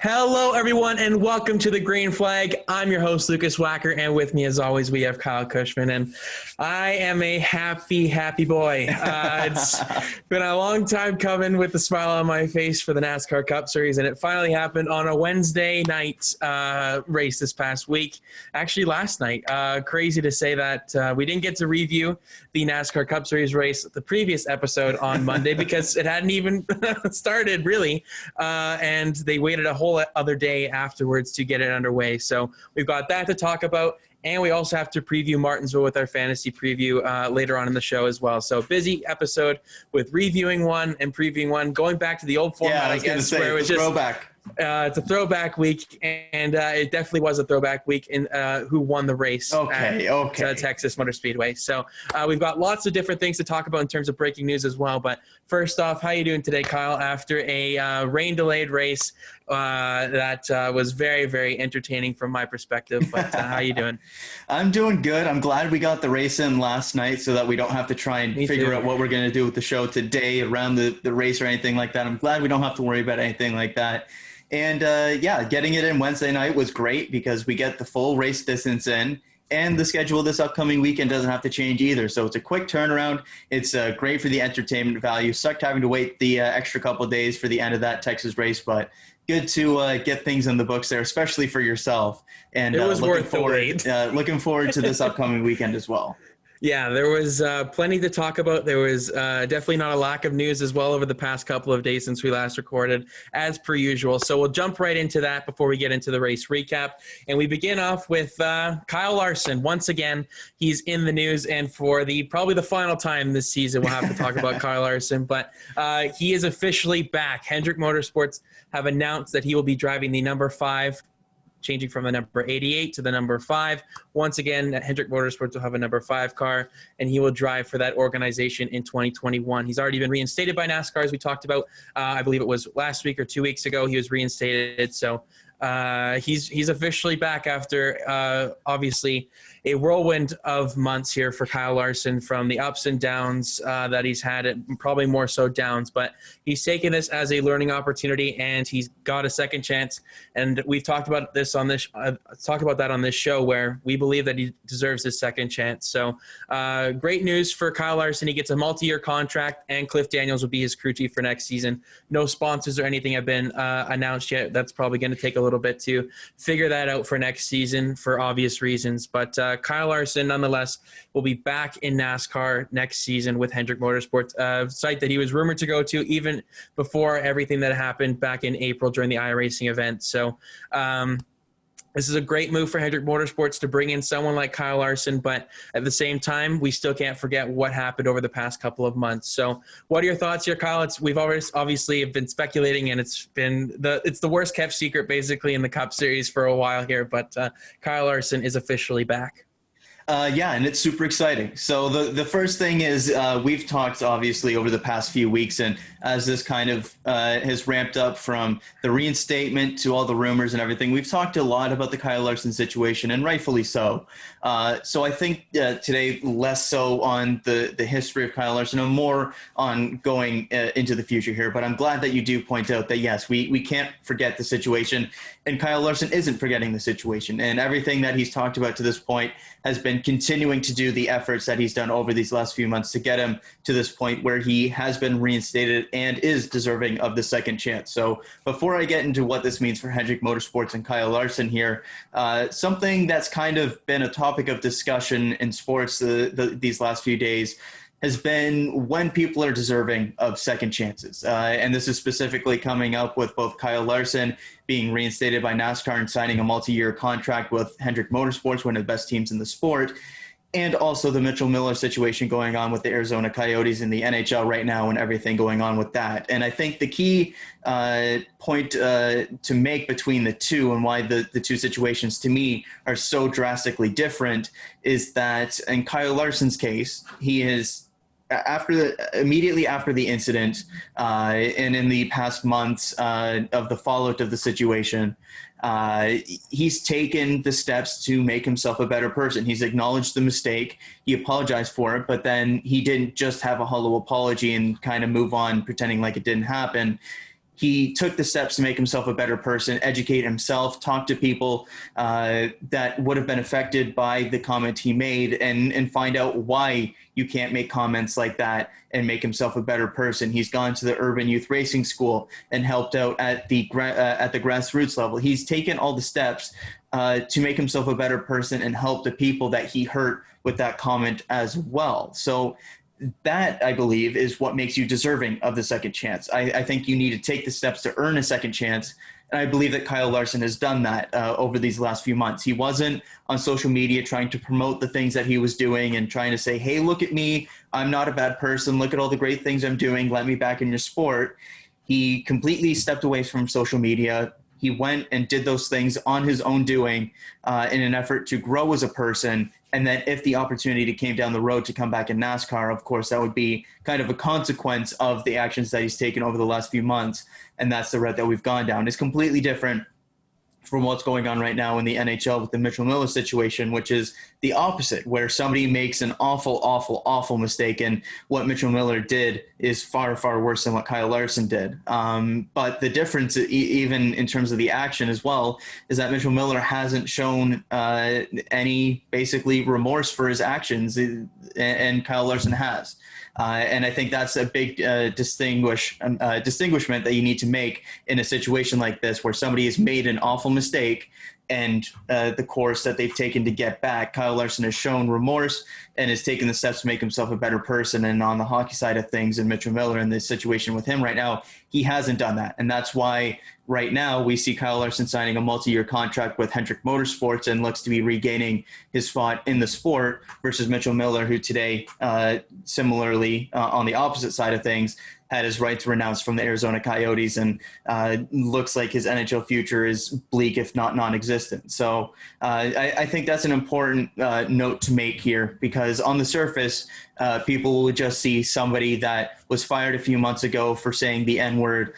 Hello, everyone, and welcome to the Green Flag. I'm your host, Lukas Wacker, and with me, as always, we have Kyle Cushman, and I am a happy boy. It's been a long time coming with a smile on my face for the NASCAR Cup Series, and it finally happened on a Wednesday night race this past week. Actually, last night. Crazy to say that we didn't get to review the NASCAR Cup Series race, the previous episode on Monday, because it hadn't even started, really, and they waited a whole other day afterwards to get it underway. So we've got that to talk about, and we also have to preview Martinsville with our fantasy preview later on in the show as well. So busy episode with reviewing one and previewing one, going back to the old format, I guess, where it was just throwback. It's a throwback week, and it definitely was a throwback week in who won the race at Texas Motor Speedway. So we've got lots of different things to talk about in terms of breaking news as well. But first off, how are you doing today, Kyle, after a rain-delayed race that was very, very entertaining from my perspective? But how are you doing? I'm doing good. I'm glad we got the race in last night so that we don't have to try and figure out what we're going to do with the show today around the race or anything like that. I'm glad we don't have to worry about anything like that. And, getting it in Wednesday night was great because we get the full race distance in, and the schedule this upcoming weekend doesn't have to change either. So it's a quick turnaround. It's great for the entertainment value. Sucked having to wait the extra couple of days for the end of that Texas race, but good to get things in the books there, especially for yourself. And it was worth the wait. Looking forward to this upcoming weekend as well. Yeah, there was plenty to talk about. There was definitely not a lack of news as well over the past couple of days since we last recorded, as per usual. So we'll jump right into that before we get into the race recap. And we begin off with Kyle Larson. Once again, he's in the news, and for probably the final time this season, we'll have to talk about Kyle Larson. But he is officially back. Hendrick Motorsports have announced that he will be driving the number 5, changing from the number 88 to the number 5. Once again, Hendrick Motorsports will have a number 5 car, and he will drive for that organization in 2021. He's already been reinstated by NASCAR, as we talked about. I believe it was last week or 2 weeks ago he was reinstated. So he's officially back after, obviously, a whirlwind of months here for Kyle Larson, from the ups and downs that he's had, probably more so downs, but he's taken this as a learning opportunity, and he's got a second chance. And we've talked about this on this, talk about that on this show, where we believe that he deserves his second chance. So great news for Kyle Larson. He gets a multi-year contract, and Cliff Daniels will be his crew chief for next season. No sponsors or anything have been announced yet. That's probably going to take a little bit to figure that out for next season for obvious reasons. But Kyle Larson, nonetheless, will be back in NASCAR next season with Hendrick Motorsports, a site that he was rumored to go to even before everything that happened back in April during the iRacing event. So this is a great move for Hendrick Motorsports to bring in someone like Kyle Larson, but at the same time, we still can't forget what happened over the past couple of months. So what are your thoughts here, Kyle? We've always obviously been speculating, and it's the worst kept secret basically in the Cup Series for a while here, but Kyle Larson is officially back. And it's super exciting. So the first thing is we've talked obviously over the past few weeks, and as this kind of has ramped up from the reinstatement to all the rumors and everything, we've talked a lot about the Kyle Larson situation, and rightfully so. So I think today less so on the history of Kyle Larson and more on going into the future here. But I'm glad that you do point out that, yes, we can't forget the situation, and Kyle Larson isn't forgetting the situation. And everything that he's talked about to this point has been continuing to do the efforts that he's done over these last few months to get him to this point where he has been reinstated and is deserving of the second chance. So before I get into what this means for Hendrick Motorsports and Kyle Larson here, something that's kind of been a topic of discussion in sports these last few days has been when people are deserving of second chances. And this is specifically coming up with both Kyle Larson being reinstated by NASCAR and signing a multi-year contract with Hendrick Motorsports, one of the best teams in the sport, and also the Mitchell Miller situation going on with the Arizona Coyotes in the NHL right now and everything going on with that. And I think the key point to make between the two and why the two situations to me are so drastically different is that in Kyle Larson's case, he is immediately after the incident and in the past months of the fallout of the situation, he's taken the steps to make himself a better person. He's acknowledged the mistake. He apologized for it, but then he didn't just have a hollow apology and kind of move on pretending like it didn't happen. he took the steps to make himself a better person, educate himself, talk to people that would have been affected by the comment he made, and find out why you can't make comments like that and make himself a better person. He's gone to the Urban Youth Racing School and helped out at the grassroots level. He's taken all the steps to make himself a better person and help the people that he hurt with that comment as well. So that, I believe, is what makes you deserving of the second chance. I think you need to take the steps to earn a second chance. And I believe that Kyle Larson has done that over these last few months. He wasn't on social media trying to promote the things that he was doing and trying to say, hey, look at me. I'm not a bad person. Look at all the great things I'm doing. Let me back in your sport. He completely stepped away from social media. He went and did those things on his own doing in an effort to grow as a person. And then if the opportunity came down the road to come back in NASCAR, of course, that would be kind of a consequence of the actions that he's taken over the last few months. And that's the route that we've gone down. It's completely different from what's going on right now in the NHL with the Mitchell Miller situation, which is the opposite, where somebody makes an awful mistake. And what Mitchell Miller did is far, far worse than what Kyle Larson did. But the difference, even in terms of the action as well, is that Mitchell Miller hasn't shown any basically remorse for his actions, and Kyle Larson has. And I think that's a big distinguishment that you need to make in a situation like this, where somebody has made an awful mistake and the course that they've taken to get back. Kyle Larson has shown remorse and has taken the steps to make himself a better person. And on the hockey side of things, and Mitchell Miller in this situation with him right now, he hasn't done that. And that's why right now we see Kyle Larson signing a multi-year contract with Hendrick Motorsports and looks to be regaining his spot in the sport, versus Mitchell Miller, who today, similarly on the opposite side of things, had his rights renounced from the Arizona Coyotes, and looks like his NHL future is bleak, if not non-existent. So I think that's an important note to make here, because on the surface, people will just see somebody that was fired a few months ago for saying the N-word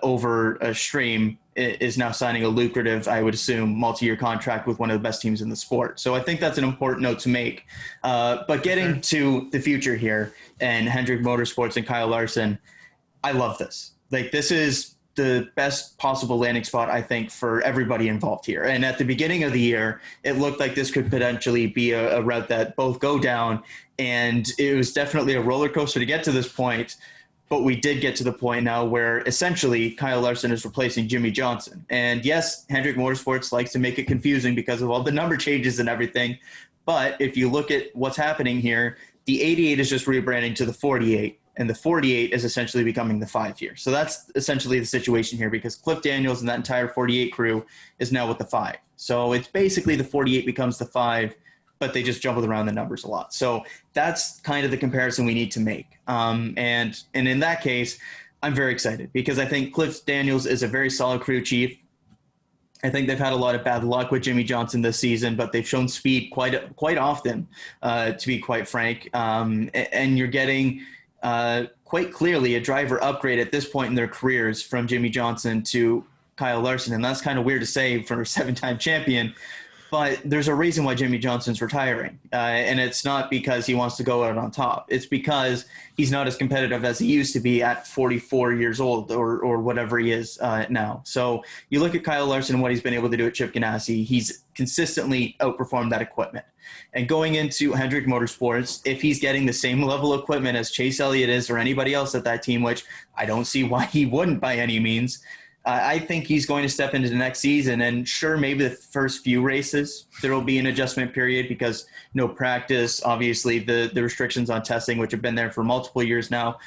over a stream is now signing a lucrative, I would assume, multi-year contract with one of the best teams in the sport. So I think that's an important note to make. But getting to the future here and Hendrick Motorsports and Kyle Larson, I love this. Like, this is the best possible landing spot, I think, for everybody involved here. And at the beginning of the year, it looked like this could potentially be a route that both go down. And it was definitely a roller coaster to get to this point. But we did get to the point now where essentially Kyle Larson is replacing Jimmy Johnson. And yes, Hendrick Motorsports likes to make it confusing because of all the number changes and everything. But if you look at what's happening here, the 88 is just rebranding to the 48, and the 48 is essentially becoming the 5 here. So that's essentially the situation here, because Cliff Daniels and that entire 48 crew is now with the 5. So it's basically the 48 becomes the 5, but they just jumbled around the numbers a lot. So that's kind of the comparison we need to make. And in that case, I'm very excited, because I think Cliff Daniels is a very solid crew chief. I think they've had a lot of bad luck with Jimmy Johnson this season, but they've shown speed quite often, to be quite frank. And you're getting quite clearly a driver upgrade at this point in their careers from Jimmy Johnson to Kyle Larson. And that's kind of weird to say for a 7-time champion. But there's a reason why Jimmy Johnson's retiring, and it's not because he wants to go out on top. It's because he's not as competitive as he used to be at 44 years old or whatever he is now. So you look at Kyle Larson and what he's been able to do at Chip Ganassi. He's consistently outperformed that equipment. And going into Hendrick Motorsports, if he's getting the same level of equipment as Chase Elliott is or anybody else at that team, which I don't see why he wouldn't by any means, I think he's going to step into the next season, and sure, maybe the first few races, there will be an adjustment period because no practice, obviously the restrictions on testing, which have been there for multiple years now.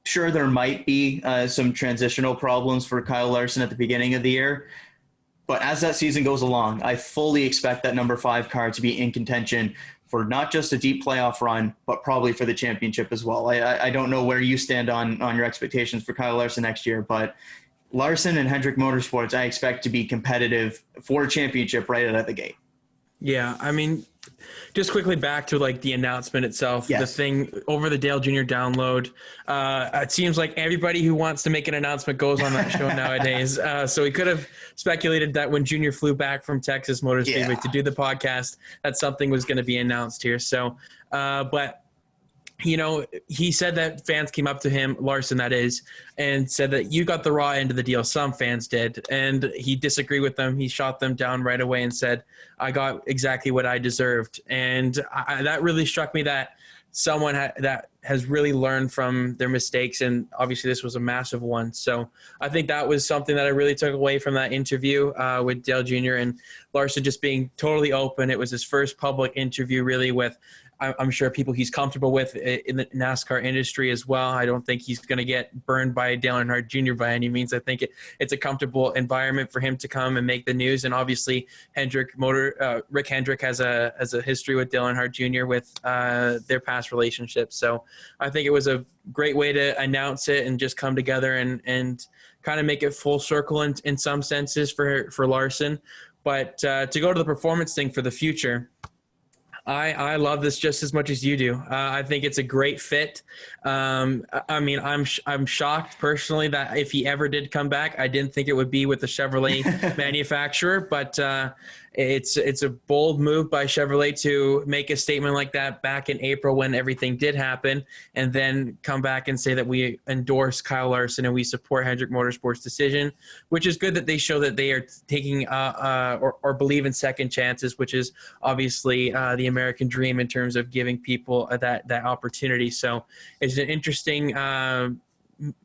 Sure, there might be some transitional problems for Kyle Larson at the beginning of the year, but as that season goes along, I fully expect that number 5 car to be in contention for not just a deep playoff run, but probably for the championship as well. I don't know where you stand on your expectations for Kyle Larson next year, but Larson and Hendrick Motorsports, I expect to be competitive for a championship right out of the gate. Yeah, I mean, just quickly back to like the announcement itself, yes. The thing over the Dale Jr. download. It seems like everybody who wants to make an announcement goes on that show nowadays. So we could have speculated that when Junior flew back from Texas Motor Speedway to do the podcast, that something was going to be announced here. So, but he said that fans came up to him, Larson that is, and said that you got the raw end of the deal. Some fans did. And he disagreed with them. He shot them down right away and said, I got exactly what I deserved. And that really struck me, that someone that has really learned from their mistakes. And obviously this was a massive one. So I think that was something that I really took away from that interview with Dale Jr. and Larson, just being totally open. It was his first public interview really with, I'm sure, people he's comfortable with in the NASCAR industry as well. I don't think he's going to get burned by Dale Earnhardt Jr. by any means. I think it's a comfortable environment for him to come and make the news. And obviously, Rick Hendrick has a history with Dale Earnhardt Jr. with their past relationship. So I think it was a great way to announce it and just come together and kind of make it full circle in some senses for Larson. But to go to the performance thing for the future, I love this just as much as you do. I think it's a great fit. I'm shocked personally that if he ever did come back, I didn't think it would be with the Chevrolet manufacturer, but it's a bold move by Chevrolet to make a statement like that back in April when everything did happen, and then come back and say that we endorse Kyle Larson and we support Hendrick Motorsports' decision, which is good that they show that they are taking or believe in second chances, which is obviously the American dream in terms of giving people that opportunity. So it's an interesting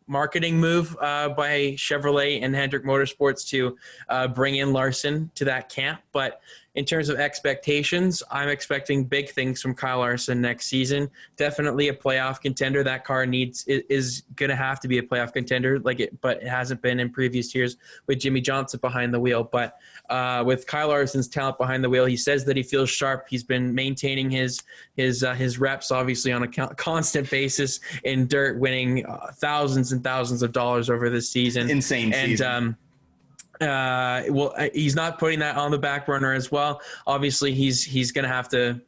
marketing move by Chevrolet and Hendrick Motorsports to bring in Larson to that camp. But in terms of expectations, I'm expecting big things from Kyle Larson next season. Definitely a playoff contender. That car is going to have to be a playoff contender, but it hasn't been in previous years with Jimmy Johnson behind the wheel. But with Kyle Larson's talent behind the wheel, he says that he feels sharp. He's been maintaining his reps, obviously, on a constant basis in dirt, winning thousands and thousands of dollars over this season. Insane season. He's not putting that on the back burner as well. Obviously, he's going to have to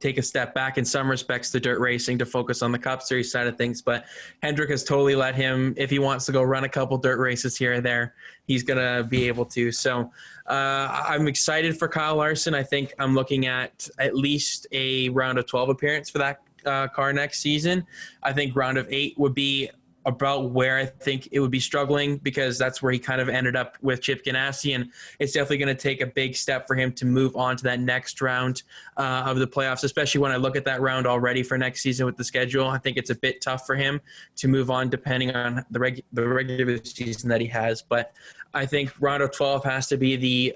take a step back in some respects to dirt racing to focus on the Cup Series side of things. But Hendrick has totally let him, if he wants to go run a couple dirt races here and there, he's going to be able to. So I'm excited for Kyle Larson. I think I'm looking at least a round of 12 appearance for that car next season. I think round of 8 would be about where I think it would be struggling, because that's where he kind of ended up with Chip Ganassi, and it's definitely going to take a big step for him to move on to that next round of the playoffs, especially when I look at that round already for next season with the schedule. I think it's a bit tough for him to move on depending on the regular season that he has. But I think round of 12 has to be the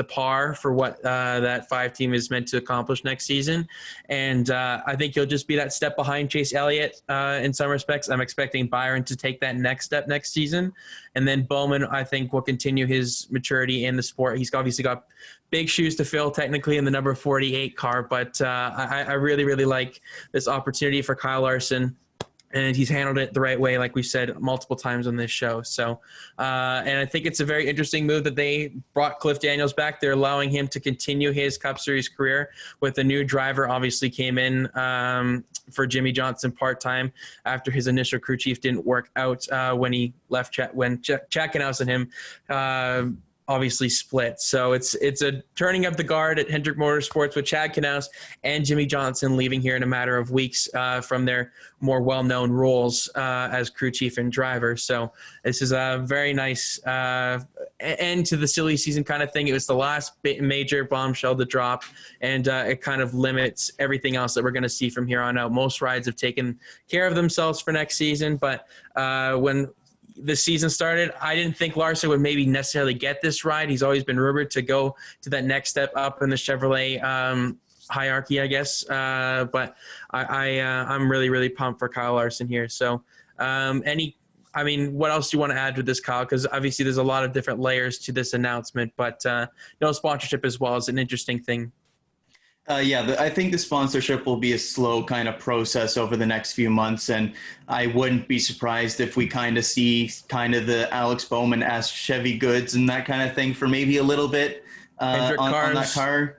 par for what that 5 team is meant to accomplish next season. And I think he'll just be that step behind Chase Elliott in some respects. I'm expecting Byron to take that next step next season. And then Bowman, I think, will continue his maturity in the sport. He's obviously got big shoes to fill technically in the number 48 car, but I really, really like this opportunity for Kyle Larson. And he's handled it the right way, like we said multiple times on this show. So, and I think it's a very interesting move that they brought Cliff Daniels back. They're allowing him to continue his Cup Series career with a new driver. Obviously came in for Jimmy Johnson part-time after his initial crew chief didn't work out when he left, when Chad Ganassi and him obviously split. So it's a turning of the guard at Hendrick Motorsports with Chad Ganassi and Jimmy Johnson leaving here in a matter of weeks from their more well-known roles as crew chief and driver. So this is a very nice end to the silly season kind of thing. It was the last major bombshell to drop, and it kind of limits everything else that we're going to see from here on out. Most rides have taken care of themselves for next season, but when the season started, I didn't think Larson would maybe necessarily get this ride. He's always been rumored to go to that next step up in the Chevrolet hierarchy, I guess. But I'm really, really pumped for Kyle Larson here. So what else do you want to add to this, Kyle? Because obviously there's a lot of different layers to this announcement, but no sponsorship as well is an interesting thing. I think the sponsorship will be a slow kind of process over the next few months, and I wouldn't be surprised if we kind of see kind of the Alex Bowman-esque Chevy goods and that kind of thing for maybe a little bit. Hendrick on that cars. car.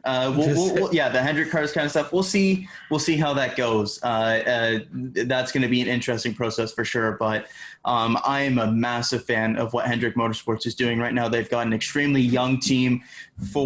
Yeah, the Hendrick cars kind of stuff. We'll see how that goes. That's going to be an interesting process for sure. But I am a massive fan of what Hendrick Motorsports is doing right now. They've got an extremely young team. You've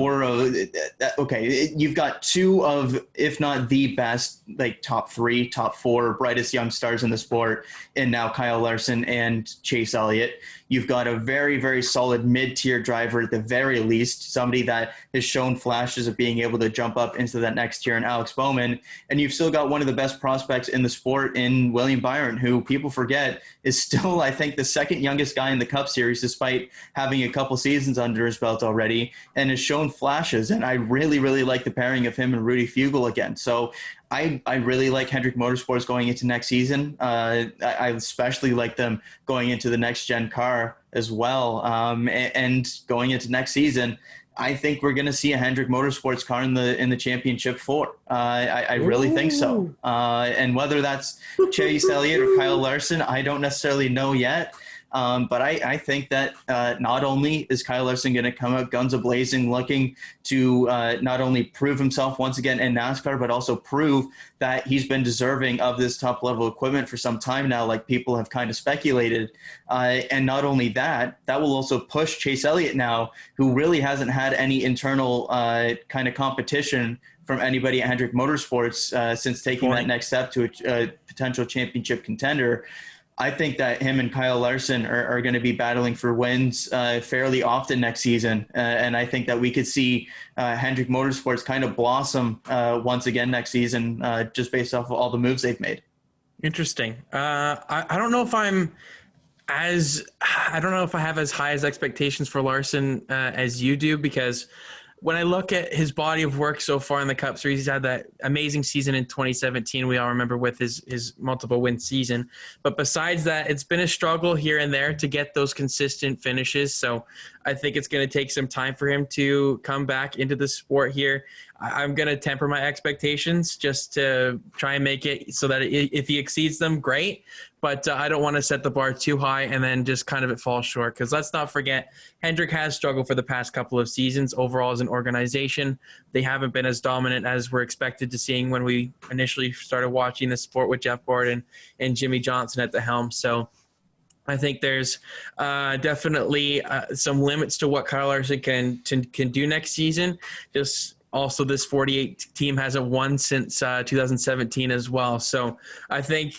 got two of, if not the best, like top 3, top 4 brightest young stars in the sport, and now Kyle Larson and Chase Elliott. You've got a very, very solid mid-tier driver at the very least, somebody that has shown flashes of being able to jump up into that next tier in Alex Bowman. And you've still got one of the best prospects in the sport in William Byron, who people forget is still, I think, the second youngest guy in the Cup Series, despite having a couple seasons under his belt already, and has shown flashes. And I really, really like the pairing of him and Rudy Fugle again. So I really like Hendrick Motorsports going into next season. I especially like them going into the next gen car as well. And going into next season, I think we're going to see a Hendrick Motorsports car in the championship 4. I really think so. And whether that's Chase Elliott or Kyle Larson, I don't necessarily know yet. But I think that not only is Kyle Larson going to come out guns a-blazing looking to not only prove himself once again in NASCAR, but also prove that he's been deserving of this top-level equipment for some time now, like people have kind of speculated. And not only that will also push Chase Elliott now, who really hasn't had any internal kind of competition from anybody at Hendrick Motorsports since taking that next step to a potential championship contender. I think that him and Kyle Larson are going to be battling for wins fairly often next season. And I think that we could see Hendrick Motorsports kind of blossom once again next season just based off of all the moves they've made. Interesting. I don't know if I have as high as expectations for Larson as you do, because when I look at his body of work so far in the Cup Series, he's had that amazing season in 2017. We all remember with his multiple win season. But besides that, it's been a struggle here and there to get those consistent finishes. So I think it's going to take some time for him to come back into the sport here. I'm going to temper my expectations just to try and make it so that if he exceeds them, great. But I don't want to set the bar too high and then just kind of it falls short. Because let's not forget, Hendrick has struggled for the past couple of seasons overall as an organization. They haven't been as dominant as we're expected to seeing when we initially started watching the sport with Jeff Gordon and Jimmy Johnson at the helm. So I think there's definitely some limits to what Kyle Larson can do next season. Just also, this 48 team hasn't won since 2017 as well. So I think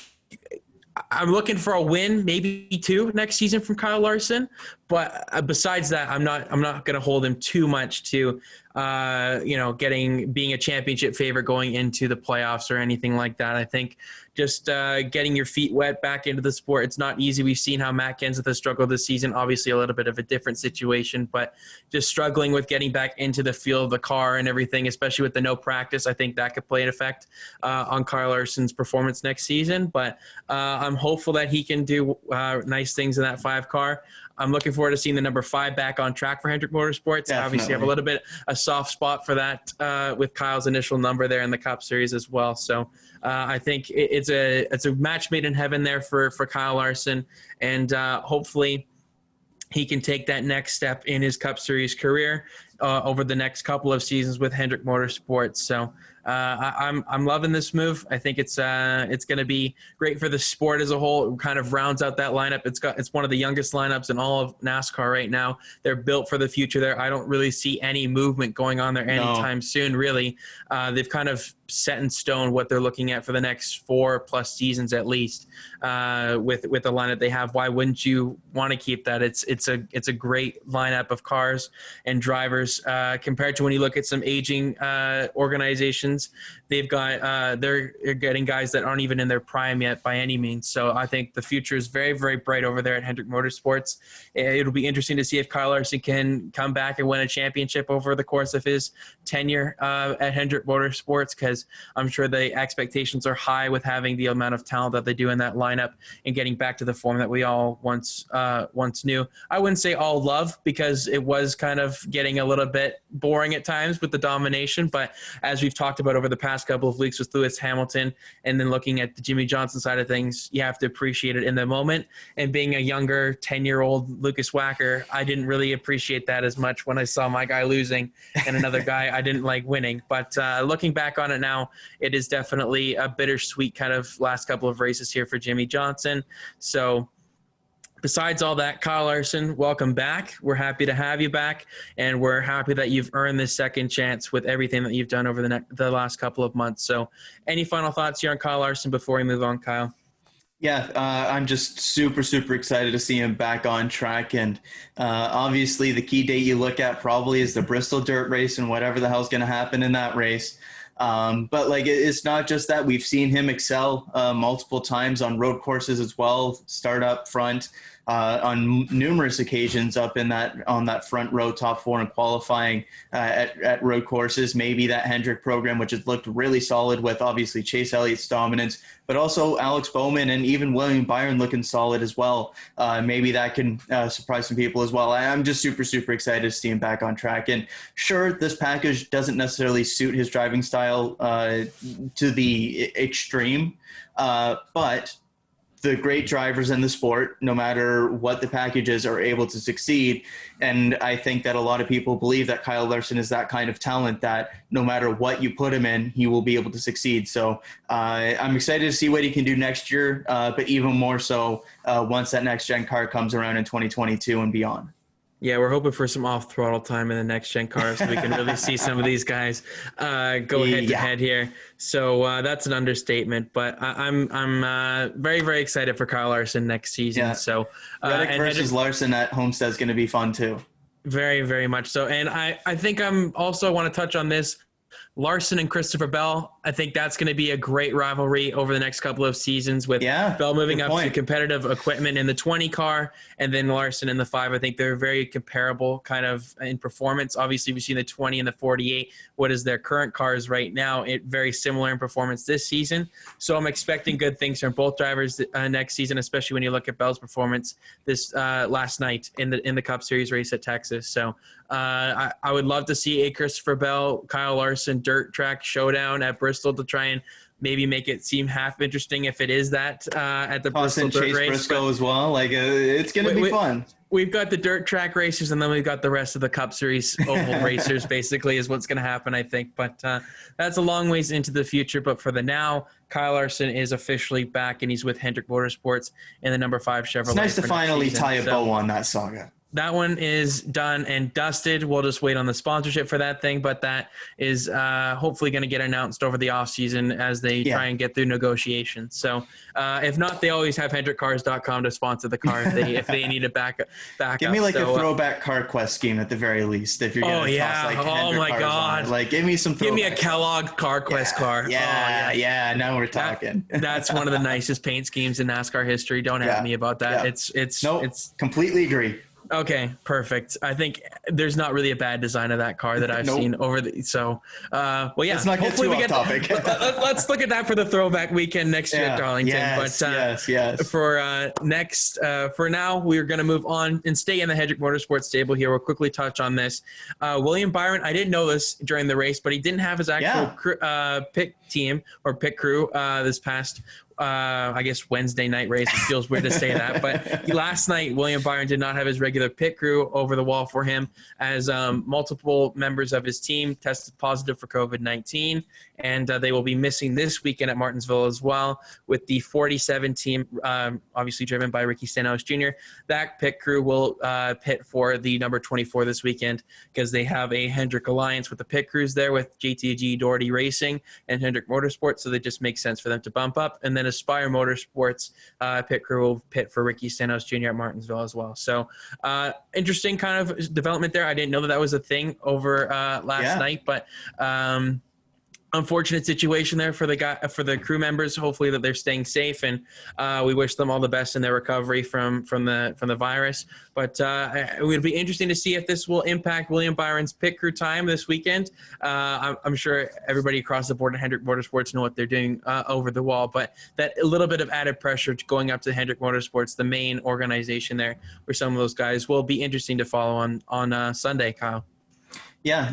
I'm looking for a win, maybe 2 next season from Kyle Larson. But besides that, I'm not going to hold him too much to being a championship favorite going into the playoffs or anything like that. I think just getting your feet wet back into the sport, it's not easy. We've seen how Matt Kenseth has struggled this season, obviously a little bit of a different situation, but just struggling with getting back into the feel of the car and everything, especially with the no practice. I think that could play an effect on Kyle Larson's performance next season, but I'm hopeful that he can do nice things in that 5 car. I'm looking forward to seeing the number 5 back on track for Hendrick Motorsports. Definitely. Obviously, I have a little bit a soft spot for that with Kyle's initial number there in the Cup Series as well. So I think it's a match made in heaven there for Kyle Larson, and hopefully he can take that next step in his Cup Series career over the next couple of seasons with Hendrick Motorsports. So I'm loving this move. I think it's going to be great for the sport as a whole. It kind of rounds out that lineup. It's one of the youngest lineups in all of NASCAR right now. They're built for the future there. I don't really see any movement going on there anytime soon, really. They've kind of set in stone what they're looking at for the next 4+ seasons at least with the lineup they have. Why wouldn't you want to keep that? It's a great lineup of cars and drivers compared to when you look at some aging organizations. They've got they're getting guys that aren't even in their prime yet by any means. So I think the future is very, very bright over there at Hendrick Motorsports. It'll be interesting to see if Kyle Larson can come back and win a championship over the course of his tenure at Hendrick Motorsports, because I'm sure the expectations are high with having the amount of talent that they do in that lineup and getting back to the form that we all once knew. I wouldn't say all love, because it was kind of getting a little bit boring at times with the domination, but as we've talked about about over the past couple of weeks with Lewis Hamilton, and then looking at the Jimmy Johnson side of things, you have to appreciate it in the moment. And being a younger 10-year-old Lukas Wacker, I didn't really appreciate that as much when I saw my guy losing and another guy I didn't like winning. But looking back on it now, it is definitely a bittersweet kind of last couple of races here for Jimmy Johnson. So besides all that, Kyle Larson, welcome back. We're happy to have you back, and we're happy that you've earned this second chance with everything that you've done over the last couple of months. So any final thoughts here on Kyle Larson before we move on, Kyle? Yeah, I'm just super, super excited to see him back on track. And obviously the key date you look at probably is the Bristol dirt race and whatever the hell's going to happen in that race. But like, it's not just that. We've seen him excel multiple times on road courses as well, start up front on numerous occasions up in on that front row, top four in qualifying at road courses. Maybe that Hendrick program, which has looked really solid with obviously Chase Elliott's dominance, but also Alex Bowman and even William Byron looking solid as well. Maybe that can surprise some people as well. I'm just super, super excited to see him back on track. And sure, this package doesn't necessarily suit his driving style to the extreme, but the great drivers in the sport, no matter what the packages, are able to succeed. And I think that a lot of people believe that Kyle Larson is that kind of talent that no matter what you put him in, he will be able to succeed. So I'm excited to see what he can do next year, but even more so once that next gen car comes around in 2022 and beyond. Yeah, we're hoping for some off-throttle time in the next-gen cars so we can really see some of these guys go head-to-head here. So that's an understatement, but I'm very, very excited for Kyle Larson next season. Yeah. So Reddick versus Larson at Homestead is going to be fun too. Very, very much so. And I think I'm also want to touch on this. Larson and Christopher Bell, I think that's going to be a great rivalry over the next couple of seasons with Bell moving up to competitive equipment in the 20 car and then Larson in the 5. I think they're very comparable kind of in performance. Obviously, we've seen the 20 and the 48. What is their current cars right now? Very similar in performance this season. So I'm expecting good things from both drivers next season, especially when you look at Bell's performance this last night in the Cup Series race at Texas. So I would love to see a Christopher Bell, Kyle Larson dirt track showdown at Bristol to try and maybe make it seem half interesting if it is that at the Bristol dirt race. Briscoe as well. Like it's going to be fun. We've got the dirt track racers, and then we've got the rest of the Cup Series oval racers, basically, is what's going to happen, I think. But that's a long ways into the future. But for the now, Kyle Larson is officially back, and he's with Hendrick Motorsports in the number 5 Chevrolet. It's nice to finally tie a bow on that saga. That one is done and dusted. We'll just wait on the sponsorship for that thing, but that is hopefully going to get announced over the offseason as they try and get through negotiations. So if not, they always have HendrickCars.com to sponsor the car if they need a backup. Give me like a throwback car quest scheme at the very least. If you're going to toss like Hendrick cars on it. Like give me some throwback. Give me a Kellogg Car Quest car. Yeah, now we're talking. That's one of the nicest paint schemes in NASCAR history. Don't at me about that. It's completely agree. Okay, perfect. I think there's not really a bad design of that car that I've seen over the. So, Let's not get too off topic. Let's look at that for the throwback weekend next year at Darlington. Yes. For now, we're going to move on and stay in the Hendrick Motorsports stable here. We'll quickly touch on this. William Byron, I didn't know this during the race, but he didn't have his actual pit team or pit crew this past I guess Wednesday night race. It feels weird to say that, but last night William Byron did not have his regular pit crew over the wall for him as multiple members of his team tested positive for COVID-19, and they will be missing this weekend at Martinsville as well with the 47 team, obviously driven by Ricky Stenhouse Jr. That pit crew will pit for the number 24 this weekend because they have a Hendrick alliance with the pit crews there with JTG Doherty Racing and Hendrick Motorsports, so it just makes sense for them to bump up. And then Aspire Motorsports pit crew will pit for Ricky Stenhouse Jr. at Martinsville as well. So interesting kind of development there. I didn't know that was a thing over last night, but unfortunate situation there for the crew members. Hopefully that they're staying safe, and we wish them all the best in their recovery from the virus. But it would be interesting to see if this will impact William Byron's pit crew time this weekend. I'm sure everybody across the board at Hendrick Motorsports know what they're doing over the wall, but that a little bit of added pressure to going up to Hendrick Motorsports, the main organization there, where some of those guys will be interesting to follow on Sunday, Kyle. Yeah,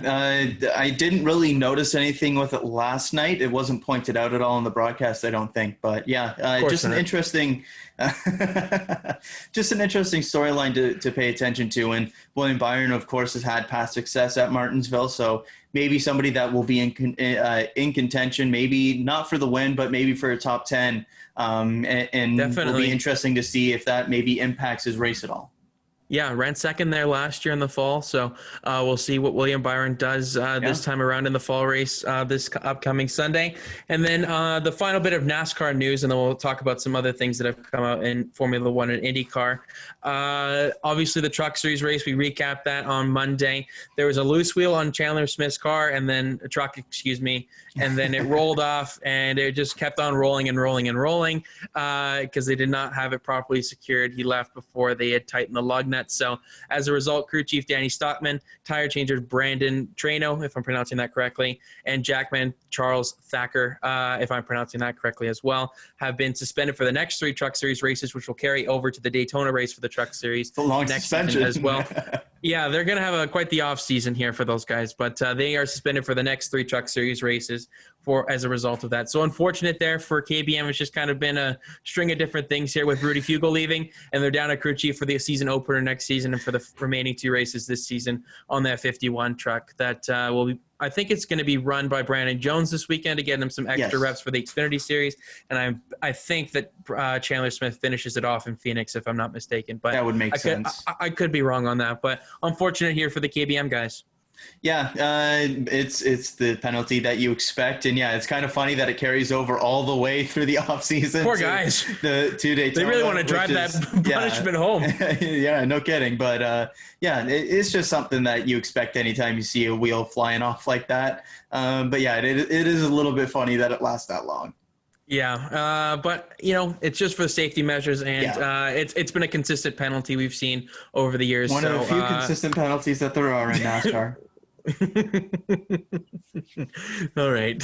I didn't really notice anything with it last night. It wasn't pointed out at all in the broadcast, I don't think. But yeah, just an interesting, just an interesting storyline to pay attention to. And William Byron, of course, has had past success at Martinsville, so maybe somebody that will be in contention, maybe not for the win, but maybe for a top 10. And it'll be interesting to see if that maybe impacts his race at all. Yeah, ran second there last year in the fall, so we'll see what William Byron does this time around in the fall race this upcoming Sunday. And then the final bit of NASCAR news, and then we'll talk about some other things that have come out in Formula One and IndyCar. Obviously, the Truck Series race, we recapped that on Monday. There was a loose wheel on Chandler Smith's car, and then and then it rolled off, and it just kept on rolling and rolling and rolling because they did not have it properly secured. He left before they had tightened the lug nut. So as a result, crew chief Danny Stockman, tire changer Brandon Trano, if I'm pronouncing that correctly, and jackman Charles Thacker, if I'm pronouncing that correctly as well, have been suspended for the next 3 Truck Series races, which will carry over to the Daytona race for the Truck Series next suspension as well. Yeah, they're going to have quite the off season here for those guys, but they are suspended for the next 3 Truck Series races as a result of that. So unfortunate there for KBM. It's just kind of been a string of different things here with Rudy Fugle leaving, and they're down a crew chief for the season opener next season and for the remaining 2 races this season on that 51 truck that will be, I think it's going to be run by Brandon Jones this weekend to get him some extra reps for the Xfinity Series. And I think that Chandler Smith finishes it off in Phoenix, if I'm not mistaken. But that would make sense. I could be wrong on that, but unfortunate here for the KBM guys. Yeah, it's the penalty that you expect, and yeah, it's kind of funny that it carries over all the way through the off season. Poor guys. The 2 Daytona. They really want to drive that punishment home. Yeah, no kidding. But yeah, it's just something that you expect anytime you see a wheel flying off like that. But yeah, it is a little bit funny that it lasts that long. Yeah, but it's just for the safety measures, and it's been a consistent penalty we've seen over the years. One of the few consistent penalties that there are in NASCAR. All right.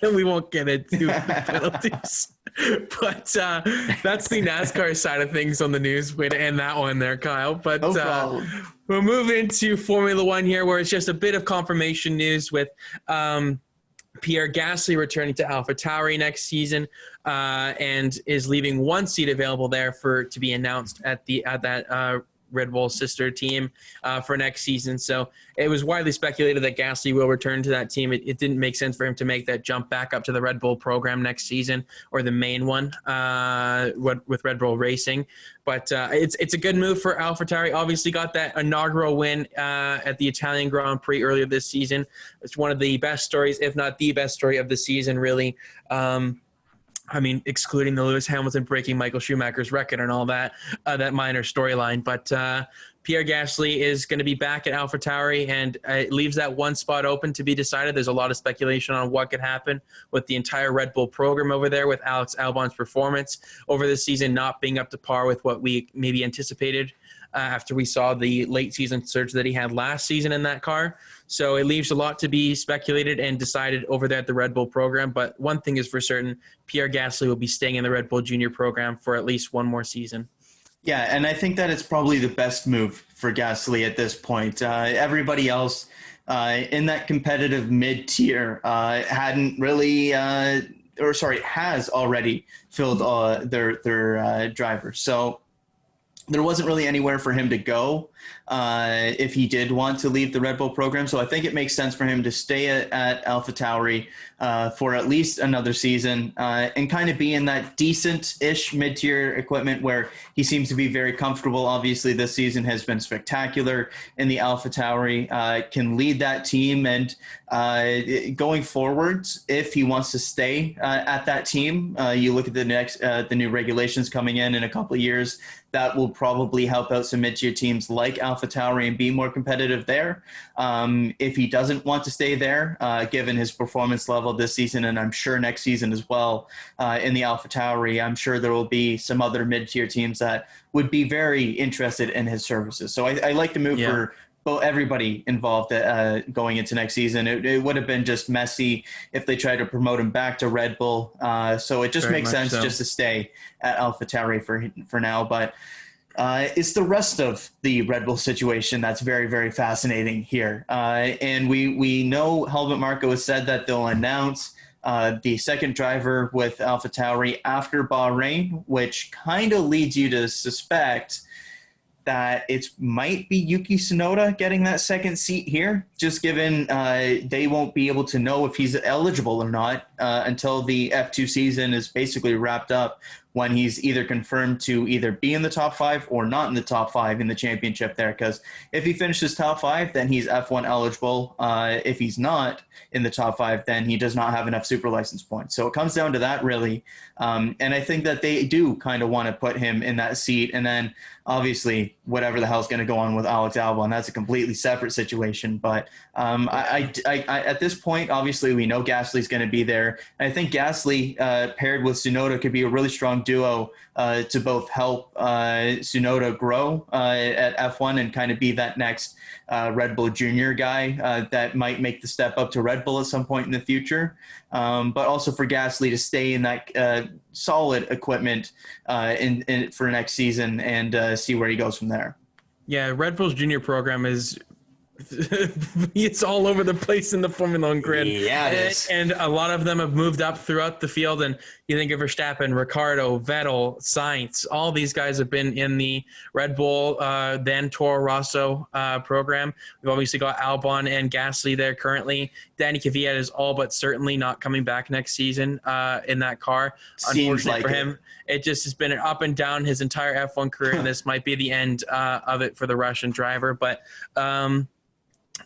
We won't get into penalties. But that's the NASCAR side of things on the news. Way to end that one there, Kyle. But we'll move into Formula One here, where it's just a bit of confirmation news with Pierre Gasly returning to AlphaTauri next season and is leaving 1 seat available there to be announced at that Red Bull sister team for next season. So it was widely speculated that Gasly will return to that team. It didn't make sense for him to make that jump back up to the Red Bull program next season, or the main one with Red Bull Racing. But it's a good move for AlphaTauri. Obviously got that inaugural win at the Italian Grand Prix earlier this season. It's one of the best stories, if not the best story of the season, really. I mean, excluding the Lewis Hamilton breaking Michael Schumacher's record and all that minor storyline. But Pierre Gasly is going to be back at AlphaTauri, and it leaves that 1 spot open to be decided. There's a lot of speculation on what could happen with the entire Red Bull program over there, with Alex Albon's performance over this season not being up to par with what we maybe anticipated after we saw the late season surge that he had last season in that car. So it leaves a lot to be speculated and decided over there at the Red Bull program. But one thing is for certain, Pierre Gasly will be staying in the Red Bull Junior program for at least 1 more season. Yeah, and I think that it's probably the best move for Gasly at this point. Everybody else in that competitive mid-tier hadn't really has already filled their drivers. So there wasn't really anywhere for him to go if he did want to leave the Red Bull program. So I think it makes sense for him to stay at AlphaTauri for at least another season and kind of be in that decent-ish mid-tier equipment where he seems to be very comfortable. Obviously, this season has been spectacular in the AlphaTauri, can lead that team. And going forwards, if he wants to stay at that team, you look at the new regulations coming in a couple of years, that will probably help out some mid-tier teams like AlphaTauri and be more competitive there. If he doesn't want to stay there, given his performance level this season, and I'm sure next season as well in the AlphaTauri, I'm sure there will be some other mid-tier teams that would be very interested in his services. So I like the move for everybody involved going into next season. It would have been just messy if they tried to promote him back to Red Bull. So it just makes sense just to stay at AlphaTauri for now. But It's the rest of the Red Bull situation that's very, very fascinating here. And we know Helmut Marko has said that they'll announce the second driver with AlphaTauri after Bahrain, which kind of leads you to suspect that it might be Yuki Tsunoda getting that second seat here, just given they won't be able to know if he's eligible or not until the F2 season is basically wrapped up, when he's either confirmed to either be in the top 5 or not in the top 5 in the championship there. Because if he finishes top 5, then he's F1 eligible. If he's not in the top 5, then he does not have enough super license points. So it comes down to that, really. And I think that they do kind of want to put him in that seat. And then obviously whatever the hell's going to go on with Alex Albon, that's a completely separate situation. But I at this point, obviously we know Gasly's going to be there. And I think Gasly paired with Tsunoda could be a really strong duo to both help Tsunoda grow at F1 and kind of be that next Red Bull Junior guy that might make the step up to Red Bull at some point in the future. But also for Gasly to stay in that solid equipment for next season and see where he goes from there. Yeah, Red Bull's junior program is it's all over the place in the Formula One grid. Yeah, it is. And a lot of them have moved up throughout the field. And you think of Verstappen, Ricciardo, Vettel, Sainz, all these guys have been in the Red Bull, then Toro Rosso program. We've obviously got Albon and Gasly there currently. Danny Kvyat is all but certainly not coming back next season in that car. Seems like for him. It just has been an up and down his entire F1 career, and this might be the end of it for the Russian driver. But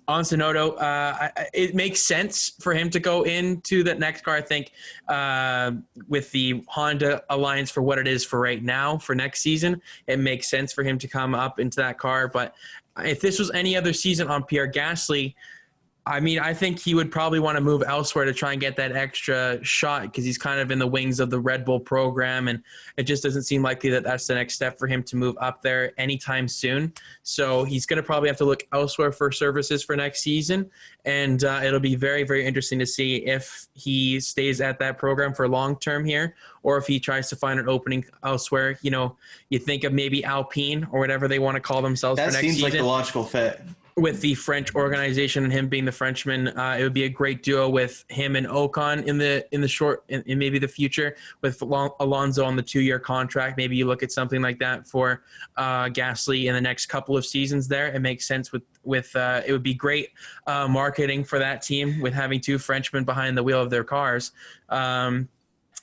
on Tsunoda, it makes sense for him to go into that next car. I think with the Honda Alliance for what it is for right now, for next season, it makes sense for him to come up into that car. But if this was any other season on Pierre Gasly, I mean, I think he would probably want to move elsewhere to try and get that extra shot, because he's kind of in the wings of the Red Bull program, and it just doesn't seem likely that that's the next step for him to move up there anytime soon. So he's going to probably have to look elsewhere for services for next season, and it'll be very, very interesting to see if he stays at that program for long term here, or if he tries to find an opening elsewhere. You know, you think of maybe Alpine or whatever they want to call themselves for next season. That seems like the logical fit. With the French organization and him being the Frenchman, it would be a great duo with him and Ocon in the short in maybe the future, with Alonso on the 2-year contract. Maybe you look at something like that for Gasly in the next couple of seasons there. It makes sense with it would be great marketing for that team with having 2 Frenchmen behind the wheel of their cars.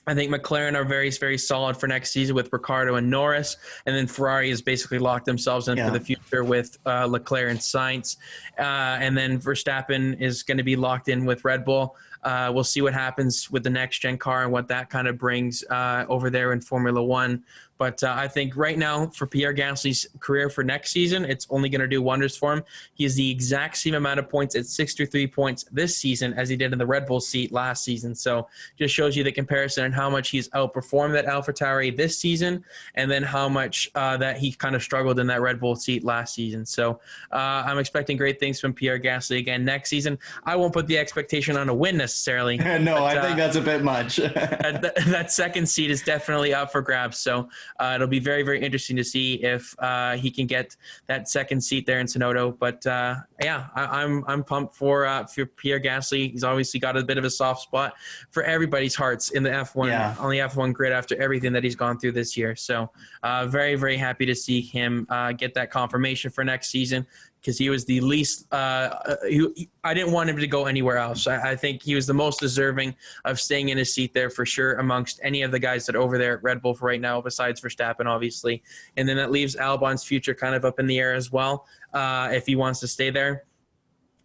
I think McLaren are very, very solid for next season with Ricciardo and Norris. And then Ferrari has basically locked themselves in for the future with Leclerc and Sainz. And then Verstappen is going to be locked in with Red Bull. We'll see what happens with the next-gen car and what that kind of brings over there in Formula One. But I think right now for Pierre Gasly's career for next season, it's only going to do wonders for him. He has the exact same amount of points at 63 points this season as he did in the Red Bull seat last season. So just shows you the comparison and how much he's outperformed that AlphaTauri this season, and then how much that he kind of struggled in that Red Bull seat last season. So I'm expecting great things from Pierre Gasly again next season. I won't put the expectation on a win necessarily. No, but, I think that's a bit much. that second seat is definitely up for grabs. So it'll be very, very interesting to see if he can get that second seat there in Tsunoda. But I'm pumped for Pierre Gasly. He's obviously got a bit of a soft spot for everybody's hearts in the F1 on the F1 grid after everything that he's gone through this year. So very, very happy to see him get that confirmation for next season, because he was the least I didn't want him to go anywhere else. I think he was the most deserving of staying in his seat there for sure amongst any of the guys that are over there at Red Bull for right now, besides Verstappen, obviously. And then that leaves Albon's future kind of up in the air as well, if he wants to stay there.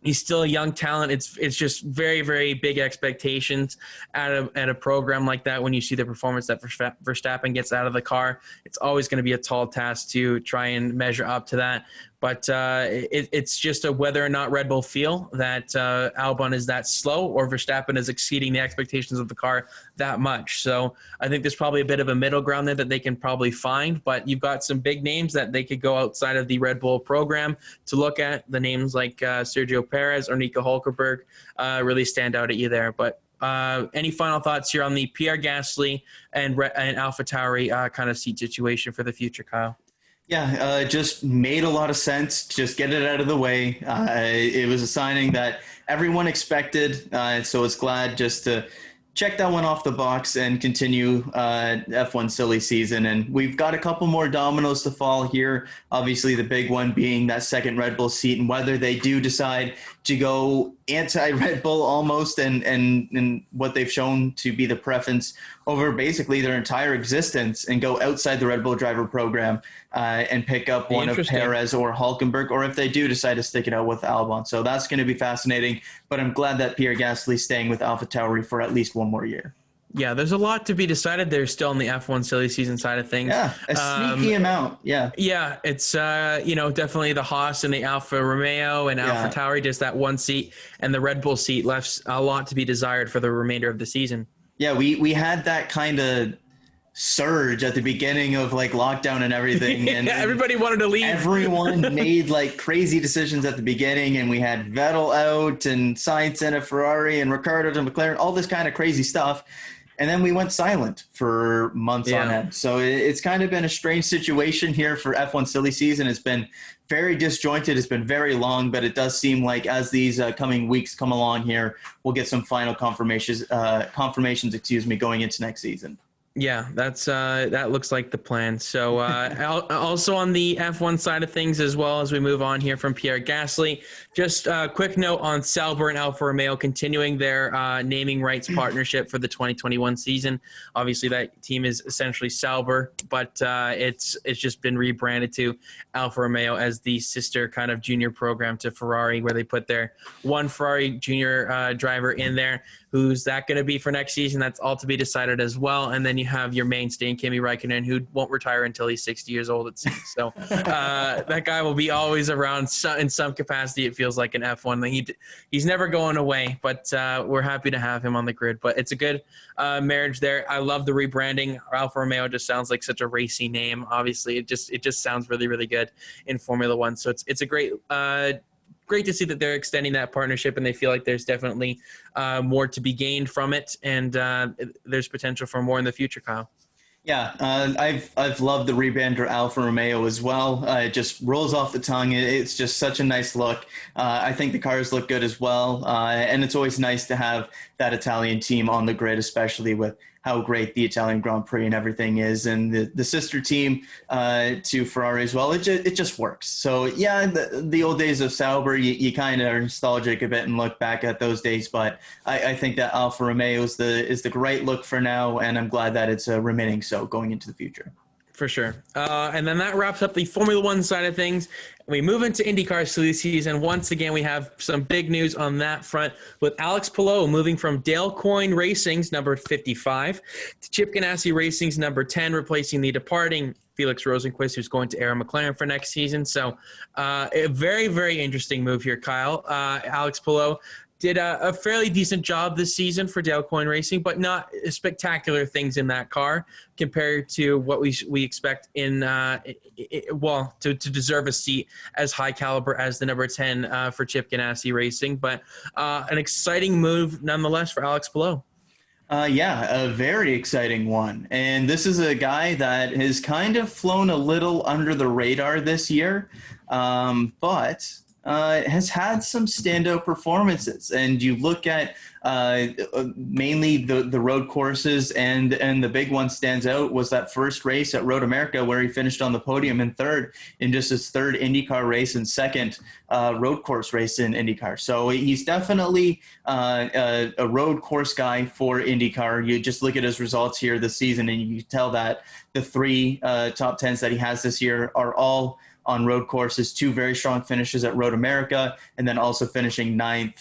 He's still a young talent. It's just very, very big expectations at a program like that. When you see the performance that Verstappen gets out of the car, it's always going to be a tall task to try and measure up to that. But it's just a whether or not Red Bull feel that Albon is that slow, or Verstappen is exceeding the expectations of the car that much. So I think there's probably a bit of a middle ground there that they can probably find. But you've got some big names that they could go outside of the Red Bull program to look at. The names like Sergio Perez or Nico Hulkenberg really stand out at you there. But any final thoughts here on the Pierre Gasly and AlphaTauri kind of seat situation for the future, Kyle? Yeah, just made a lot of sense. Just get it out of the way. It was a signing that everyone expected, so it's glad just to check that one off the box and continue F1 silly season. And we've got a couple more dominoes to fall here. Obviously, the big one being that second Red Bull seat, and whether they do decide to go anti-Red Bull almost, and what they've shown to be the preference over basically their entire existence, and go outside the Red Bull driver program and pick up one of Perez or Hülkenberg, or if they do decide to stick it out with Albon. So that's going to be fascinating, but I'm glad that Pierre Gasly is staying with AlphaTauri for at least one more year. Yeah, there's a lot to be decided there still on the F1 silly season side of things. Yeah, a sneaky amount. Yeah. Yeah, it's, definitely the Haas and the Alfa Romeo and AlphaTauri, just that one seat, and the Red Bull seat left a lot to be desired for the remainder of the season. Yeah, we had that kind of surge at the beginning of like lockdown and everything. And everybody wanted to leave. Everyone made like crazy decisions at the beginning, and we had Vettel out and Sainz in a Ferrari and Ricciardo and McLaren, all this kind of crazy stuff. And then we went silent for months on end. So it's kind of been a strange situation here for F1 silly season. It's been very disjointed. It's been very long, but it does seem like as these coming weeks come along here, we'll get some final confirmations, going into next season. Yeah, that looks like the plan. So also on the F1 side of things, as well as we move on here from Pierre Gasly, just a quick note on Sauber and Alfa Romeo continuing their naming rights partnership for the 2021 season. Obviously, that team is essentially Sauber, but it's just been rebranded to Alfa Romeo as the sister kind of junior program to Ferrari, where they put their one Ferrari junior driver in there. Who's that going to be for next season? That's all to be decided as well. And then you have your mainstay in Kimi Räikkönen, who won't retire until he's 60 years old, it seems. So that guy will be always around in some capacity, it feels like, in F1. He's never going away, but we're happy to have him on the grid. But it's a good marriage there. I love the rebranding. Alfa Romeo just sounds like such a racy name. Obviously, it just sounds really, really good in Formula One. So it's a great to see that they're extending that partnership, and they feel like there's definitely more to be gained from it, and there's potential for more in the future, Kyle. Yeah, I've loved the rebrand Alfa Romeo as well. It just rolls off the tongue. It's just such a nice look. I think the cars look good as well, and it's always nice to have that Italian team on the grid, especially with how great the Italian Grand Prix and everything is, and the sister team to Ferrari as well. It just works. So yeah, the old days of Sauber, you kind of are nostalgic a bit and look back at those days. But I think that Alfa Romeo is the right look for now, and I'm glad that it's remaining so going into the future. For sure. And then that wraps up the Formula One side of things. We move into IndyCar silly season. Once again, we have some big news on that front, with Alex Palou moving from Dale Coyne Racing's number 55 to Chip Ganassi Racing's number 10, replacing the departing Felix Rosenqvist, who's going to Aaron McLaren for next season. So a very, very interesting move here, Kyle. Alex Palou did a fairly decent job this season for Dale Coyne Racing, but not spectacular things in that car compared to what we expect in to deserve a seat as high caliber as the number 10 for Chip Ganassi Racing. But an exciting move nonetheless for Alex Palou. Yeah, a very exciting one. And this is a guy that has kind of flown a little under the radar this year, but has had some standout performances. And you look at mainly the road courses, and the big one stands out was that first race at Road America, where he finished on the podium in third in just his third IndyCar race and second road course race in IndyCar. So he's definitely a road course guy for IndyCar. You just look at his results here this season, and you can tell that the three top 10s that he has this year are all on road courses, two very strong finishes at Road America, and then also finishing ninth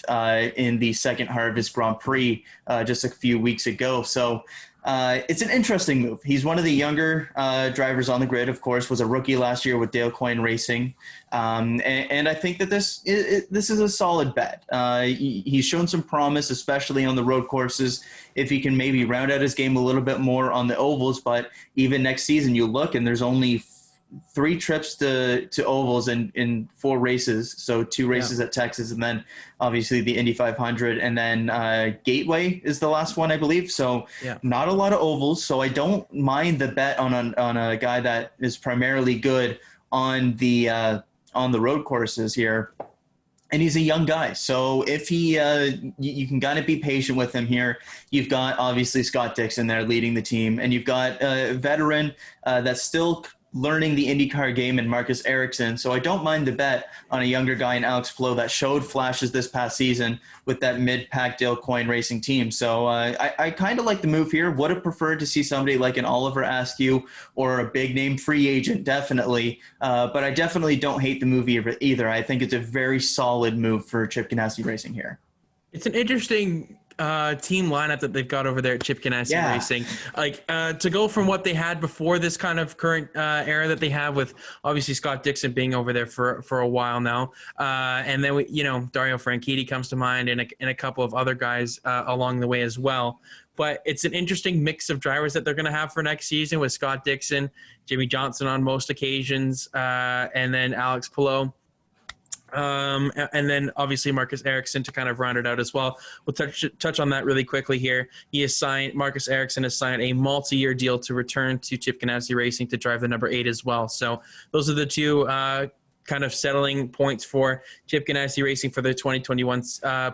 in the second Harvest Grand Prix just a few weeks ago. So it's an interesting move. He's one of the younger drivers on the grid, of course, was a rookie last year with Dale Coyne Racing. And I think that this is a solid bet. He's shown some promise, especially on the road courses, if he can maybe round out his game a little bit more on the ovals. But even next season, you look, and there's only 3 trips to ovals in 4 races. So 2 races at Texas, and then obviously the Indy 500, and then Gateway is the last one, I believe. So not a lot of ovals. So I don't mind the bet on a guy that is primarily good on the road courses here. And he's a young guy, so if he, you can kind of be patient with him here. You've got obviously Scott Dixon there leading the team, and you've got a veteran that's still learning the IndyCar game in Marcus Ericsson. So I don't mind the bet on a younger guy in Alex Palou that showed flashes this past season with that mid-pack Dale Coyne Racing team. So I kind of like the move here. Would have preferred to see somebody like an Oliver Askew or a big-name free agent, definitely. But I definitely don't hate the move either. I think it's a very solid move for Chip Ganassi Racing here. It's an interesting team lineup that they've got over there at Chip Ganassi Racing. Like to go from what they had before this kind of current era that they have, with obviously Scott Dixon being over there for a while now, and then Dario Franchitti comes to mind, and a couple of other guys along the way as well. But it's an interesting mix of drivers that they're going to have for next season, with Scott Dixon, Jimmy Johnson on most occasions, and then Alex Palou. And then obviously Marcus Ericsson to kind of round it out as well. We'll touch on that really quickly here. Marcus Ericsson has signed a multi-year deal to return to Chip Ganassi Racing to drive the number 8 as well. So those are the two kind of settling points for Chip Ganassi Racing for their 2021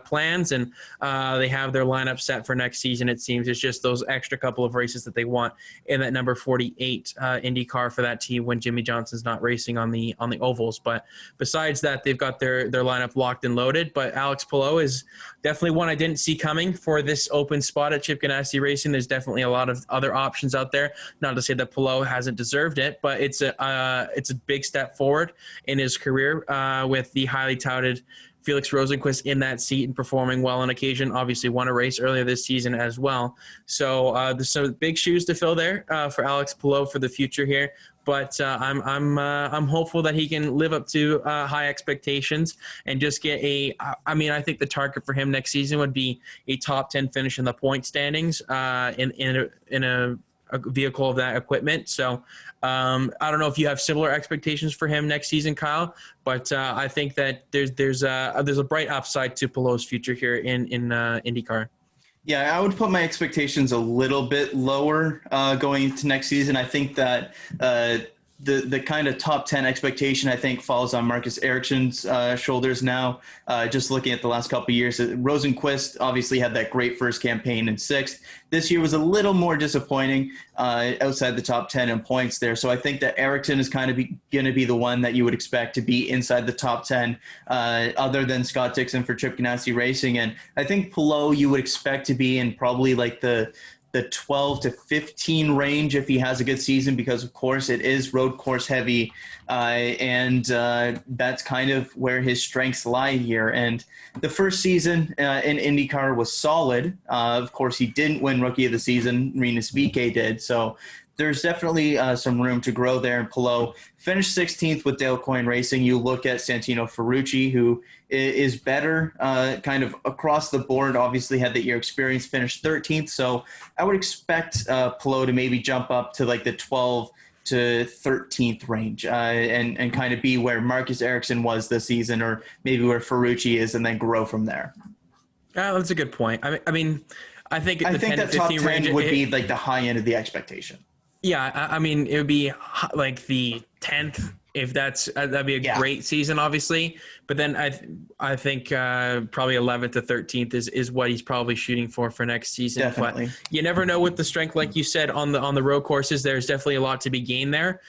plans, and they have their lineup set for next season. It seems it's just those extra couple of races that they want in that number 48 Indy car for that team when Jimmy Johnson's not racing on the ovals. But besides that, they've got their lineup locked and loaded. But Alex Palou is definitely one I didn't see coming for this open spot at Chip Ganassi Racing. There's definitely a lot of other options out there. Not to say that Palou hasn't deserved it, but it's a big step forward in his career with the highly touted Felix Rosenqvist in that seat and performing well on occasion. Obviously won a race earlier this season as well. So there's some big shoes to fill there for Alex Palou for the future here. But I'm hopeful that he can live up to high expectations and just get I think the target for him next season would be a top 10 finish in the point standings in a vehicle of that equipment. So I don't know if you have similar expectations for him next season, Kyle, but I think that there's a bright upside to Palou's future here in IndyCar. Yeah, I would put my expectations a little bit lower going into next season. I think that the kind of top 10 expectation, I think, falls on Marcus Ericsson's shoulders now. Just looking at the last couple of years, Rosenqvist obviously had that great first campaign in 6th. This year was a little more disappointing outside the top 10 in points there. So I think that Ericsson is kind of going to be the one that you would expect to be inside the top 10 other than Scott Dixon for Chip Ganassi Racing. And I think Palou you would expect to be in probably like the 12 to 15 range if he has a good season, because of course it is road course heavy, and that's kind of where his strengths lie here. And the first season in IndyCar was solid. Of course, he didn't win Rookie of the Season. Rinus VeeKay did. So there's definitely some room to grow there. And Palou finished 16th with Dale Coyne Racing. You look at Santino Ferrucci, who is better kind of across the board, obviously had the year experience, finished 13th. So I would expect Palou to maybe jump up to like the 12 to 13th range and kind of be where Marcus Ericsson was this season, or maybe where Ferrucci is, and then grow from there. That's a good point. I mean, I think that top 10 range would be like the high end of the expectation. Yeah, I mean, it would be like the 10th, if that'd be a great season, obviously. But then I think probably 11th to 13th is what he's probably shooting for next season. Definitely. But you never know with the strength, like you said, on the road courses. There's definitely a lot to be gained there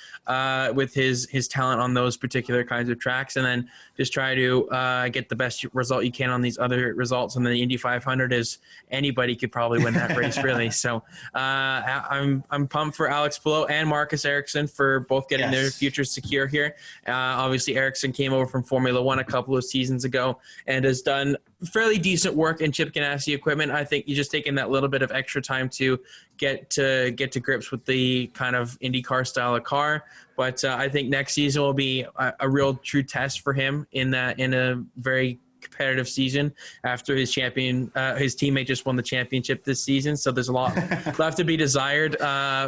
with his talent on those particular kinds of tracks, and then just try to get the best result you can on these other results. And then the Indy 500 is anybody could probably win that race, really. So I'm pumped for Alex Palou and Marcus Ericsson for both getting their futures secure here. Obviously, Ericsson came over from Formula One a couple of seasons ago and has done fairly decent work in Chip Ganassi equipment. I think you're just taking that little bit of extra time to get to grips with the kind of IndyCar style of car. But I think next season will be a real true test for him in a very competitive season after his teammate just won the championship this season. So there's a lot left to be desired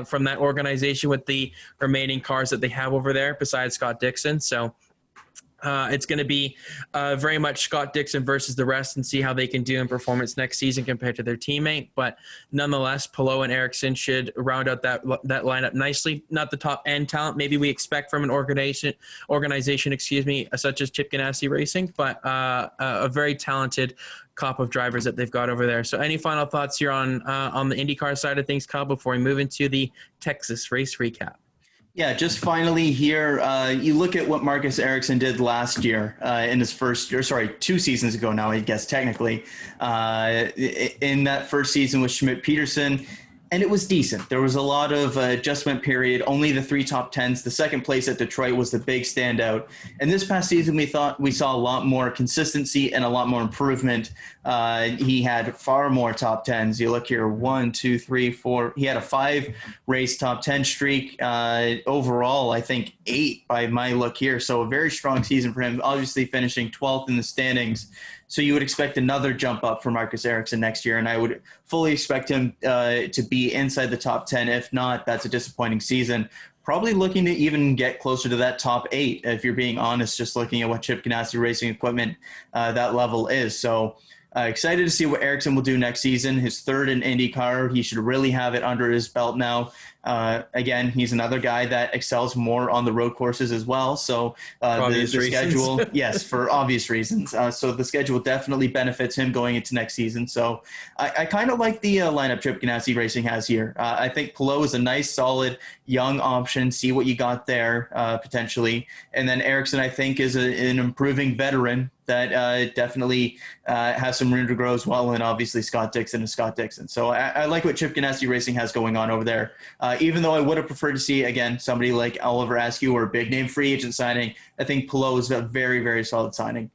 from that organization with the remaining cars that they have over there besides Scott Dixon. So It's going to be very much Scott Dixon versus the rest and see how they can do in performance next season compared to their teammate. But nonetheless, Palou and Ericsson should round out that lineup nicely. Not the top end talent maybe we expect from an organization, such as Chip Ganassi Racing, but a very talented crop of drivers that they've got over there. So any final thoughts here on the IndyCar side of things, Kyle, before we move into the Texas race recap? Yeah, just finally here, you look at what Marcus Ericsson did last year in his first year, 2 seasons ago now, I guess, technically, in that first season with Schmidt-Peterson, and it was decent. There was a lot of adjustment period, only the 3 top 10s. The second place at Detroit was the big standout. And this past season, we thought we saw a lot more consistency and a lot more improvement. He had far more top 10s. You look here, 1, 2, 3, 4. He had a 5-race top 10 streak. Overall, I think 8 by my look here. So a very strong season for him, obviously finishing 12th in the standings. So you would expect another jump up for Marcus Ericsson next year, and I would fully expect him to be inside the top 10. If not, that's a disappointing season. Probably looking to even get closer to that top 8, if you're being honest, just looking at what Chip Ganassi Racing equipment that level is. So excited to see what Ericsson will do next season. His 3rd in IndyCar. He should really have it under his belt now. Again, he's another guy that excels more on the road courses as well. So the schedule, yes, for obvious reasons. So the schedule definitely benefits him going into next season. So I kind of like the lineup Chip Ganassi Racing has here. I think Palou is a nice, solid, young option. See what you got there potentially. And then Ericsson, I think, is an improving veteran that definitely has some room to grow as well. And obviously Scott Dixon is Scott Dixon. So I like what Chip Ganassi Racing has going on over there. Even though I would have preferred to see, again, somebody like Oliver Askew or a big name free agent signing, I think Palou is a very, very solid signing.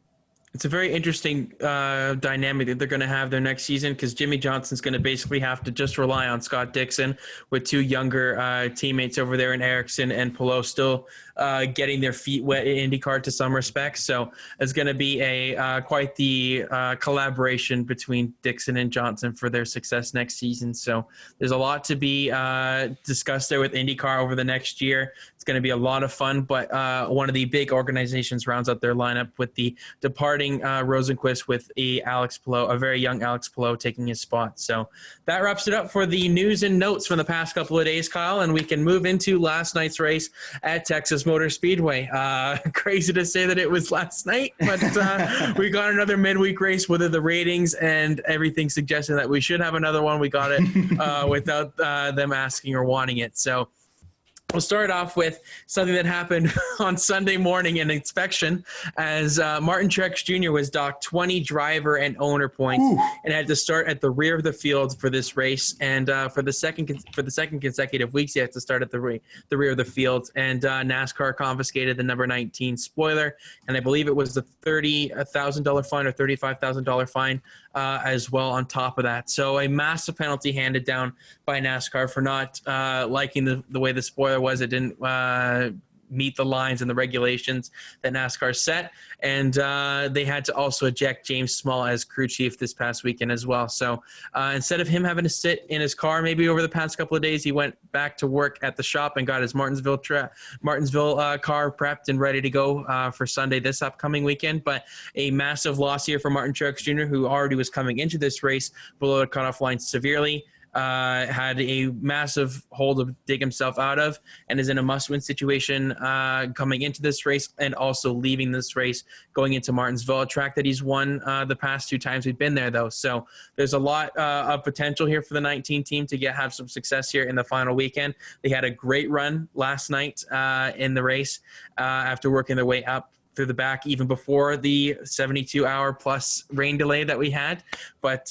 It's a very interesting dynamic that they're going to have their next season, because Jimmy Johnson's going to basically have to just rely on Scott Dixon with 2 younger teammates over there in Ericsson and Palou still getting their feet wet in IndyCar to some respects. So it's going to be quite the collaboration between Dixon and Johnson for their success next season. So there's a lot to be discussed there with IndyCar over the next year. It's going to be a lot of fun, but one of the big organizations rounds out their lineup with the departing Rosenqvist with a very young Alex Palou taking his spot. So that wraps it up for the news and notes from the past couple of days, Kyle, and we can move into last night's race at Texas Motor Speedway. Crazy to say that it was last night, but we got another midweek race. Whether the ratings and everything suggested that we should have another one, we got it without them asking or wanting it. So we'll start off with something that happened on Sunday morning in inspection, as Martin Truex Jr. was docked 20 driver and owner points and had to start at the rear of the field for this race. And for the second consecutive weeks, he had to start at the rear of the field. And NASCAR confiscated the number 19 spoiler, and I believe it was the $30,000 fine or $35,000 fine as well on top of that. So a massive penalty handed down by NASCAR for not liking the way the spoiler was. It didn't meet the lines and the regulations that NASCAR set, and they had to also eject James Small as crew chief this past weekend as well. So instead of him having to sit in his car maybe over the past couple of days, he went back to work at the shop and got his Martinsville car prepped and ready to go for Sunday this upcoming weekend. But a massive loss here for Martin Truex Jr., who already was coming into this race below the cutoff line severely. Had a massive hole to dig himself out of, and is in a must-win situation coming into this race and also leaving this race going into Martinsville, a track that he's won the past 2 times we've been there, though. So there's a lot of potential here for the 19 team to have some success here in the final weekend. They had a great run last night in the race after working their way up through the back, even before the 72-hour plus rain delay that we had. But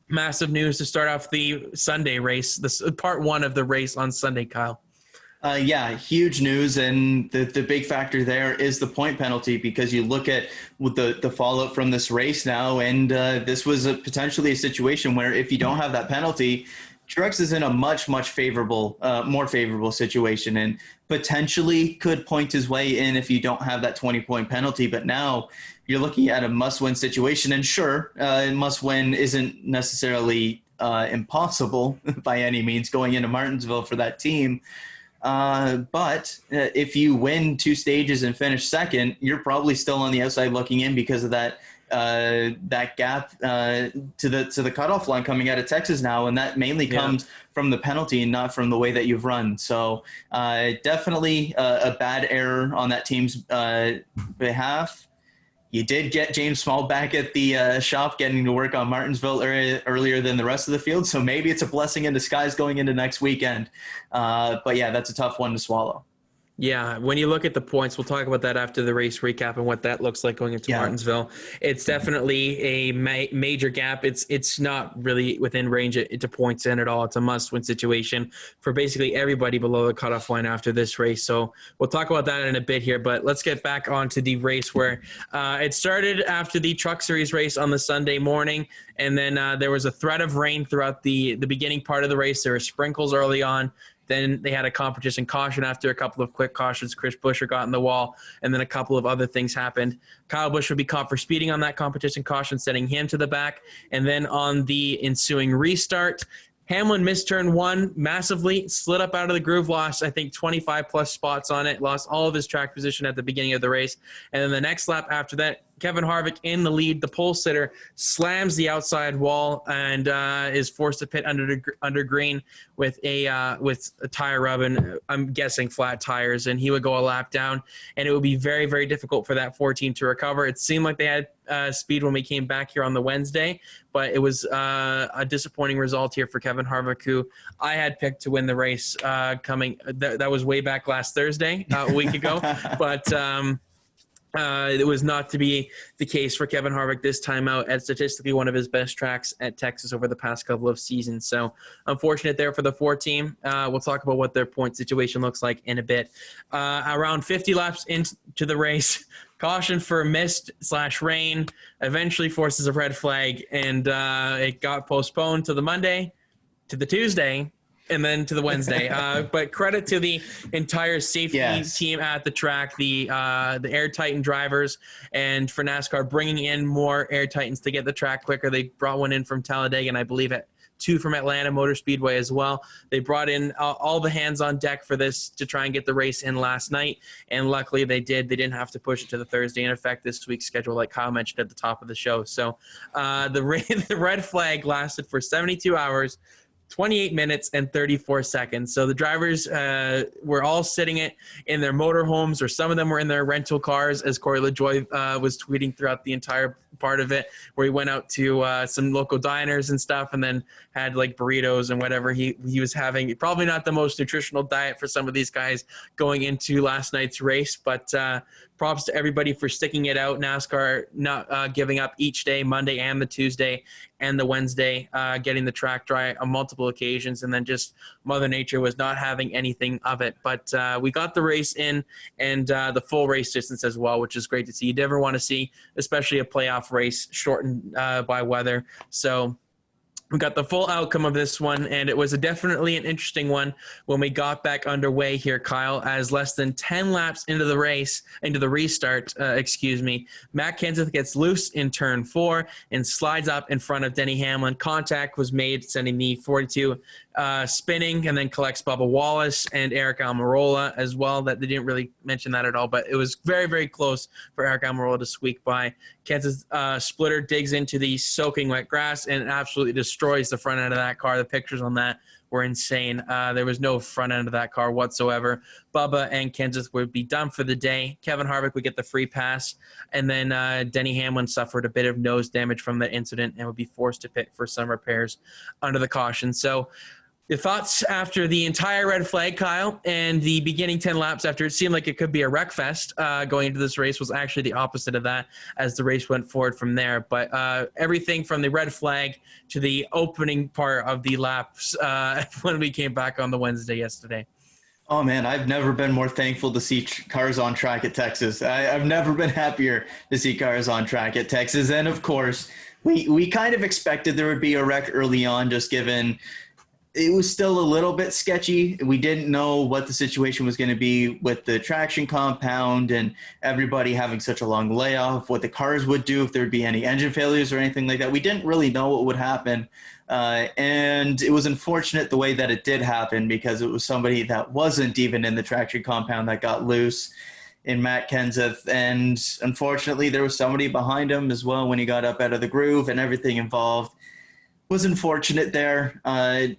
massive news to start off the Sunday race, this part 1 of the race on Sunday, Kyle. Yeah, huge news, and the big factor there is the point penalty, because you look at the fallout from this race now, and this was potentially a situation where if you don't have that penalty, Truex is in a much, much more favorable situation, and potentially could point his way in if you don't have that 20-point penalty. But now you're looking at a must-win situation, and sure, must-win isn't necessarily impossible by any means going into Martinsville for that team. But if you win 2 stages and finish second, you're probably still on the outside looking in because of that gap to the cutoff line coming out of Texas now, and that mainly comes from the penalty and not from the way that you've run. So definitely a bad error on that team's behalf. You did get James Small back at the shop, getting to work on Martinsville earlier than the rest of the field. So maybe it's a blessing in disguise going into next weekend. But yeah, that's a tough one to swallow. Yeah, when you look at the points, we'll talk about that after the race recap and what that looks like going into Martinsville. It's definitely a major gap. It's not really within range to points in at all. It's a must-win situation for basically everybody below the cutoff line after this race. So we'll talk about that in a bit here, but let's get back onto the race where it started after the Truck Series race on the Sunday morning, and then there was a threat of rain throughout the beginning part of the race. There were sprinkles early on. Then they had a competition caution after a couple of quick cautions. Chris Buescher got in the wall, and then a couple of other things happened. Kyle Busch would be caught for speeding on that competition caution, sending him to the back. And then on the ensuing restart, Hamlin missed turn 1 massively, slid up out of the groove, lost, I think, 25-plus spots on it, lost all of his track position at the beginning of the race. And then the next lap after that, Kevin Harvick in the lead. The pole sitter slams the outside wall and is forced to pit under green with a tire rub, and I'm guessing flat tires, and he would go a lap down, and it would be very, very difficult for that 4 team to recover. It seemed like they had speed when we came back here on the Wednesday, but it was a disappointing result here for Kevin Harvick, who I had picked to win the race coming. That was way back last Thursday, a week ago, but it was not to be the case for Kevin Harvick this time out at statistically one of his best tracks at Texas over the past couple of seasons. So unfortunate there for the 4 team. We'll talk about what their point situation looks like in a bit. Around 50 laps into the race, caution for mist/rain eventually forces a red flag, and it got postponed to the Monday, to the Tuesday, and then to the Wednesday. But credit to the entire safety team at the track, the Air Titan drivers, and for NASCAR bringing in more Air Titans to get the track quicker. They brought one in from Talladega, and I believe 2 from Atlanta Motor Speedway as well. They brought in all the hands on deck for this to try and get the race in last night, and luckily they did. They didn't have to push it to the Thursday and affect this week's schedule like Kyle mentioned at the top of the show. So the red flag lasted for 72 hours, 28 minutes and 34 seconds. So the drivers were all sitting in their motorhomes, or some of them were in their rental cars, as Corey LaJoie was tweeting throughout the entire part of it, where he went out to some local diners and stuff, and then had like burritos and whatever he was having. Probably not the most nutritional diet for some of these guys going into last night's race, but props to everybody for sticking it out. NASCAR not giving up each day, Monday and the Tuesday and the Wednesday, getting the track dry on multiple occasions, and then just Mother Nature was not having anything of it. But we got the race in, and the full race distance as well, which is great to see. You never want to see, especially a playoff race, shortened by weather. So we got the full outcome of this one, and it was definitely an interesting one when we got back underway here, Kyle, as less than 10 laps into the race, into the restart, Matt Kenseth gets loose in turn 4 and slides up in front of Denny Hamlin. Contact was made, sending the 42 spinning, and then collects Bubba Wallace and Eric Almirola as well. That they didn't really mention that at all, but it was very, very close for Eric Almirola to squeak by. Kenseth's splitter digs into the soaking wet grass and absolutely destroys the front end of that car. The pictures on that were insane. There was no front end of that car whatsoever. Bubba and Kenseth would be done for the day. Kevin Harvick would get the free pass, and then Denny Hamlin suffered a bit of nose damage from the incident and would be forced to pit for some repairs under the caution. So your thoughts after the entire red flag, Kyle, and the beginning 10 laps after it seemed like it could be a wreck fest going into this race was actually the opposite of that as the race went forward from there. But everything from the red flag to the opening part of the laps when we came back on the Wednesday yesterday. Oh, man, I've never been more thankful to see cars on track at Texas. I've never been happier to see cars on track at Texas. And, of course, we kind of expected there would be a wreck early on, just given it was still a little bit sketchy. We didn't know what the situation was going to be with the traction compound and everybody having such a long layoff, what the cars would do if there would be any engine failures or anything like that. We didn't really know what would happen. And it was unfortunate the way that it did happen, because it was somebody that wasn't even in the traction compound that got loose in Matt Kenseth. And unfortunately, there was somebody behind him as well when he got up out of the groove, and everything involved was unfortunate there.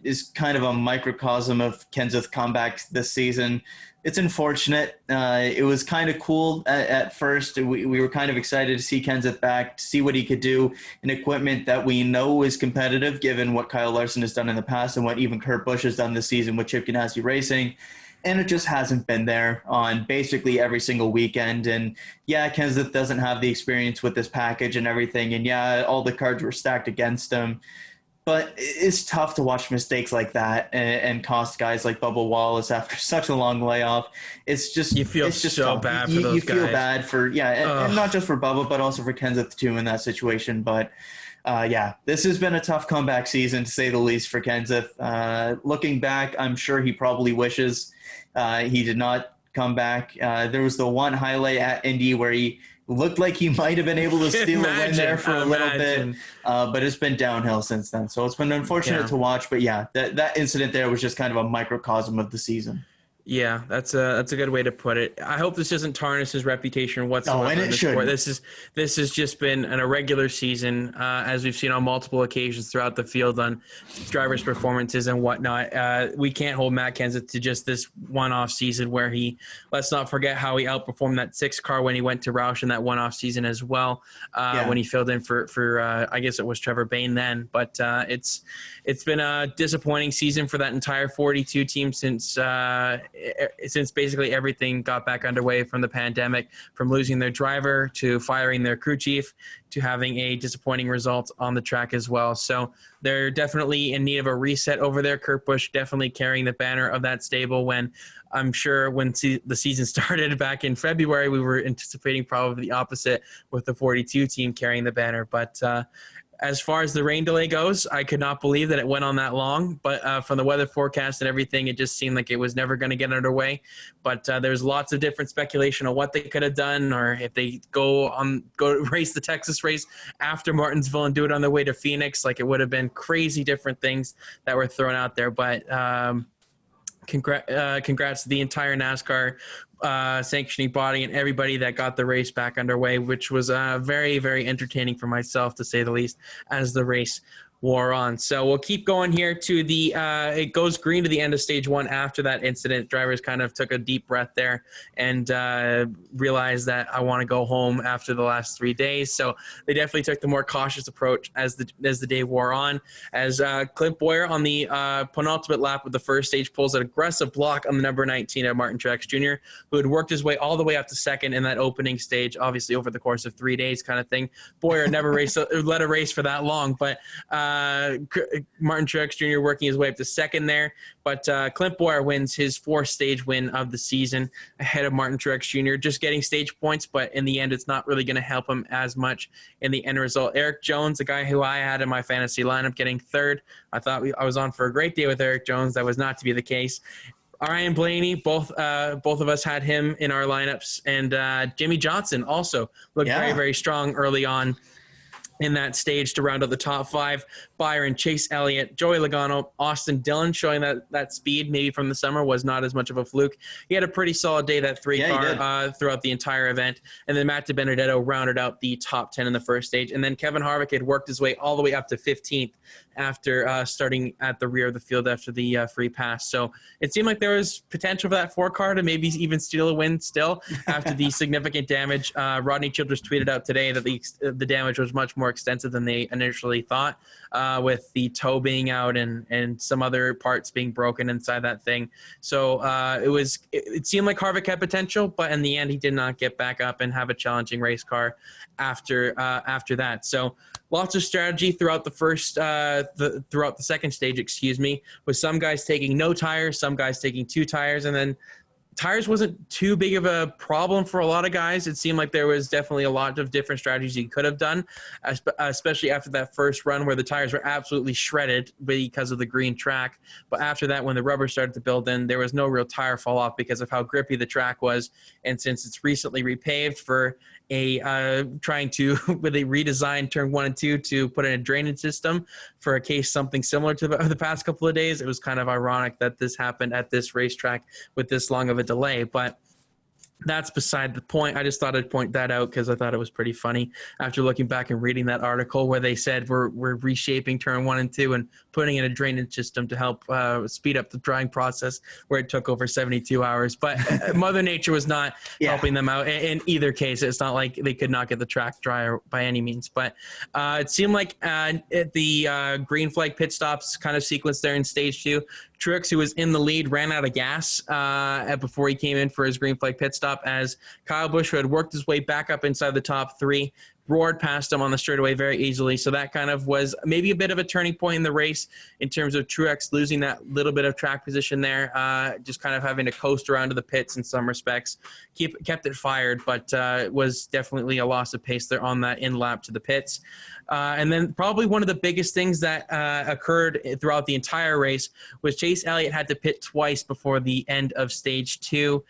Is kind of a microcosm of Kenseth's comeback this season. It's unfortunate. It was kind of cool at first. We were kind of excited to see Kenseth back, to see what he could do in equipment that we know is competitive, given what Kyle Larson has done in the past and what even Kurt Busch has done this season with Chip Ganassi Racing. And it just hasn't been there on basically every single weekend. And yeah, Kenseth doesn't have the experience with this package and everything. And yeah, all the cards were stacked against him. But it's tough to watch mistakes like that and cost guys like Bubba Wallace after such a long layoff. It's just, you feel it's just so tough. bad for those you guys. feel bad for, and not just for Bubba, but also for Kenseth too in that situation. But this has been a tough comeback season, to say the least, for Kenseth. Looking back, I'm sure he probably wishes he did not come back. There was the one highlight at Indy where he looked like he might have been able to steal a win there for a little bit, but it's been downhill since then. So it's been unfortunate to watch. But yeah, that incident there was just kind of a microcosm of the season. Yeah, that's a good way to put it. I hope this doesn't tarnish his reputation whatsoever. Oh, and it should. This has just been an irregular season, as we've seen on multiple occasions throughout the field on drivers' performances and whatnot. We can't hold Matt Kenseth to just this one-off season where let's not forget how he outperformed that 6 car when he went to Roush in that one-off season as well, when he filled in for I guess it was Trevor Bayne then. But it's been a disappointing season for that entire 42 team since basically everything got back underway from the pandemic, from losing their driver to firing their crew chief to having a disappointing result on the track as well. So they're definitely in need of a reset over there. Kurt Busch definitely carrying the banner of that stable, when I'm sure when the season started back in February, we were anticipating probably the opposite with the 42 team carrying the banner. But as far as the rain delay goes, I could not believe that it went on that long. But from the weather forecast and everything, it just seemed like it was never going to get underway. But there's lots of different speculation on what they could have done, or if they go race the Texas race after Martinsville and do it on their way to Phoenix. Like, it would have been crazy different things that were thrown out there. But congrats to the entire NASCAR sanctioning body and everybody that got the race back underway, which was very, very entertaining for myself, to say the least, as the race wore on. So we'll keep going here to the it goes green to the end of stage 1 after that incident. Drivers kind of took a deep breath there and realized that I want to go home after the last 3 days. So they definitely took the more cautious approach as the day wore on, as Clint Boyer on the penultimate lap of the first stage pulls an aggressive block on the number 19 of Martin Truex Jr., who had worked his way all the way up to second in that opening stage, obviously over the course of 3 days kind of thing. Boyer never led a race for that long, but Martin Truex Jr. working his way up to second there. But Clint Boyer wins his 4th stage win of the season ahead of Martin Truex Jr., just getting stage points, but in the end, it's not really going to help him as much in the end result. Eric Jones, the guy who I had in my fantasy lineup, getting 3rd. I thought I was on for a great day with Eric Jones. That was not to be the case. Ryan Blaney, both of us had him in our lineups, and Jimmy Johnson also looked very, very strong early on in that stage to round out the top 5. Byron, Chase Elliott, Joey Logano, Austin Dillon, showing that speed maybe from the summer was not as much of a fluke. He had a pretty solid day, that 3-car, throughout the entire event. And then Matt DiBenedetto rounded out the top 10 in the first stage. And then Kevin Harvick had worked his way all the way up to 15th after starting at the rear of the field after the free pass. So it seemed like there was potential for that 4-car to maybe even steal a win still after the significant damage. Rodney Childress tweeted out today that the damage was much more extensive than they initially thought, with the toe being out and some other parts being broken inside that thing. So it seemed like Harvick had potential, but in the end, he did not get back up and have a challenging race car after that. So lots of strategy throughout the throughout the second stage, with some guys taking no tires, some guys taking 2 tires, and then tires wasn't too big of a problem for a lot of guys. It seemed like there was definitely a lot of different strategies you could have done, especially after that first run where the tires were absolutely shredded because of the green track. But after that, when the rubber started to build in, there was no real tire fall off because of how grippy the track was. And since it's recently repaved for trying to with a redesigned turn 1 and 2 to put in a drainage system for a case something similar to the past couple of days, it was kind of ironic that this happened at this racetrack with this long of a delay. But that's beside the point. I just thought I'd point that out because I thought it was pretty funny after looking back and reading that article where they said we're reshaping turn 1 and 2 and putting in a drainage system to help speed up the drying process where it took over 72 hours. But Mother Nature was not helping them out in either case. It's not like they could not get the track dry by any means. But it seemed like at the green flag pit stops kind of sequence there in stage 2, Truex, who was in the lead, ran out of gas before he came in for his green flag pit stop as Kyle Busch, who had worked his way back up inside the top 3, roared past him on the straightaway very easily. So that kind of was maybe a bit of a turning point in the race in terms of Truex losing that little bit of track position there, just kind of having to coast around to the pits in some respects. Kept it fired, but it was definitely a loss of pace there on that in lap to the pits. And then probably one of the biggest things that occurred throughout the entire race was Chase Elliott had to pit twice before the end of stage 2.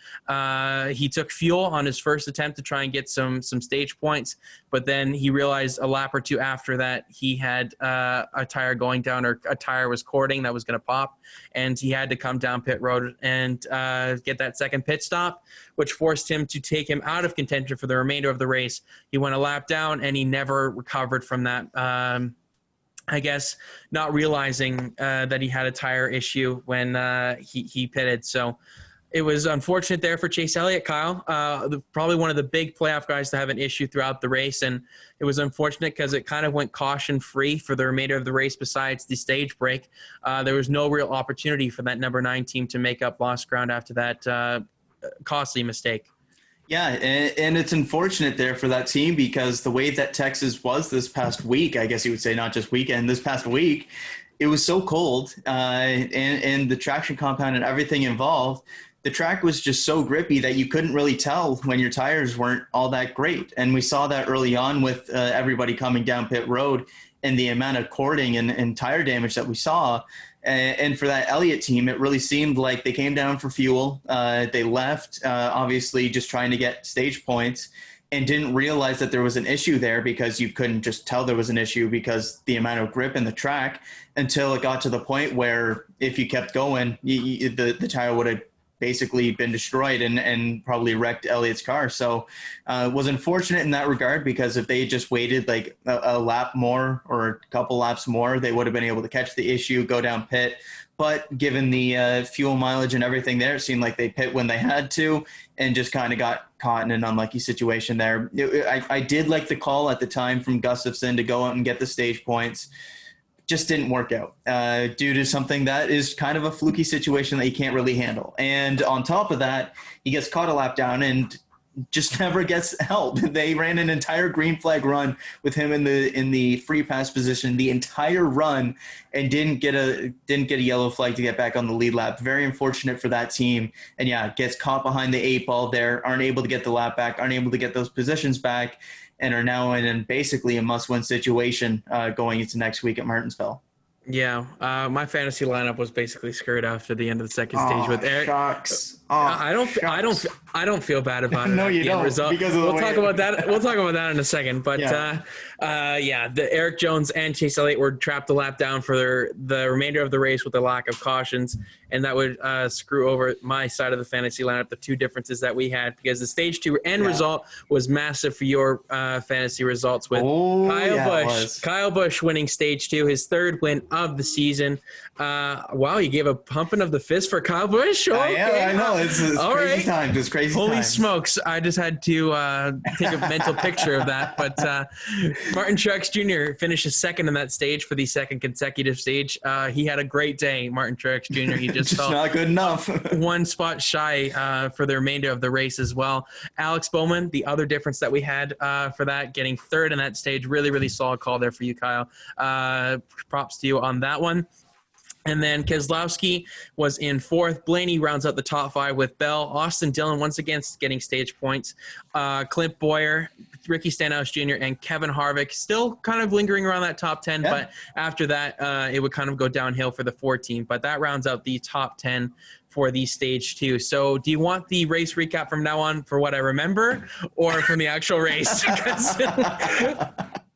He took fuel on his first attempt to try and get some stage points, but then he realized a lap or two after that he had a tire going down, or a tire was cording that was going to pop, and he had to come down pit road and get that second pit stop, which forced him to take him out of contention for the remainder of the race. He went a lap down, and he never recovered from that. I guess not realizing that he had a tire issue when he pitted. So it was unfortunate there for Chase Elliott, Kyle. Probably one of the big playoff guys to have an issue throughout the race, and it was unfortunate because it kind of went caution-free for the remainder of the race besides the stage break. There was no real opportunity for that number 9 team to make up lost ground after that costly mistake. Yeah, and it's unfortunate there for that team because the way that Texas was this past week, I guess you would say not just weekend, this past week, it was so cold and the traction compound and everything involved, the track was just so grippy that you couldn't really tell when your tires weren't all that great. And we saw that early on with everybody coming down pit road and the amount of cording and tire damage that we saw. And for that Elliott team, it really seemed like they came down for fuel. They left, obviously, just trying to get stage points and didn't realize that there was an issue there because you couldn't just tell there was an issue because the amount of grip in the track until it got to the point where if you kept going, the tire would have basically been destroyed and probably wrecked Elliott's car. So it was unfortunate in that regard because if they just waited like a lap more or a couple laps more, they would have been able to catch the issue, go down pit. But given the fuel mileage and everything there, it seemed like they pit when they had to and just kind of got caught in an unlucky situation there. I did like the call at the time from Gustafson to go out and get the stage points. Just didn't work out due to something that is kind of a fluky situation that you can't really handle. And on top of that, he gets caught a lap down and just never gets help. They ran an entire green flag run with him in the free pass position the entire run and didn't get a yellow flag to get back on the lead lap. Very unfortunate for that team. And yeah, gets caught behind the 8 ball there, aren't able to get the lap back, aren't able to get those positions back, and are now in basically a must-win situation going into next week at Martinsville. Yeah, my fantasy lineup was basically screwed after the end of the second stage with Eric. Shucks. I don't feel bad about it. No, you don't. Result. Because of the we'll talk about that. We'll talk about that in a second. But the Eric Jones and Chase Elliott were trapped a lap down for the remainder of the race with a lack of cautions, and that would screw over my side of the fantasy lineup. The two differences that we had because the stage 2 end result was massive for your fantasy results with Kyle Busch winning stage 2, his 3rd win of the season. Wow, you gave a pumping of the fist for Kyle Busch. Okay. I know. It's crazy times. It's crazy Holy times. smokes. I just had to take a mental picture of that. But Martin Truex Jr. finishes 2nd in that stage for the 2nd consecutive stage. He had a great day, Martin Truex Jr. He just felt not good enough. 1 spot shy for the remainder of the race as well. Alex Bowman, the other difference that we had for that, getting 3rd in that stage. Really, really solid call there for you, Kyle. Props to you on that one. And then Keselowski was in 4th. Blaney rounds out the top 5 with Bell. Austin Dillon once again getting stage points. Clint Bowyer, Ricky Stenhouse Jr., and Kevin Harvick still kind of lingering around that top 10. Yeah. But after that, it would kind of go downhill for the 14. But that rounds out the top 10 for the stage 2. So do you want the race recap from now on for what I remember or from the actual race?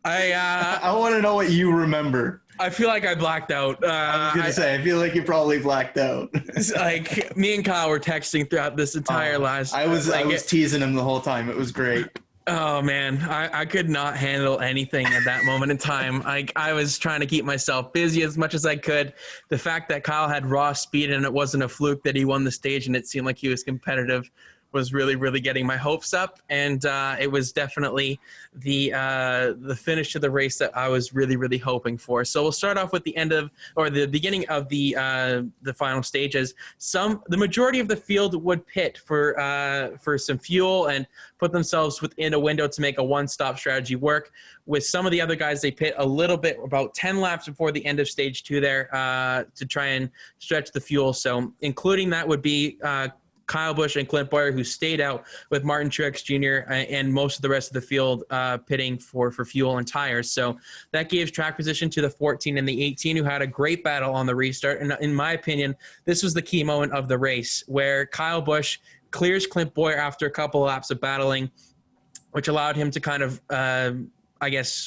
I want to know what you remember. I feel like I blacked out. I was going to say, I feel like you probably blacked out. Like me and Kyle were texting throughout this entire last. I was teasing him the whole time. It was great. Oh man, I could not handle anything at that moment in time. I was trying to keep myself busy as much as I could. The fact that Kyle had raw speed and it wasn't a fluke that he won the stage and it seemed like he was competitive was really, really getting my hopes up. And it was definitely the finish of the race that I was really, really hoping for. So we'll start off with the beginning of the final stages. The majority of the field would pit for some fuel and put themselves within a window to make a one-stop strategy work. With some of the other guys, they pit a little bit, about 10 laps before the end of stage 2 there to try and stretch the fuel. So including that would be Kyle Busch and Clint Bowyer, who stayed out with Martin Truex Jr. And most of the rest of the field pitting for fuel and tires. So that gives track position to the 14 and the 18, who had a great battle on the restart. And in my opinion, this was the key moment of the race, where Kyle Busch clears Clint Bowyer after a couple of laps of battling, which allowed him to kind of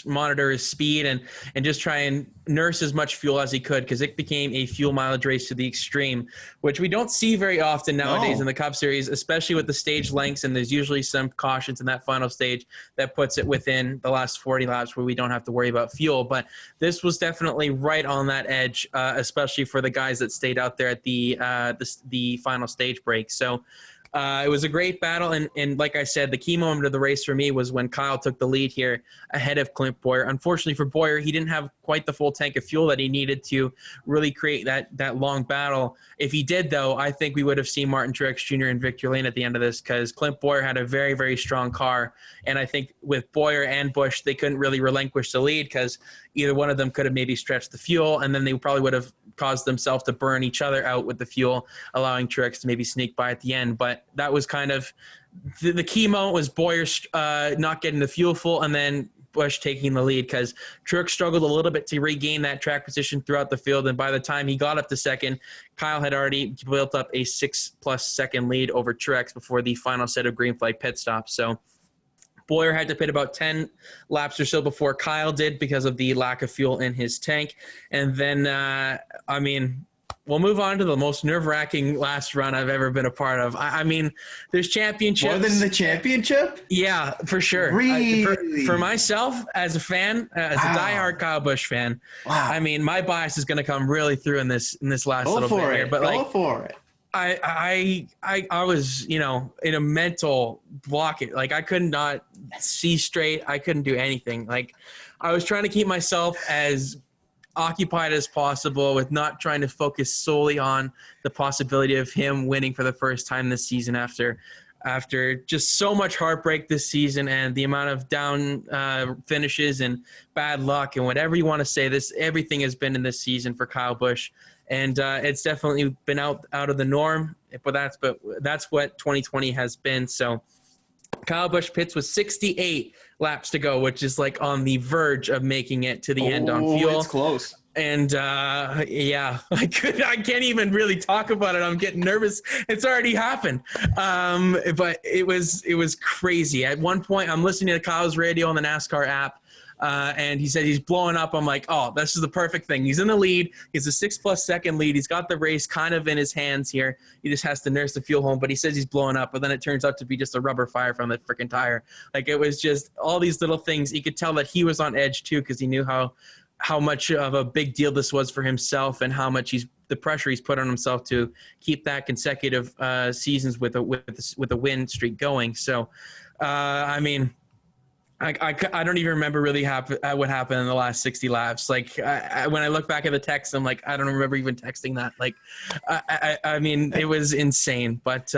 monitor his speed and just try and nurse as much fuel as he could, because it became a fuel mileage race to the extreme, which we don't see very often nowadays in the Cup Series, especially with the stage lengths. And there's usually some cautions in that final stage that puts it within the last 40 laps where we don't have to worry about fuel. But this was definitely right on that edge, especially for the guys that stayed out there at the final stage break. So it was a great battle, and like I said, the key moment of the race for me was when Kyle took the lead here ahead of Clint Bowyer. Unfortunately for Bowyer, he didn't have quite the full tank of fuel that he needed to really create that long battle. If he did, though, I think we would have seen Martin Truex Jr. in victory lane at the end of this, because Clint Bowyer had a very, very strong car, and I think with Bowyer and Busch, they couldn't really relinquish the lead, because either one of them could have maybe stretched the fuel, and then they probably would have caused themselves to burn each other out with the fuel, allowing Truex to maybe sneak by at the end. But that was kind of the key moment, was Bowyer not getting the fuel full, and then Busch taking the lead, because Truex struggled a little bit to regain that track position throughout the field. And by the time he got up to second, Kyle had already built up a 6+ second lead over Truex before the final set of green flag pit stops. So Bowyer had to pit about 10 laps or so before Kyle did, because of the lack of fuel in his tank. And then, we'll move on to the most nerve-wracking last run I've ever been a part of. There's championships. More than the championship? Yeah, for sure. Really? For myself, as a fan, as a diehard Kyle Busch fan, my bias is going to come really through in this last little bit here. But Go for it. I was, in a mental block. I could not see straight. I couldn't do anything. I was trying to keep myself as occupied as possible with not trying to focus solely on the possibility of him winning for the first time this season after just so much heartbreak this season and the amount of down finishes and bad luck and whatever you want to say. Everything has been in this season for Kyle Busch. And it's definitely been out of the norm, but that's what 2020 has been. So Kyle Busch pits with 68 laps to go, which is on the verge of making it to the end on fuel. It's close. And I can't even really talk about it. I'm getting nervous. It's already happened. But it was crazy. At one point, I'm listening to Kyle's radio on the NASCAR app. And he said he's blowing up. I'm like, oh, this is the perfect thing. He's in the lead. He's a 6+ second lead. He's got the race kind of in his hands here. He just has to nurse the fuel home, but he says he's blowing up. But then it turns out to be just a rubber fire from the freaking tire. It was just all these little things. You could tell that he was on edge too, because he knew how much of a big deal this was for himself and how much the pressure he's put on himself to keep that consecutive seasons with a win streak going. So, I don't even remember really what happened in the last 60 laps. When I look back at the text, I'm like, I don't remember even texting that. It was insane. But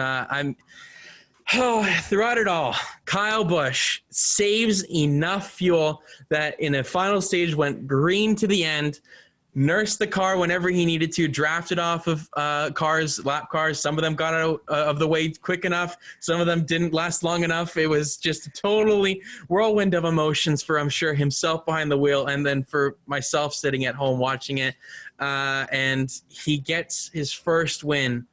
throughout it all, Kyle Busch saves enough fuel that in a final stage went green to the end. nursed the car whenever he needed to, drafted off of lap cars. Some of them got out of the way quick enough. Some of them didn't last long enough. It was just a totally whirlwind of emotions for, I'm sure, himself behind the wheel, and then for myself sitting at home watching it. And he gets his first win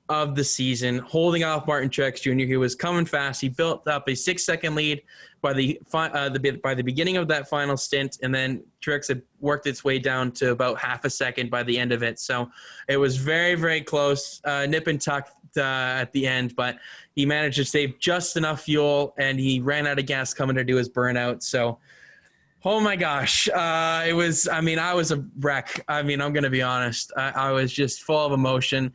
of the season, holding off Martin Truex Jr. He was coming fast. He built up a 6-second lead by the beginning of that final stint, and then Truex had worked its way down to about half a second by the end of it. So it was very, very close, nip and tuck at the end, but he managed to save just enough fuel, and he ran out of gas coming to do his burnout. So, oh my gosh, I was a wreck. I'm going to be honest. I was just full of emotion.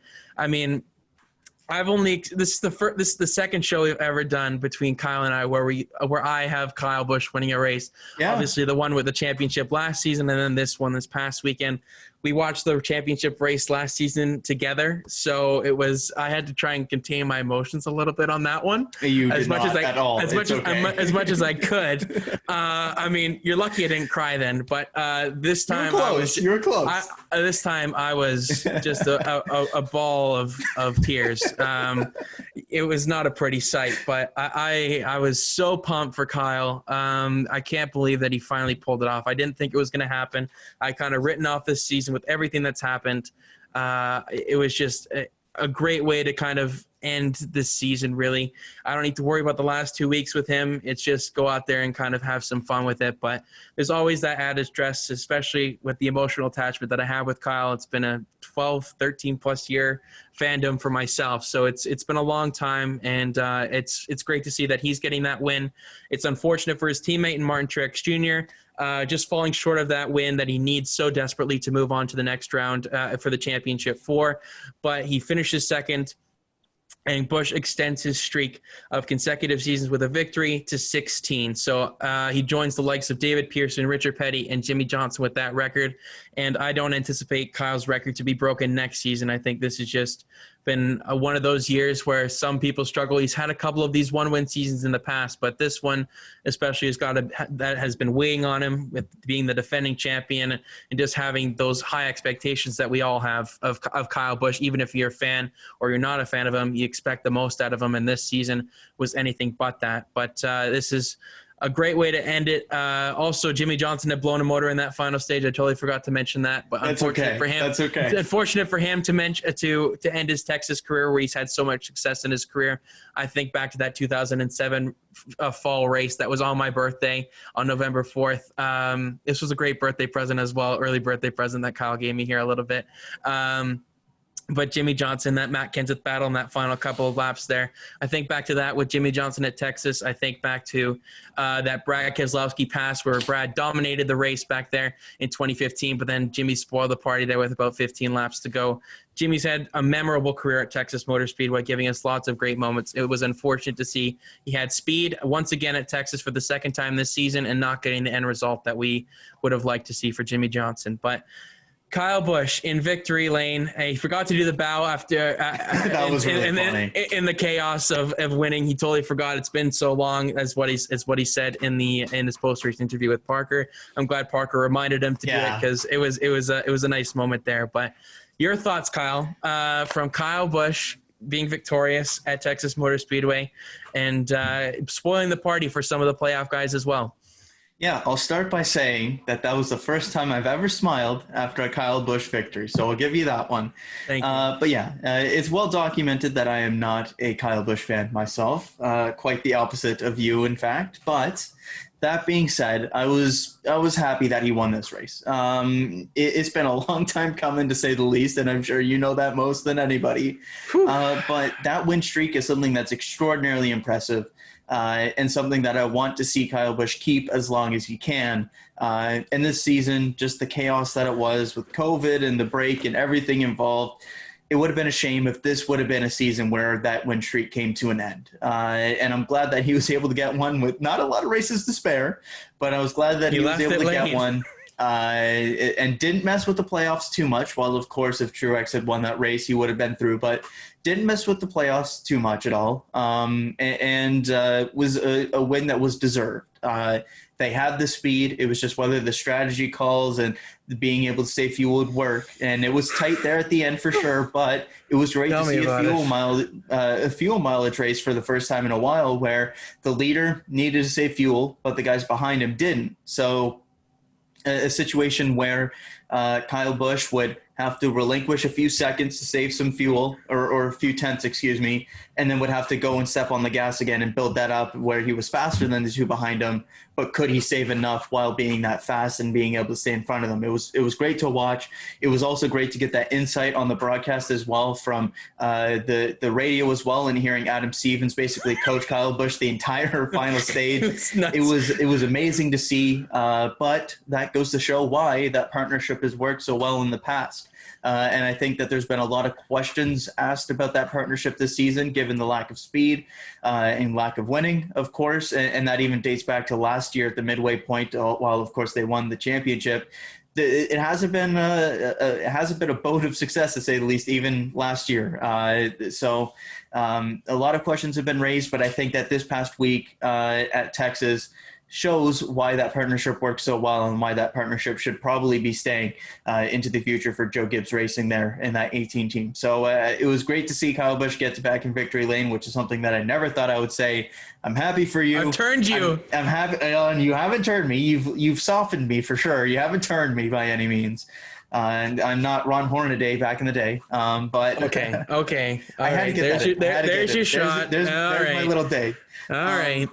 This is the second show we've ever done between Kyle and I where I have Kyle Busch winning a race. Yeah. Obviously the one with the championship last season, and then this one this past weekend. We watched the championship race last season together, so I had to try and contain my emotions a little bit on that one. As much as I could. You're lucky I didn't cry then, but this time you were close. This time I was just a ball of tears. It was not a pretty sight, but I was so pumped for Kyle. I can't believe that he finally pulled it off. I didn't think it was going to happen. I kind of written off this season with everything that's happened. It was just a great way to kind of end this season, really. I don't need to worry about the last 2 weeks with him. It's just go out there and kind of have some fun with it. But there's always that added stress, especially with the emotional attachment that I have with Kyle. It's been a 12, 13 plus year fandom for myself. So it's been a long time, and it's great to see that he's getting that win. It's unfortunate for his teammate and Martin Truex Jr., just falling short of that win that he needs so desperately to move on to the next round for the championship 4. But he finishes second, and Busch extends his streak of consecutive seasons with a victory to 16. So he joins the likes of David Pearson, Richard Petty, and Jimmy Johnson with that record. And I don't anticipate Kyle's record to be broken next season. I think this has just been one of those years where some people struggle. He's had a couple of these one-win seasons in the past, but this one especially that has been weighing on him with being the defending champion and just having those high expectations that we all have of Kyle Busch. Even if you're a fan or you're not a fan of him, you expect the most out of him, and this season was anything but that. But this is a great way to end it. Also, Jimmy Johnson had blown a motor in that final stage. I totally forgot to mention that, but unfortunate for him. That's okay. It's unfortunate for him to end his Texas career where he's had so much success in his career. I think back to that 2007 fall race that was on my birthday on November 4th. This was a great birthday present as well, early birthday present that Kyle gave me here a little bit. But Jimmy Johnson, that Matt Kenseth battle in that final couple of laps there. I think back to that with Jimmy Johnson at Texas. I think back to that Brad Keselowski pass where Brad dominated the race back there in 2015, but then Jimmy spoiled the party there with about 15 laps to go. Jimmy's had a memorable career at Texas Motor Speedway, giving us lots of great moments. It was unfortunate to see he had speed once again at Texas for the second time this season and not getting the end result that we would have liked to see for Jimmy Johnson. But Kyle Busch in victory lane. He forgot to do the bow after that was really funny. In the chaos of winning. He totally forgot. It's been so long. That's what he said in his post-race interview with Parker. I'm glad Parker reminded him to do it because it was a nice moment there. But your thoughts, Kyle, from Kyle Busch being victorious at Texas Motor Speedway and spoiling the party for some of the playoff guys as well. Yeah, I'll start by saying that was the first time I've ever smiled after a Kyle Busch victory, so I'll give you that one. Thank you. But yeah, it's well documented that I am not a Kyle Busch fan myself, quite the opposite of you, in fact. But that being said, I was happy that he won this race. It's been a long time coming, to say the least, and I'm sure you know that most than anybody. But that win streak is something that's extraordinarily impressive. And something that I want to see Kyle Busch keep as long as he can. And this season, just the chaos that it was with COVID and the break and everything involved, it would have been a shame if this would have been a season where that win streak came to an end. And I'm glad that he was able to get one with not a lot of races to spare, but I was glad that he was able to get one. and didn't mess with the playoffs too much. While, of course, if Truex had won that race, he would have been through, but didn't mess with the playoffs too much at all, and was a win that was deserved. They had the speed. It was just whether the strategy calls and being able to stay fuel would work. And it was tight there at the end for sure, but it was great to see a fuel mileage race for the first time in a while where the leader needed to save fuel, but the guys behind him didn't. So a situation where Kyle Busch would have to relinquish a few seconds to save some fuel, or a few tenths, excuse me, and then would have to go and step on the gas again and build that up where he was faster than the two behind him, but could he save enough while being that fast and being able to stay in front of them? It was great to watch. It was also great to get that insight on the broadcast as well from the radio as well, and hearing Adam Stevens basically coach Kyle Busch the entire final stage. It was amazing to see, but that goes to show why that partnership has worked so well in the past. And I think that there's been a lot of questions asked about that partnership this season, given the lack of speed and lack of winning, of course. And that even dates back to last year at the midway point, while, of course, they won the championship. It hasn't been a boat of success, to say the least, even last year. So a lot of questions have been raised, but I think that this past week at Texas shows why that partnership works so well and why that partnership should probably be staying into the future for Joe Gibbs Racing there in that 18 team. So it was great to see Kyle Busch get back in victory lane, which is something that I never thought I would say. I'm happy for you. I've turned you. I'm happy. You haven't turned me. You've softened me for sure. You haven't turned me by any means. And I'm not Ron Hornaday back in the day. But okay. I had to get that. There's your shot. There's my little day. All right.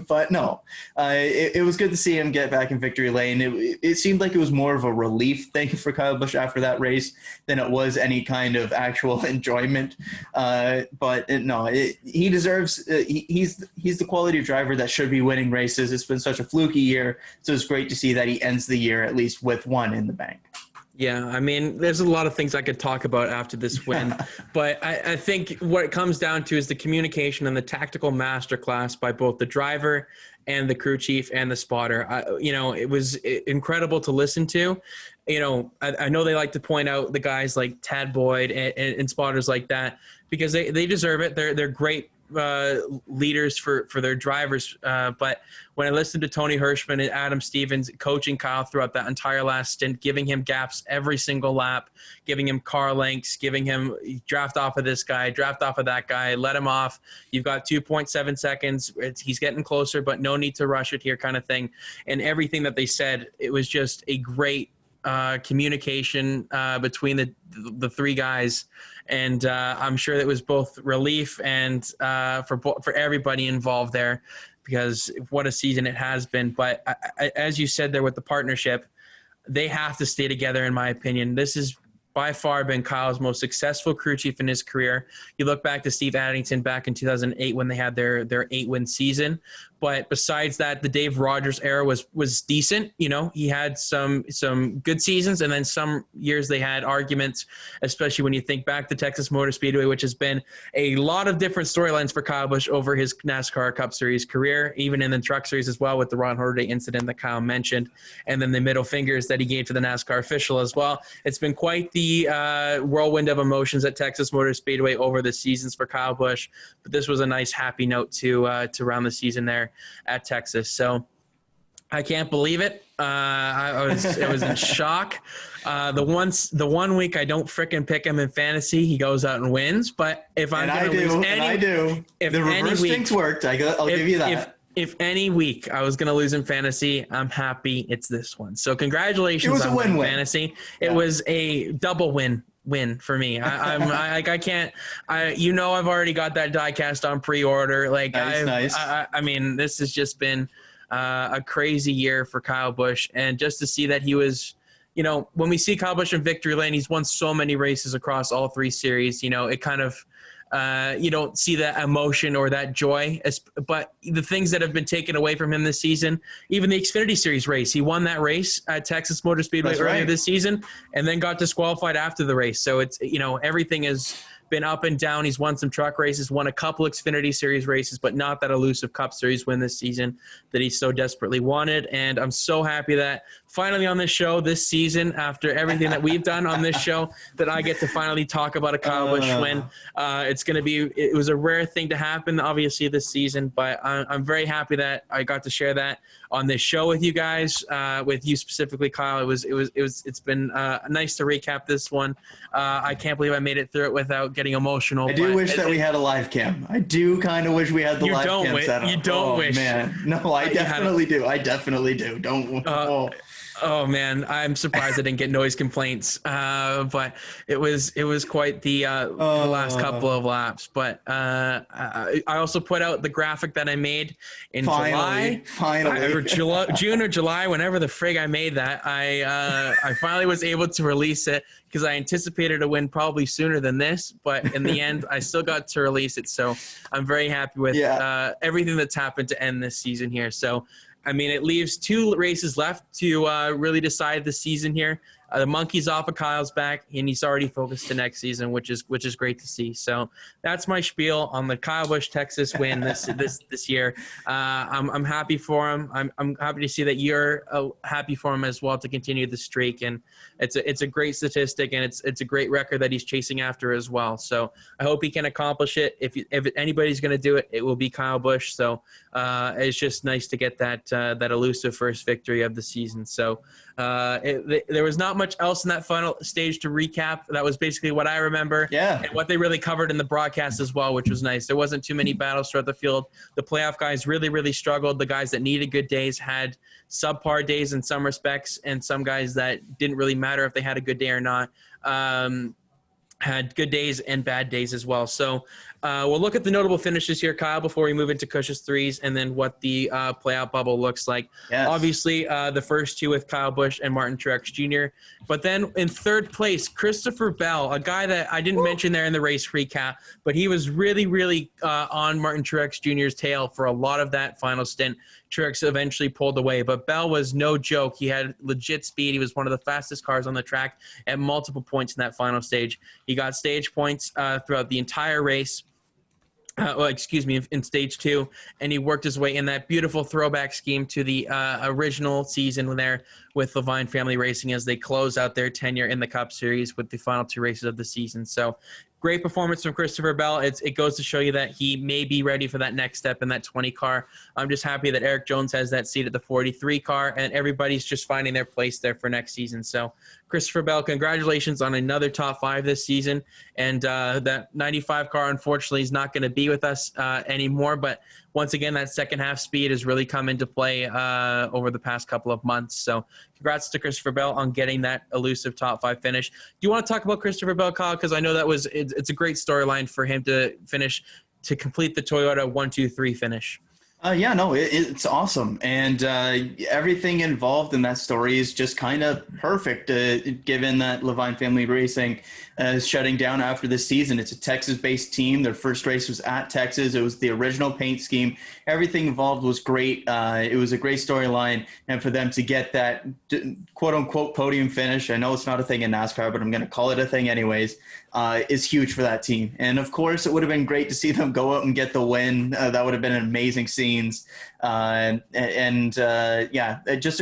But no, it was good to see him get back in victory lane. It seemed like it was more of a relief thing for Kyle Busch after that race than it was any kind of actual enjoyment. He deserves. He's the quality driver that should be winning races. It's been such a fluky year, so it's great to see that he ends the year at least with one in the bank. Yeah, I mean, there's a lot of things I could talk about after this win, but I think what it comes down to is the communication and the tactical masterclass by both the driver and the crew chief and the spotter. It was incredible to listen to. I know they like to point out the guys like Tad Boyd and spotters like that because they deserve it. They're great leaders for their drivers. But when I listened to Tony Hirschman and Adam Stevens coaching Kyle throughout that entire last stint, giving him gaps every single lap, giving him car lengths, giving him draft off of this guy, draft off of that guy, let him off. You've got 2.7 seconds. He's getting closer, but no need to rush it here kind of thing. And everything that they said, it was just a great communication between the three guys, and I'm sure it was both relief and for everybody involved there, because what a season it has been. But as you said there with the partnership, they have to stay together, in my opinion. This has by far been Kyle's most successful crew chief in his career. You look back to Steve Addington back in 2008 when they had their 8-win season. But besides that, the Dave Rogers era was decent. He had some good seasons, and then some years they had arguments, especially when you think back to Texas Motor Speedway, which has been a lot of different storylines for Kyle Busch over his NASCAR Cup Series career, even in the Truck Series as well, with the Ron Hornaday incident that Kyle mentioned, and then the middle fingers that he gave to the NASCAR official as well. It's been quite the whirlwind of emotions at Texas Motor Speedway over the seasons for Kyle Busch, but this was a nice happy note to round the season there at Texas. So I can't believe it. I was in shock. The one week I don't frickin' pick him in fantasy, he goes out and wins. But if I'm going to lose if the reverse things worked. I'll give you that. If any week I was going to lose in fantasy, I'm happy it's this one. So congratulations. It was a win-win. Fantasy. It was a double win for me. I can't. I've already got that diecast on pre-order. Nice. I mean, this has just been a crazy year for Kyle Busch, and just to see that he was, when we see Kyle Busch in victory lane, he's won so many races across all three series. It kind of. You don't see that emotion or that joy, but the things that have been taken away from him this season, even the Xfinity Series race, he won that race at Texas Motor Speedway earlier this season and then got disqualified after the race. So it's, everything has been up and down. He's won some truck races, won a couple Xfinity Series races, but not that elusive Cup Series win this season that he so desperately wanted. And I'm so happy that finally on this show this season, after everything that we've done on this show, that I get to finally talk about a Kyle Busch win. It was a rare thing to happen, obviously, this season, but I'm very happy that I got to share that on this show with you guys, with you specifically, Kyle. It's been nice to recap this one. I can't believe I made it through it without getting emotional. I do wish that we had a live cam. I do kind of wish we had the live cam set up. You don't wish. Man. No, I definitely do. I definitely do. Don't. Oh man, I'm surprised I didn't get noise complaints. But it was quite the last couple of laps. But I also put out the graphic that I made in July, or June or July, whenever the frig I made that. I finally was able to release it because I anticipated a win probably sooner than this. But in the end, I still got to release it. So I'm very happy with everything that's happened to end this season here. So. I mean, it leaves 2 races left to really decide the season here. The monkey's off of Kyle's back, and he's already focused to next season, which is great to see. So that's my spiel on the Kyle Busch Texas win this year. I'm happy for him. I'm happy to see that you're happy for him as well to continue the streak, and it's a great statistic, and it's a great record that he's chasing after as well. So I hope he can accomplish it. If anybody's going to do it, it will be Kyle Busch. So it's just nice to get that elusive first victory of the season. So there was not much else in that final stage to recap. That was basically what I remember. Yeah. And what they really covered in the broadcast as well, which was nice. There wasn't too many battles throughout the field. The playoff guys really, really struggled. The guys that needed good days had subpar days in some respects, and some guys that didn't really matter if they had a good day or not had good days and bad days as well. So we'll look at the notable finishes here, Kyle, before we move into Cush's threes and then what the playoff bubble looks like. Yes. Obviously, the first 2 with Kyle Busch and Martin Truex Jr. But then in third place, Christopher Bell, a guy that I didn't mention there in the race recap, but he was really, really on Martin Truex Jr.'s tail for a lot of that final stint. Truex eventually pulled away, but Bell was no joke. He had legit speed. He was one of the fastest cars on the track at multiple points in that final stage. He got stage points throughout the entire race. In stage 2, and he worked his way in that beautiful throwback scheme to the original season there with Levine Family Racing as they close out their tenure in the Cup Series with the final 2 races of the season. So great performance from Christopher Bell. It goes to show you that he may be ready for that next step in that 20 car. I'm just happy that Eric Jones has that seat at the 43 car, and everybody's just finding their place there for next season. So Christopher Bell, congratulations on another top 5 this season. And that 95 car, unfortunately, is not going to be with us anymore. But once again, that second half speed has really come into play over the past couple of months. So congrats to Christopher Bell on getting that elusive top 5 finish. Do you want to talk about Christopher Bell, Kyle? Because I know it's a great storyline for him to complete the Toyota 1-2-3 finish. It's awesome. And everything involved in that story is just kind of perfect, given that Levine Family Racing is shutting down after this season. It's a Texas-based team. Their first race was at Texas. It was the original paint scheme. Everything involved was great. It was a great storyline. And for them to get that quote-unquote podium finish, I know it's not a thing in NASCAR, but I'm going to call it a thing anyways, is huge for that team. And, of course, it would have been great to see them go out and get the win. That would have been an amazing scene. Just a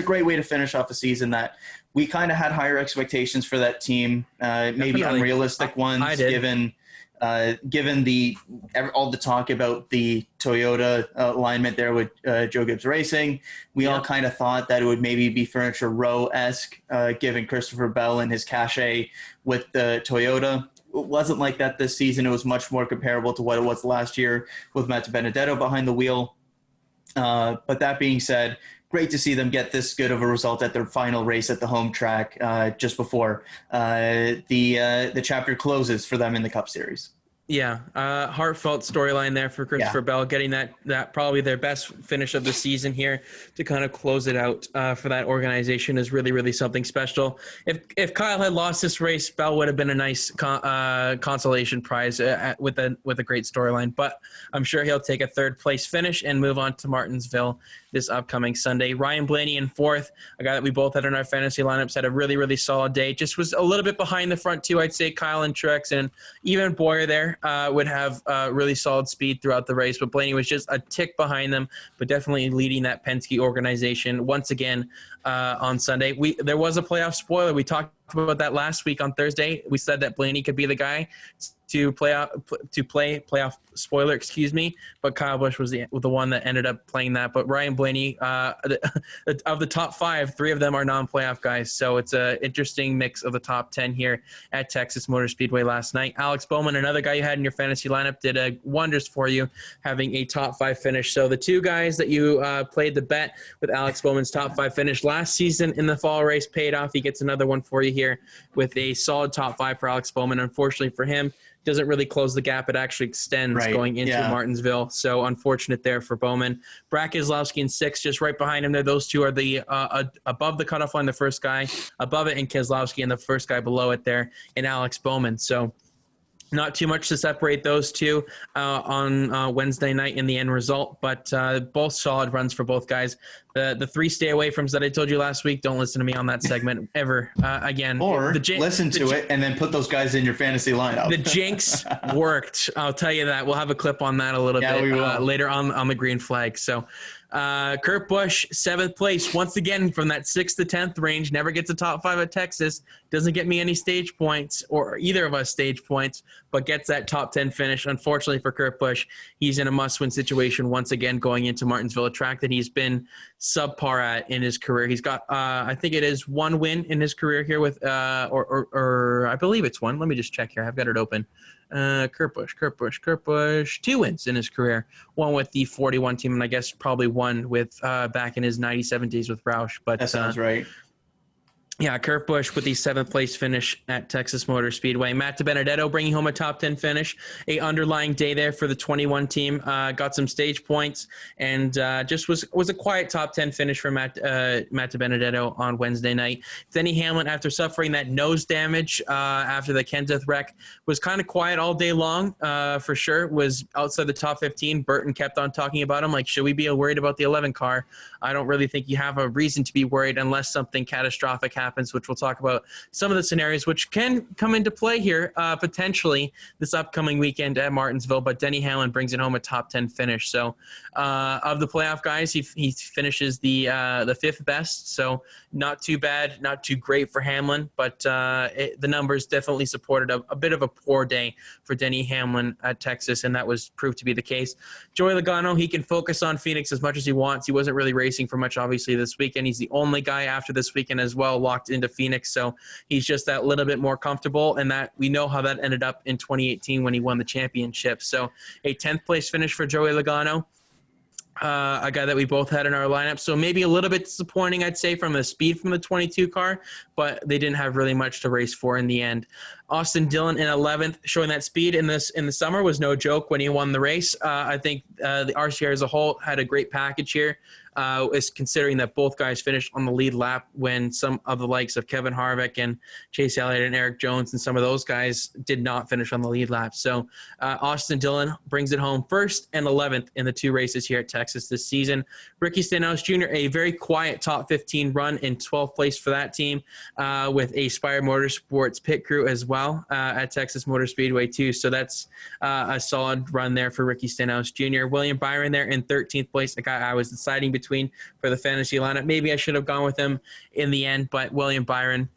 great way to finish off a season that we kind of had higher expectations for that team, maybe unrealistic ones, given all the talk about the Toyota alignment there with Joe Gibbs Racing. We all kind of thought that it would maybe be Furniture Row-esque, given Christopher Bell and his cachet with the Toyota. It wasn't like that this season. It was much more comparable to what it was last year with Matt Benedetto behind the wheel. But that being said, great to see them get this good of a result at their final race at the home track just before the chapter closes for them in the Cup Series. Yeah, heartfelt storyline there for Christopher Bell, getting that probably their best finish of the season here to kind of close it out for that organization is really, really something special. If Kyle had lost this race, Bell would have been a nice consolation prize with a great storyline. But I'm sure he'll take a third place finish and move on to Martinsville this upcoming Sunday. Ryan Blaney in fourth, a guy that we both had in our fantasy lineups, had a really, really solid day. Just was a little bit behind the front two, I'd say. Kyle and Truex and even Boyer there would have really solid speed throughout the race, but Blaney was just a tick behind them, but definitely leading that Penske organization once again on Sunday. There was a playoff spoiler. We talked about that last week on Thursday. We said that Blaney could be the guy to play playoff spoiler, but Kyle Busch was the one that ended up playing that. But Ryan Blaney, of the top five, 3 of them are non-playoff guys, so it's an interesting mix of the top 10 here at Texas Motor Speedway last night. Alex Bowman, another guy you had in your fantasy lineup, did wonders for you, having a top 5 finish. So the 2 guys that you played the bet with Alex Bowman's top 5 finish last season in the fall race paid off. He gets another one for you here with a solid top 5 for Alex Bowman. Unfortunately for him, doesn't really close the gap. It actually extends going into Martinsville. So unfortunate there for Bowman. Brad Keselowski in 6th, just right behind him there. Those 2 are the above the cutoff line, the first guy above it, and Keselowski, and the first guy below it there, and Alex Bowman. So not too much to separate those 2 on Wednesday night in the end result, but both solid runs for both guys. The 3 stay away froms that I told you last week, don't listen to me on that segment ever again. Or listen to it and then put those guys in your fantasy lineup. The jinx worked. I'll tell you that. We'll have a clip on that a little bit later on the green flag. So Kurt Busch, 7th place, once again from that 6th to 10th range, never gets a top 5 at Texas, doesn't get me any stage points, or either of us stage points, but gets that top 10 finish. Unfortunately for Kurt Busch, he's in a must-win situation once again going into Martinsville, a track that he's been subpar at in his career. He's got, I think it is 1 win in his career here with, or I believe it's 1. Let me just check here. I've got it open. Kurt Busch, 2 wins in his career. 1 with the 41 team, and I guess probably 1 with back in his 97 days with Roush. But that sounds right. Yeah, Kurt Busch with the 7th place finish at Texas Motor Speedway. Matt DiBenedetto bringing home a top 10 finish. A underlying day there for the 21 team. Got some stage points and just was a quiet top 10 finish for Matt DiBenedetto on Wednesday night. Denny Hamlin, after suffering that nose damage after the Kenseth wreck, was kind of quiet all day long for sure. Was outside the top 15. Burton kept on talking about him like, should we be worried about the 11 car? I don't really think you have a reason to be worried unless something catastrophic happens, which we'll talk about some of the scenarios which can come into play here potentially this upcoming weekend at Martinsville. But Denny Hamlin brings it home a top 10 finish. So of the playoff guys, he finishes the 5th best. So not too bad, not too great for Hamlin, but the numbers definitely supported a bit of a poor day for Denny Hamlin at Texas, and that was proved to be the case. Joey Logano, he can focus on Phoenix as much as he wants. He wasn't really racing for much, obviously, this weekend. He's the only guy after this weekend as well locked into Phoenix, so he's just that little bit more comfortable, and that we know how that ended up in 2018 when he won the championship. So a 10th place finish for Joey Logano. A guy that we both had in our lineup. So maybe a little bit disappointing, I'd say, from the speed from the 22 car, but they didn't have really much to race for in the end. Austin Dillon in 11th, showing that speed in the summer was no joke when he won the race. I think the RCR as a whole had a great package here, is considering that both guys finished on the lead lap when some of the likes of Kevin Harvick and Chase Elliott and Eric Jones and some of those guys did not finish on the lead lap. So Austin Dillon brings it home 1st and 11th in the 2 races here at Texas this season. Ricky Stenhouse Jr., a very quiet top 15 run in 12th place for that team with a Spire Motorsports pit crew as well at Texas Motor Speedway too. So that's a solid run there for Ricky Stenhouse Jr. William Byron there in 13th place, a guy I was deciding between for the fantasy lineup. Maybe I should have gone with him in the end, but William Byron,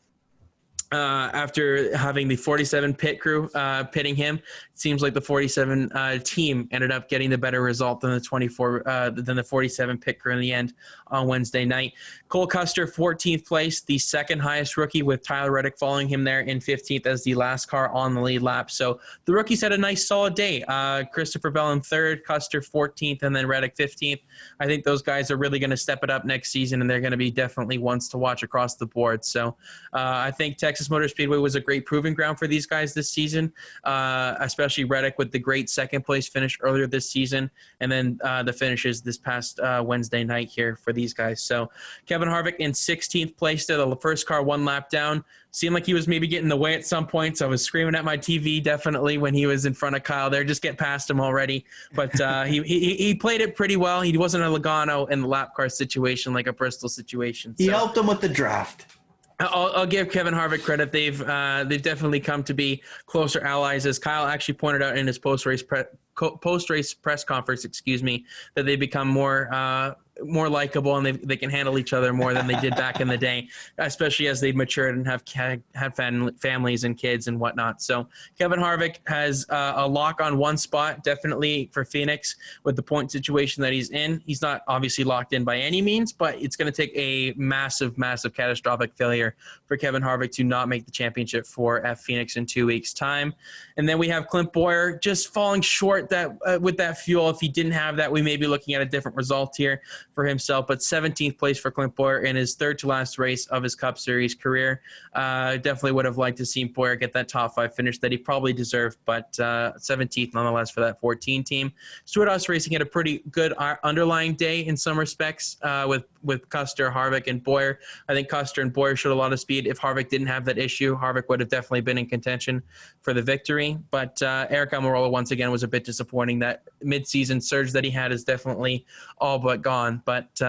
after having the 47 pit crew pitting him, it seems like the 47 team ended up getting the better result than the 47 pit crew in the end on Wednesday night. Cole Custer, 14th place, the 2nd highest rookie, with Tyler Reddick following him there in 15th as the last car on the lead lap. So the rookies had a nice solid day. Christopher Bell in 3rd, Custer 14th, and then Reddick 15th. I think those guys are really going to step it up next season, and they're going to be definitely ones to watch across the board. So I think Texas Texas Motor Speedway was a great proving ground for these guys this season, especially Reddick with the great second place finish earlier this season, and then the finishes this past Wednesday night here for these guys. So Kevin Harvick in 16th place there, the first car 1 lap down. Seemed like he was maybe getting in the way at some points. I was screaming at my TV definitely when he was in front of Kyle there. Just get past him already. But he played it pretty well. He wasn't a Logano in the lap car situation like a Bristol situation. He helped him with the draft. I'll give Kevin Harvick credit. They've definitely come to be closer allies, as Kyle actually pointed out in his post-race press conference, that they become more likable, and they can handle each other more than they did back in the day, especially as they've matured and have had families and kids and whatnot. So Kevin Harvick has a lock on one spot, definitely for Phoenix with the point situation that he's in. He's not obviously locked in by any means, but it's going to take a massive, massive catastrophic failure for Kevin Harvick to not make the championship at Phoenix in 2 weeks' time. And then we have Clint Bowyer just falling short with that fuel. If he didn't have that, we may be looking at a different result here for himself, but 17th place for Clint Bowyer in his third to last race of his Cup Series career. Definitely would have liked to see Bowyer get that top 5 finish that he probably deserved, but 17th nonetheless for that 14 team. Stewart-Haas Racing had a pretty good underlying day in some respects with Custer, Harvick, and Bowyer. I think Custer and Bowyer showed a lot of speed. If Harvick didn't have that issue, Harvick would have definitely been in contention for the victory. But Eric Almirola once again was a bit disappointing. That mid-season surge that he had is definitely all but gone. But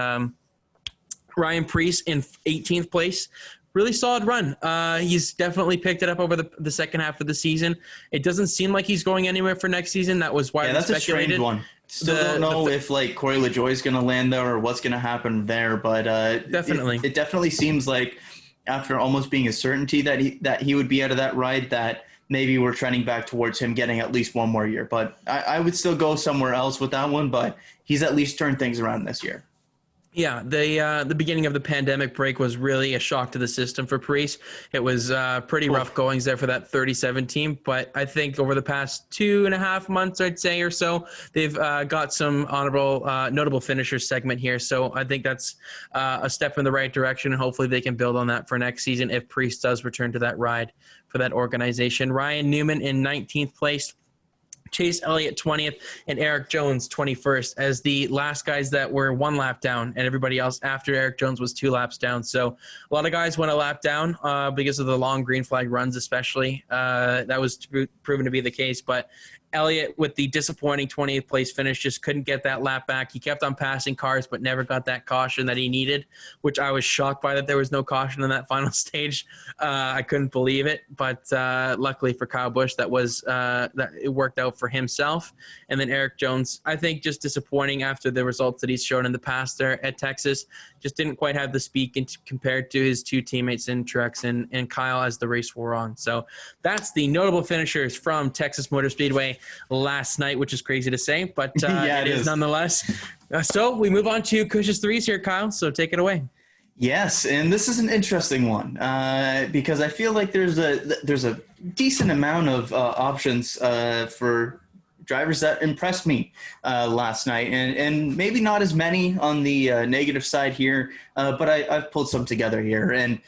Ryan Preece in 18th place, really solid run. He's definitely picked it up over the second half of the season. It doesn't seem like he's going anywhere for next season. That was why that's speculated. A strange one. Still don't know if Corey LaJoie is going to land there or what's going to happen there, but definitely it definitely seems like after almost being a certainty that he would be out of that ride, that maybe we're trending back towards him getting at least one more year. But I would still go somewhere else with that one, but he's at least turned things around this year. Yeah, the beginning of the pandemic break was really a shock to the system for Preece. It was pretty rough goings there for that 37 team, but I think over the past 2.5 months, I'd say, or so, they've got some notable finishers segment here. So I think that's a step in the right direction, and hopefully they can build on that for next season if Preece does return to that ride for that organization. Ryan Newman in 19th place. Chase Elliott 20th, and Eric Jones 21st as the last guys that were 1 lap down, and everybody else after Eric Jones was 2 laps down. So a lot of guys went a lap down because of the long green flag runs especially. That was proven to be the case, but Elliott with the disappointing 20th place finish just couldn't get that lap back. He kept on passing cars but never got that caution that he needed, which I was shocked by that there was no caution in that final stage. I couldn't believe it, but luckily for Kyle Busch, that it worked out for himself. And then Eric Jones, I think just disappointing after the results that he's shown in the past there at Texas. Just didn't quite have the speed compared to his 2 teammates in Truex and Kyle as the race wore on. So that's the notable finishers from Texas Motor Speedway last night, which is crazy to say, but yeah, it is nonetheless. So we move on to Cush's threes here, Kyle. So take it away. Yes, and this is an interesting one because I feel like there's a decent amount of options for drivers that impressed me last night, and maybe not as many on the negative side here, but I've pulled some together here. And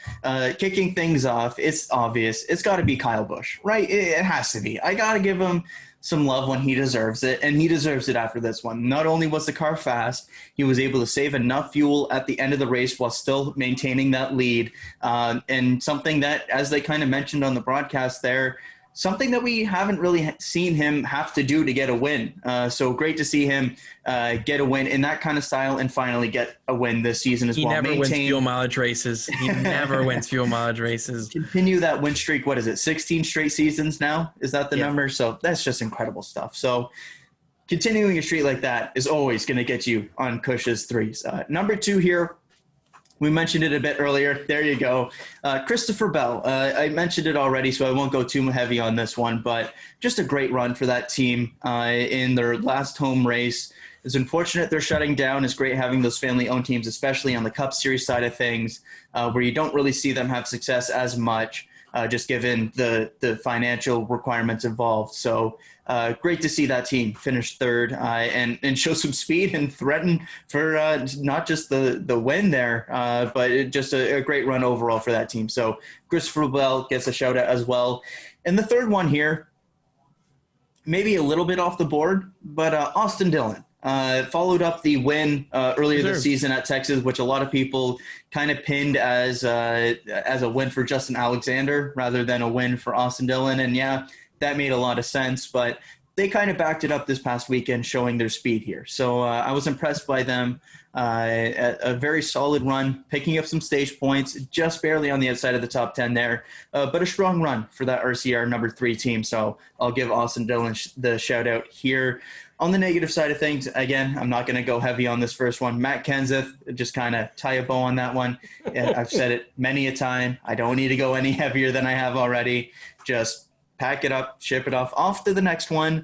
kicking things off, it's obvious. It's got to be Kyle Busch, right? It has to be. I got to give him some love when he deserves it, and he deserves it after this one. Not only was the car fast, he was able to save enough fuel at the end of the race while still maintaining that lead, and something that, as they kind of mentioned on the broadcast there, something that we haven't really seen him have to do to get a win. So great to see him get a win in that kind of style and finally get a win this season as well. He never wins fuel mileage races. He never wins fuel mileage races. Continue that win streak. What is it? 16 straight seasons now? Is that the number? So that's just incredible stuff. So continuing a streak like that is always going to get you on Cush's threes. Number 2 here. We mentioned it a bit earlier. There you go. Christopher Bell. I mentioned it already, so I won't go too heavy on this one, but just a great run for that team in their last home race. It's unfortunate they're shutting down. It's great having those family-owned teams, especially on the Cup Series side of things, where you don't really see them have success as much. just given the financial requirements involved. So great to see that team finish third and show some speed and threaten for not just the win there, but just a great run overall for that team. So Christopher Bell gets a shout out as well. And the third one here, maybe a little bit off the board, but Austin Dillon. Followed up the win earlier this season at Texas, which a lot of people kind of pinned as a win for Justin Alexander rather than a win for Austin Dillon. And yeah, that made a lot of sense, but they kind of backed it up this past weekend, showing their speed here. So I was impressed by them. A very solid run, picking up some stage points, just barely on the outside of the top 10 there, but a strong run for that RCR number 3 team. So I'll give Austin Dillon the shout out here. On the negative side of things, again, I'm not going to go heavy on this first one. Matt Kenseth, just kind of tie a bow on that one. I've said it many a time. I don't need to go any heavier than I have already. Just pack it up, ship it off to the next one.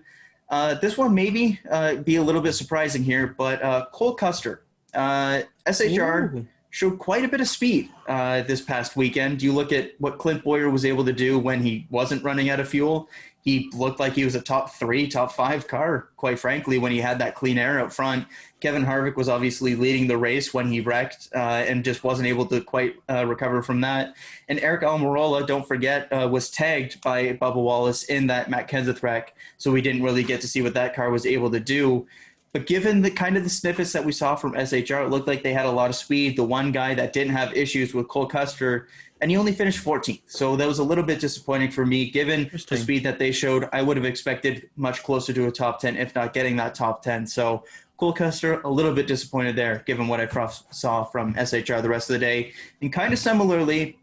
This one maybe be a little bit surprising here, but Cole Custer, SHR showed quite a bit of speed this past weekend. You look at what Clint Boyer was able to do when he wasn't running out of fuel. He looked like he was a top 3, top 5 car, quite frankly, when he had that clean air up front. Kevin Harvick was obviously leading the race when he wrecked and just wasn't able to quite recover from that. And Eric Almirola, don't forget, was tagged by Bubba Wallace in that Matt Kenseth wreck, so we didn't really get to see what that car was able to do. But given the kind of the snippets that we saw from SHR, it looked like they had a lot of speed. The one guy that didn't have issues with Cole Custer, and he only finished 14th. So that was a little bit disappointing for me. Given the speed that they showed, I would have expected much closer to a top 10, if not getting that top 10. So Cole Custer, a little bit disappointed there, given what I saw from SHR the rest of the day. And kind of similarly,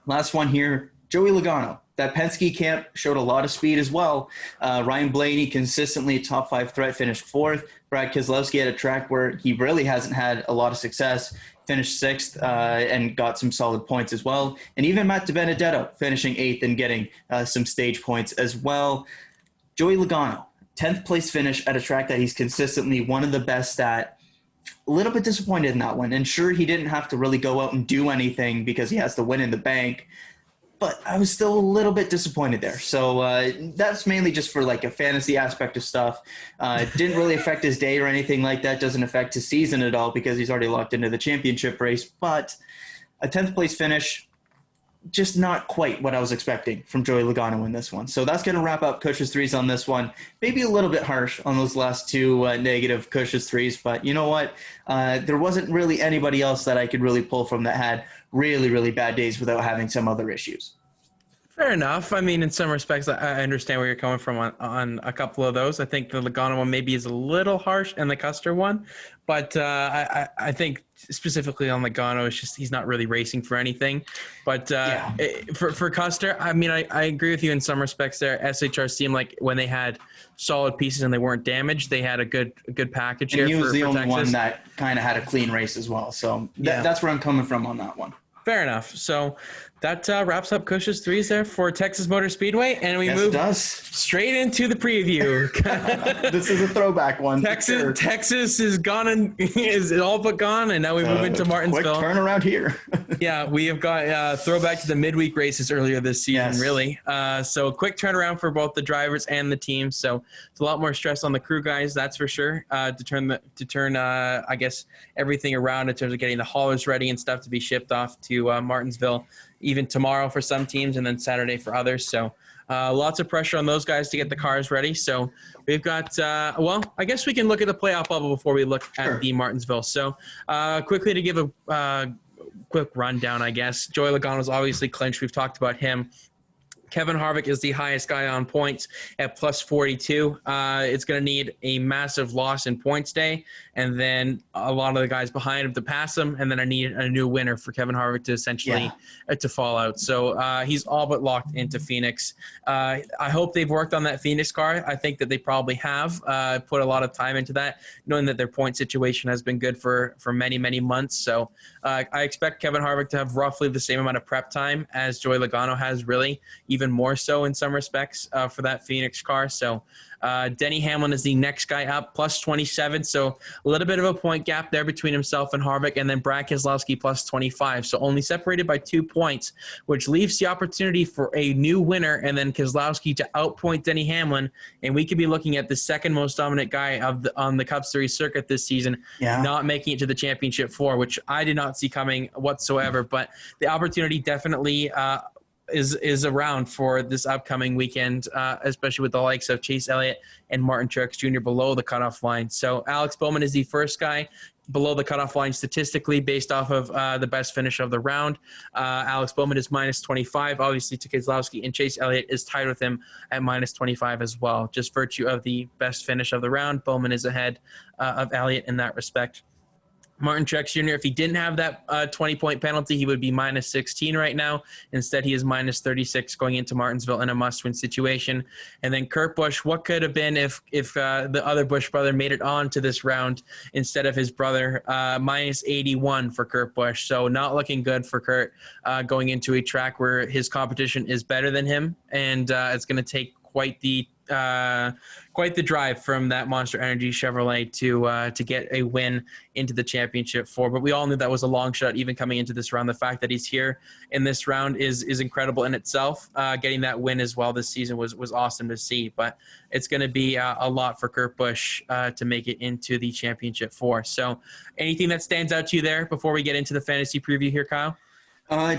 last one here, Joey Logano. That Penske camp showed a lot of speed as well. Ryan Blaney consistently a top 5 threat, finished 4th. Brad Keselowski had a track where he really hasn't had a lot of success, finished 6th and got some solid points as well. And even Matt DiBenedetto finishing 8th and getting some stage points as well. Joey Logano, 10th place finish at a track that he's consistently one of the best at. A little bit disappointed in that one. And sure, he didn't have to really go out and do anything because he has the win in the bank. But I was still a little bit disappointed there. So that's mainly just for like a fantasy aspect of stuff. It didn't really affect his day or anything like that. Doesn't affect his season at all because he's already locked into the championship race. But a 10th place finish, just not quite what I was expecting from Joey Logano in this one. So that's going to wrap up Cush's 3s on this one. Maybe a little bit harsh on those last 2 negative Cush's 3s. But you know what? There wasn't really anybody else that I could really pull from that had really, really bad days without having some other issues. Fair enough. I mean, in some respects, I understand where you're coming from on a couple of those. I think the Logano one maybe is a little harsh, and the Custer one, but I think specifically on Logano, it's just he's not really racing for anything. But for Custer, I mean, I agree with you in some respects there. SHR seemed like when they had solid pieces and they weren't damaged, they had a good package here. And he was the only Texas. one that kind of had a clean race as well. So that's where I'm coming from on that one. Fair enough. So that wraps up Cush's 3s there for Texas Motor Speedway, and we move straight into the preview. This is a throwback one. Texas is gone and is all but gone, and now we move into Martinsville. Quick turnaround here. Yeah, we have got throwback to the midweek races earlier this season, really. So quick turnaround for both the drivers and the teams. So it's a lot more stress on the crew guys, that's for sure, to turn I guess everything around in terms of getting the haulers ready and stuff to be shipped off to Martinsville, even tomorrow for some teams and then Saturday for others. So lots of pressure on those guys to get the cars ready. So we've got, I guess we can look at the playoff bubble before we look at the Martinsville. So quickly to give a quick rundown, I guess. Joey Logano's obviously clinched. We've talked about him. Kevin Harvick is the highest guy on points at plus 42. It's going to need a massive loss in points day, and then a lot of the guys behind him to pass him, and then I need a new winner for Kevin Harvick to essentially to fall out. So he's all but locked into Phoenix. I hope they've worked on that Phoenix car. I think that they probably have put a lot of time into that, knowing that their point situation has been good for many, many months. So I expect Kevin Harvick to have roughly the same amount of prep time as Joey Logano has, really, even even more so in some respects for that Phoenix car. So Denny Hamlin is the next guy up, plus 27. So a little bit of a point gap there between himself and Harvick, and then Brad Keselowski plus 25. So only separated by 2 points, which leaves the opportunity for a new winner and then Keselowski to outpoint Denny Hamlin. And we could be looking at the second most dominant guy on the Cup Series circuit this season, not making it to the championship 4, which I did not see coming whatsoever. But the opportunity definitely is around for this upcoming weekend, especially with the likes of Chase Elliott and Martin Truex Jr. below the cutoff line. So Alex Bowman is the first guy below the cutoff line statistically based off of the best finish of the round. Alex Bowman is minus 25. Obviously, Keselowski and Chase Elliott is tied with him at minus 25 as well. Just virtue of the best finish of the round, Bowman is ahead of Elliott in that respect. Martin Truex Jr., if he didn't have that 20-point penalty, he would be minus 16 right now. Instead, he is minus 36 going into Martinsville in a must-win situation. And then Kurt Busch, what could have been if the other Busch brother made it on to this round instead of his brother? Minus 81 for Kurt Busch. So not looking good for Kurt going into a track where his competition is better than him. And it's going to take quite the drive from that Monster Energy Chevrolet to get a win into the championship 4. But we all knew that was a long shot even coming into this round. The fact that he's here in this round is incredible in itself. Getting that win as well this season was awesome to see. But it's going to be a lot for Kurt Busch to make it into the championship 4. So anything that stands out to you there before we get into the fantasy preview here, Kyle?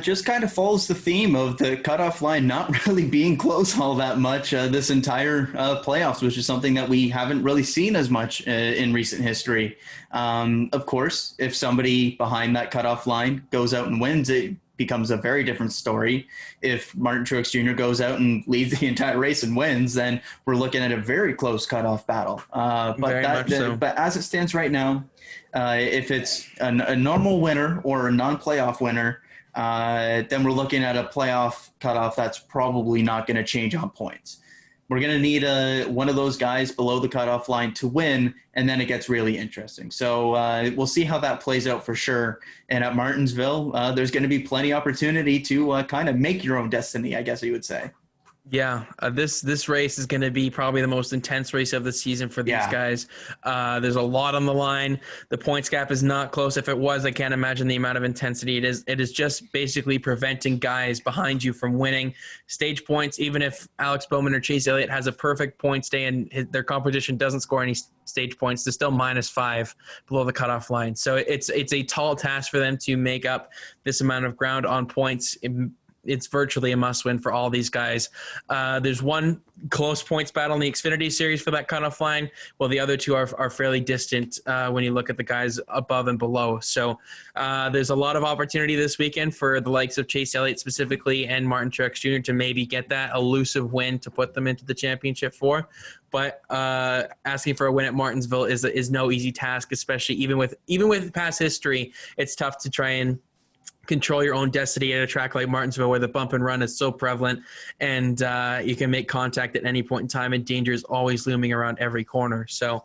Just kind of follows the theme of the cutoff line not really being close all that much this entire playoffs, which is something that we haven't really seen as much in recent history. Of course, if somebody behind that cutoff line goes out and wins, it becomes a very different story. If Martin Truex Jr. goes out and leads the entire race and wins, then we're looking at a very close cutoff battle. But as it stands right now, if it's a normal winner or a non-playoff winner, then we're looking at a playoff cutoff that's probably not going to change on points. We're going to need one of those guys below the cutoff line to win, and then it gets really interesting. So we'll see how that plays out for sure. And at Martinsville, there's going to be plenty of opportunity to kind of make your own destiny, I guess you would say. Yeah, this race is going to be probably the most intense race of the season for these guys. There's a lot on the line. The points gap is not close. If it was, I can't imagine the amount of intensity it is. It is just basically preventing guys behind you from winning stage points. Even if Alex Bowman or Chase Elliott has a perfect points day and their competition doesn't score any stage points, they're still minus 5 below the cutoff line. So it's a tall task for them to make up this amount of ground on points. It's virtually a must-win for all these guys. There's one close points battle in the Xfinity Series for that cutoff line, while the other two are fairly distant when you look at the guys above and below. So there's a lot of opportunity this weekend for the likes of Chase Elliott specifically and Martin Truex Jr. to maybe get that elusive win to put them into the championship 4. But asking for a win at Martinsville is no easy task, especially even with past history. It's tough to try and control your own destiny at a track like Martinsville where the bump and run is so prevalent and you can make contact at any point in time and danger is always looming around every corner. So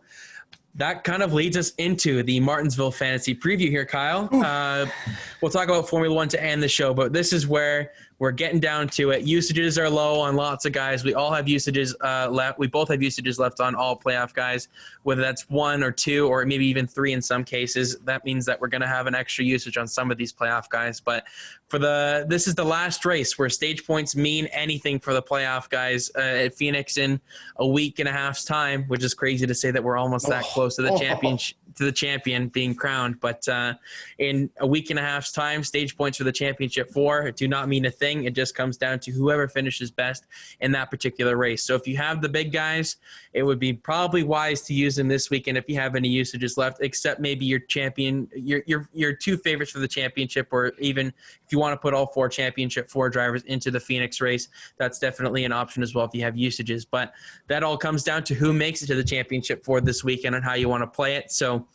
that kind of leads us into the Martinsville fantasy preview here, Kyle. We'll talk about Formula One to end the show, but this is where we're getting down to it. Usages are low on lots of guys. We all have usages left. We both have usages left on all playoff guys, whether that's 1 or 2 or maybe even 3 in some cases. That means that we're going to have an extra usage on some of these playoff guys. But this is the last race where stage points mean anything for the playoff guys at Phoenix in a week and a half's time, which is crazy to say that we're almost that close to the championship. To the champion being crowned, but in a week and a half's time, stage points for the championship 4 do not mean a thing. It just comes down to whoever finishes best in that particular race. So if you have the big guys, it would be probably wise to use them this weekend if you have any usages left, except maybe your champion, your 2 favorites for the championship, or even if you want to put all 4 championship 4 drivers into the Phoenix race, that's definitely an option as well if you have usages. But that all comes down to who makes it to the championship 4 this weekend and how you want to play it. So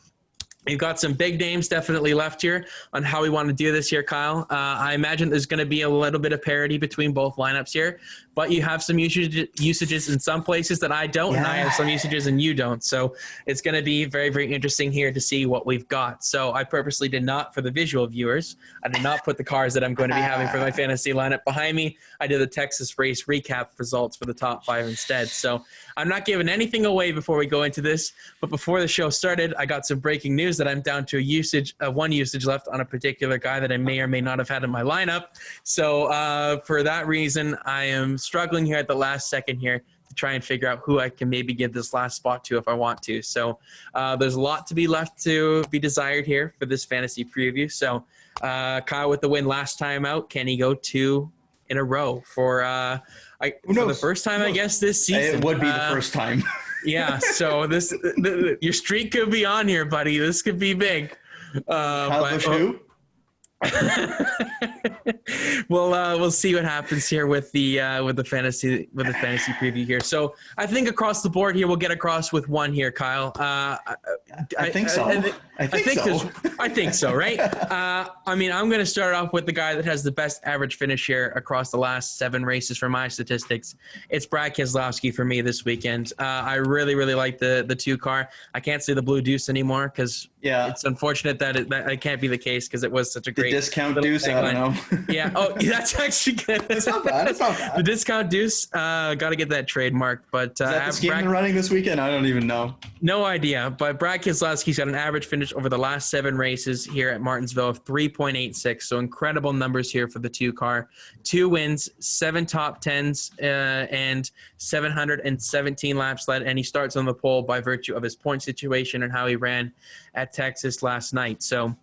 We've got some big names definitely left here on how we want to do this here, Kyle. I imagine there's going to be a little bit of parity between both lineups here, but you have some usages in some places that I don't, and I have some usages and you don't. So it's going to be very, very interesting here to see what we've got. So I purposely did not, for the visual viewers, I did not put the cars that I'm going to be having for my fantasy lineup behind me. I did the Texas race recap results for the top 5 instead. So I'm not giving anything away before we go into this, but before the show started, I got some breaking news that I'm down to one usage left on a particular guy that I may or may not have had in my lineup. So for that reason, I am struggling here at the last second here to try and figure out who I can maybe give this last spot to if I want to. So there's a lot to be left to be desired here for this fantasy preview. So Kyle with the win last time out, can he go 2 in a row for the first time, I guess, this season? It would be the first time. Yeah, so your streak could be on here, buddy. This could be big. Who? We'll see what happens here with the fantasy preview here. So I think across the board here we'll get across with one here, Kyle. I think so. I think so, right? I mean, I'm going to start off with the guy that has the best average finish here across the last 7 races for my statistics. It's Brad Keselowski for me this weekend. I really, really like the 2 car. I can't say the Blue Deuce anymore because it's unfortunate that it can't be the case because it was such a great discount Deuce. I don't know. Yeah. Oh, that's actually good. It's not bad. It's not bad. The discount Deuce. Got to get that trademarked. But is that the scheme running this weekend? I don't even know. No idea. But Brad Keselowski's got an average finish over the last 7 races here at Martinsville of 3.86. So incredible numbers here for the 2 car. 2 wins, 7 top 10s, and 717 laps led. And he starts on the pole by virtue of his point situation and how he ran at Texas last night. So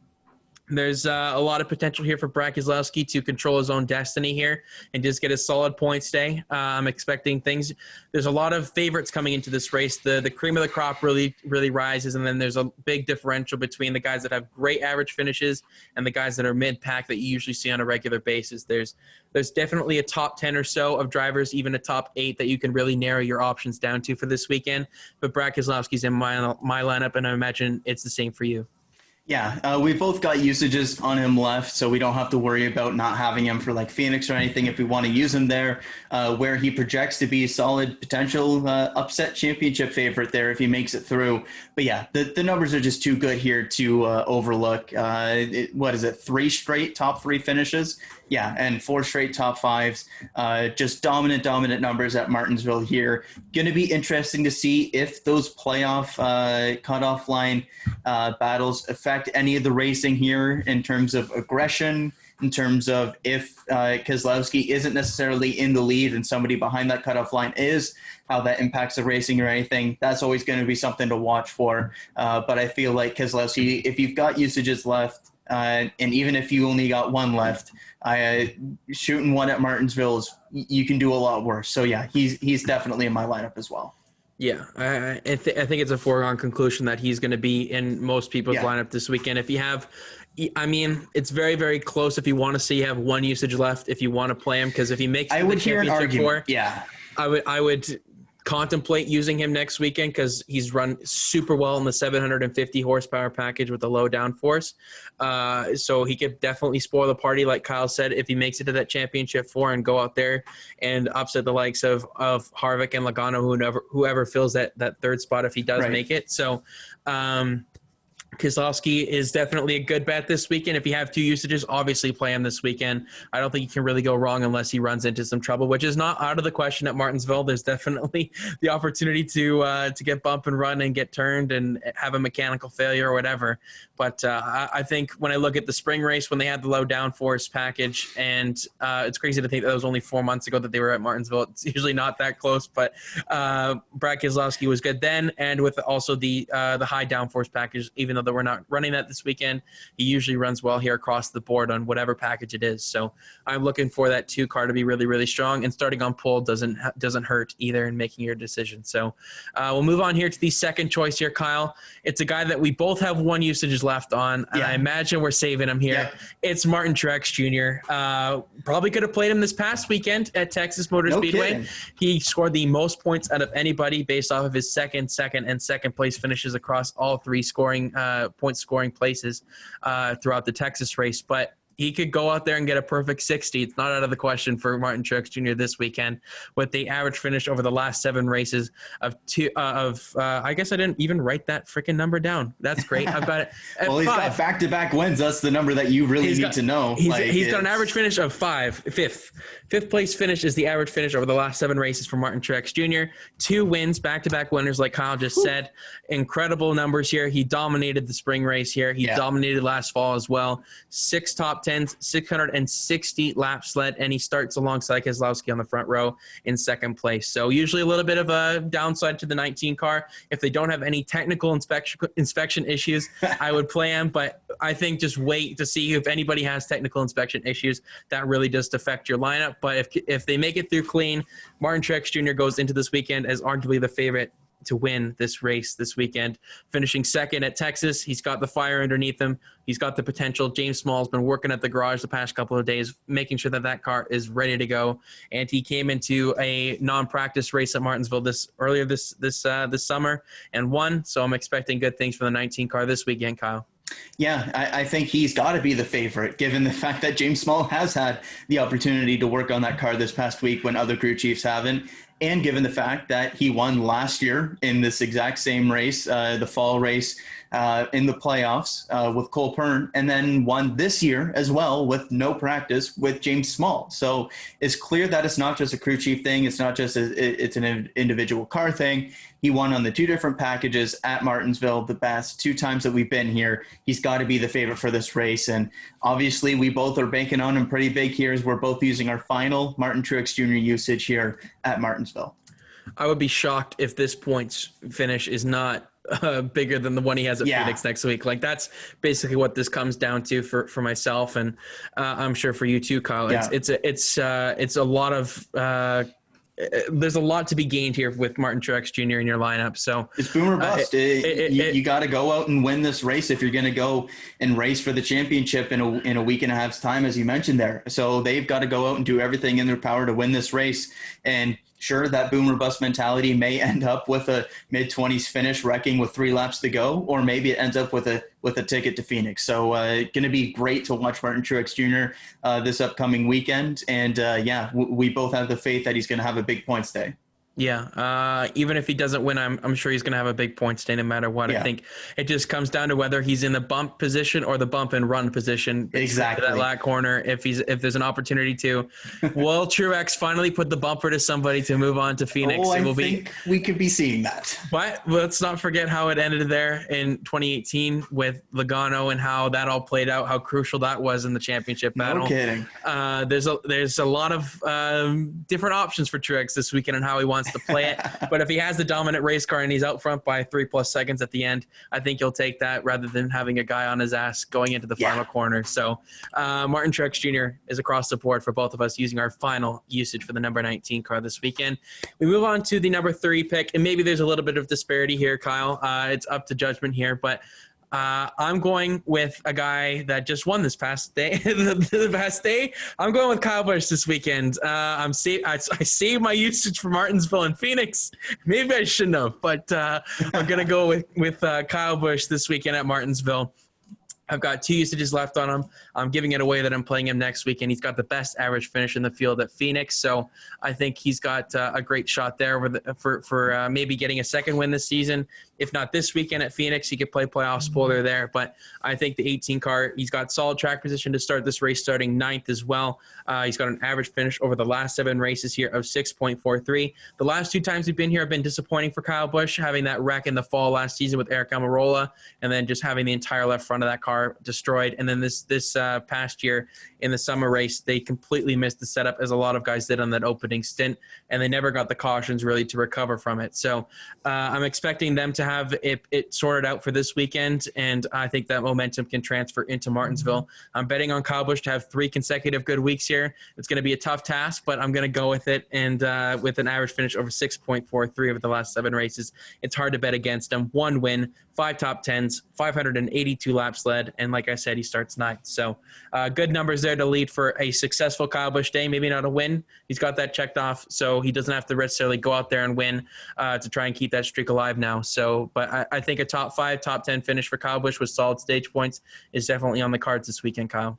there's a lot of potential here for Brad Keselowski to control his own destiny here and just get a solid points day. I'm expecting things. There's a lot of favorites coming into this race. The cream of the crop really, really rises, and then there's a big differential between the guys that have great average finishes and the guys that are mid-pack that you usually see on a regular basis. There's definitely a top 10 or so of drivers, even a top 8 that you can really narrow your options down to for this weekend. But Brad Keselowski's in my lineup, and I imagine it's the same for you. Yeah, we both got usages on him left, so we don't have to worry about not having him for like Phoenix or anything if we want to use him there, where he projects to be a solid potential upset championship favorite there if he makes it through. But yeah, the numbers are just too good here to overlook. What is it, 3 straight top 3 finishes? Yeah, and 4 straight top 5s. Just dominant numbers at Martinsville here. Going to be interesting to see if those playoff cutoff line battles affect any of the racing here in terms of aggression, in terms of if Keselowski isn't necessarily in the lead and somebody behind that cutoff line is, how that impacts the racing or anything. That's always going to be something to watch for. But I feel like Keselowski, if you've got usages left, and even if you only got 1 left, shooting 1 at Martinsville, you can do a lot worse. So yeah, he's definitely in my lineup as well. Yeah, I think it's a foregone conclusion that he's going to be in most people's lineup this weekend. If you have, I mean, it's very, very close if you want to say you have 1 usage left, if you want to play him, because if he makes I would hear an argument. I would contemplate using him next weekend because he's run super well in the 750 horsepower package with the low downforce. So he could definitely spoil the party, like Kyle said, if he makes it to that championship 4 and go out there and upset the likes of Harvick and Logano, whoever fills that 3rd spot if he does make it. So Keselowski is definitely a good bet this weekend. If you have 2 usages, obviously play him this weekend. I don't think you can really go wrong unless he runs into some trouble, which is not out of the question at Martinsville. There's definitely the opportunity to get bump and run and get turned and have a mechanical failure or whatever. But I think when I look at the spring race, when they had the low downforce package, and it's crazy to think that was only 4 months ago that they were at Martinsville. It's usually not that close, but Brad Keselowski was good then, and with also the high downforce package, even though we're not running that this weekend, he usually runs well here across the board on whatever package it is. So I'm looking for that 2 car to be really, really strong, and starting on pole doesn't hurt either in making your decision. So we'll move on here to the second choice here, Kyle. It's a guy that we both have 1 usage left on, and I imagine we're saving him here. Yeah. It's Martin Truex Jr. Probably could have played him this past weekend at Texas Motor Speedway. Kidding. He scored the most points out of anybody based off of his second, and second place finishes across all 3 scoring point scoring places throughout the Texas race, but he could go out there and get a perfect 60. It's not out of the question for Martin Truex Jr. this weekend, with the average finish over the last 7 races of I guess I didn't even write that freaking number down. That's great. I've got it. Well, he's 5. got back-to-back wins. That's the number that you really need to know. He's got an average finish of 5. Fifth place finish is the average finish over the last 7 races for Martin Truex Jr. 2 wins, back-to-back winners, like Kyle just said. Incredible numbers here. He dominated the spring race here. He dominated last fall as well. 6 top 10s, 660 laps led, and he starts alongside Keselowski on the front row in 2nd place. So usually a little bit of a downside to the 19 car. If they don't have any technical inspection issues, I would play him, but I think just wait to see if anybody has technical inspection issues. That really does affect your lineup. But if they make it through clean, Martin Truex Jr. goes into this weekend as arguably the favorite to win this race this weekend, finishing 2nd at Texas. He's got the fire underneath him. He's got the potential. James Small's been working at the garage the past couple of days, making sure that that car is ready to go. And he came into a non-practice race at Martinsville earlier this summer and won. So I'm expecting good things for the 19 car this weekend, Kyle. Yeah, I think he's got to be the favorite, given the fact that James Small has had the opportunity to work on that car this past week when other crew chiefs haven't, and given the fact that he won last year in this exact same race, the fall race, in the playoffs with Cole Pern, and then won this year as well with no practice with James Small. So it's clear that it's not just a crew chief thing. It's not just it's an individual car thing. He won on the 2 different packages at Martinsville the past 2 times that we've been here. He's got to be the favorite for this race. And obviously we both are banking on him pretty big here, as we're both using our final Martin Truex Jr. usage here at Martinsville. I would be shocked if this points finish is not bigger than the one he has at Phoenix next week. Like, that's basically what this comes down to for myself, and I'm sure for you too, Kyle. It's a lot of there's a lot to be gained here with Martin Truex Jr. in your lineup. So it's boom or bust. You got to go out and win this race if you're going to go and race for the championship in a week and a half's time, as you mentioned there. So they've got to go out and do everything in their power to win this race. And sure, that boom or bust mentality may end up with a mid-20s finish, wrecking with 3 laps to go, or maybe it ends up with a ticket to Phoenix. So going to be great to watch Martin Truex Jr. This upcoming weekend. And we both have the faith that he's going to have a big points day. Yeah, even if he doesn't win, I'm sure he's going to have a big points day no matter what. I think it just comes down to whether he's in the bump position or the bump and run position. Exactly. That lat corner, if there's an opportunity to. Will Truex finally put the bumper to somebody to move on to Phoenix? I think we could be seeing that. But let's not forget how it ended there in 2018 with Logano and how that all played out, how crucial that was in the championship battle. No kidding. There's a lot of different options for Truex this weekend and how he wants to play it. But if he has the dominant race car and he's out front by 3+ seconds at the end, I think he'll take that rather than having a guy on his ass going into the final corner. So Martin Truex Jr. is across the board for both of us using our final usage for the number 19 car this weekend. We move on to the number 3 pick, and maybe there's a little bit of disparity here, Kyle. It's up to judgment here, but I'm going with a guy that just won this past day. the past day, I'm going with Kyle Busch this weekend. I saved my usage for Martinsville and Phoenix. Maybe I shouldn't have, but I'm going to go with Kyle Busch this weekend at Martinsville. I've got 2 usages left on him. I'm giving it away that I'm playing him next week, and he's got the best average finish in the field at Phoenix. So I think he's got a great shot there for maybe getting a 2nd win this season. If not this weekend at Phoenix, he could play playoff spoiler there. But I think the 18 car, he's got solid track position to start this race, starting 9th as well. He's got an average finish over the last 7 races here of 6.43. The last 2 times we've been here have been disappointing for Kyle Busch, having that wreck in the fall last season with Eric Almirola, and then just having the entire left front of that car destroyed. And then this past year in the summer race, they completely missed the setup, as a lot of guys did on that opening stint, and they never got the cautions really to recover from it. So I'm expecting them to have it sorted out for this weekend, and I think that momentum can transfer into Martinsville. I'm betting on Kyle Busch to have 3 consecutive good weeks here. It's going to be a tough task, but I'm going to go with it, and with an average finish over 6.43 over the last 7 races, it's hard to bet against him. 1 win, 5 top 10s, 582 laps led, stud. And like I said, he starts ninth. So good numbers there to lead for a successful Kyle Busch day. Maybe not a win. He's got that checked off, so he doesn't have to necessarily go out there and win to try and keep that streak alive now. So, but I think a top 5, top 10 finish for Kyle Busch with solid stage points is definitely on the cards this weekend, Kyle.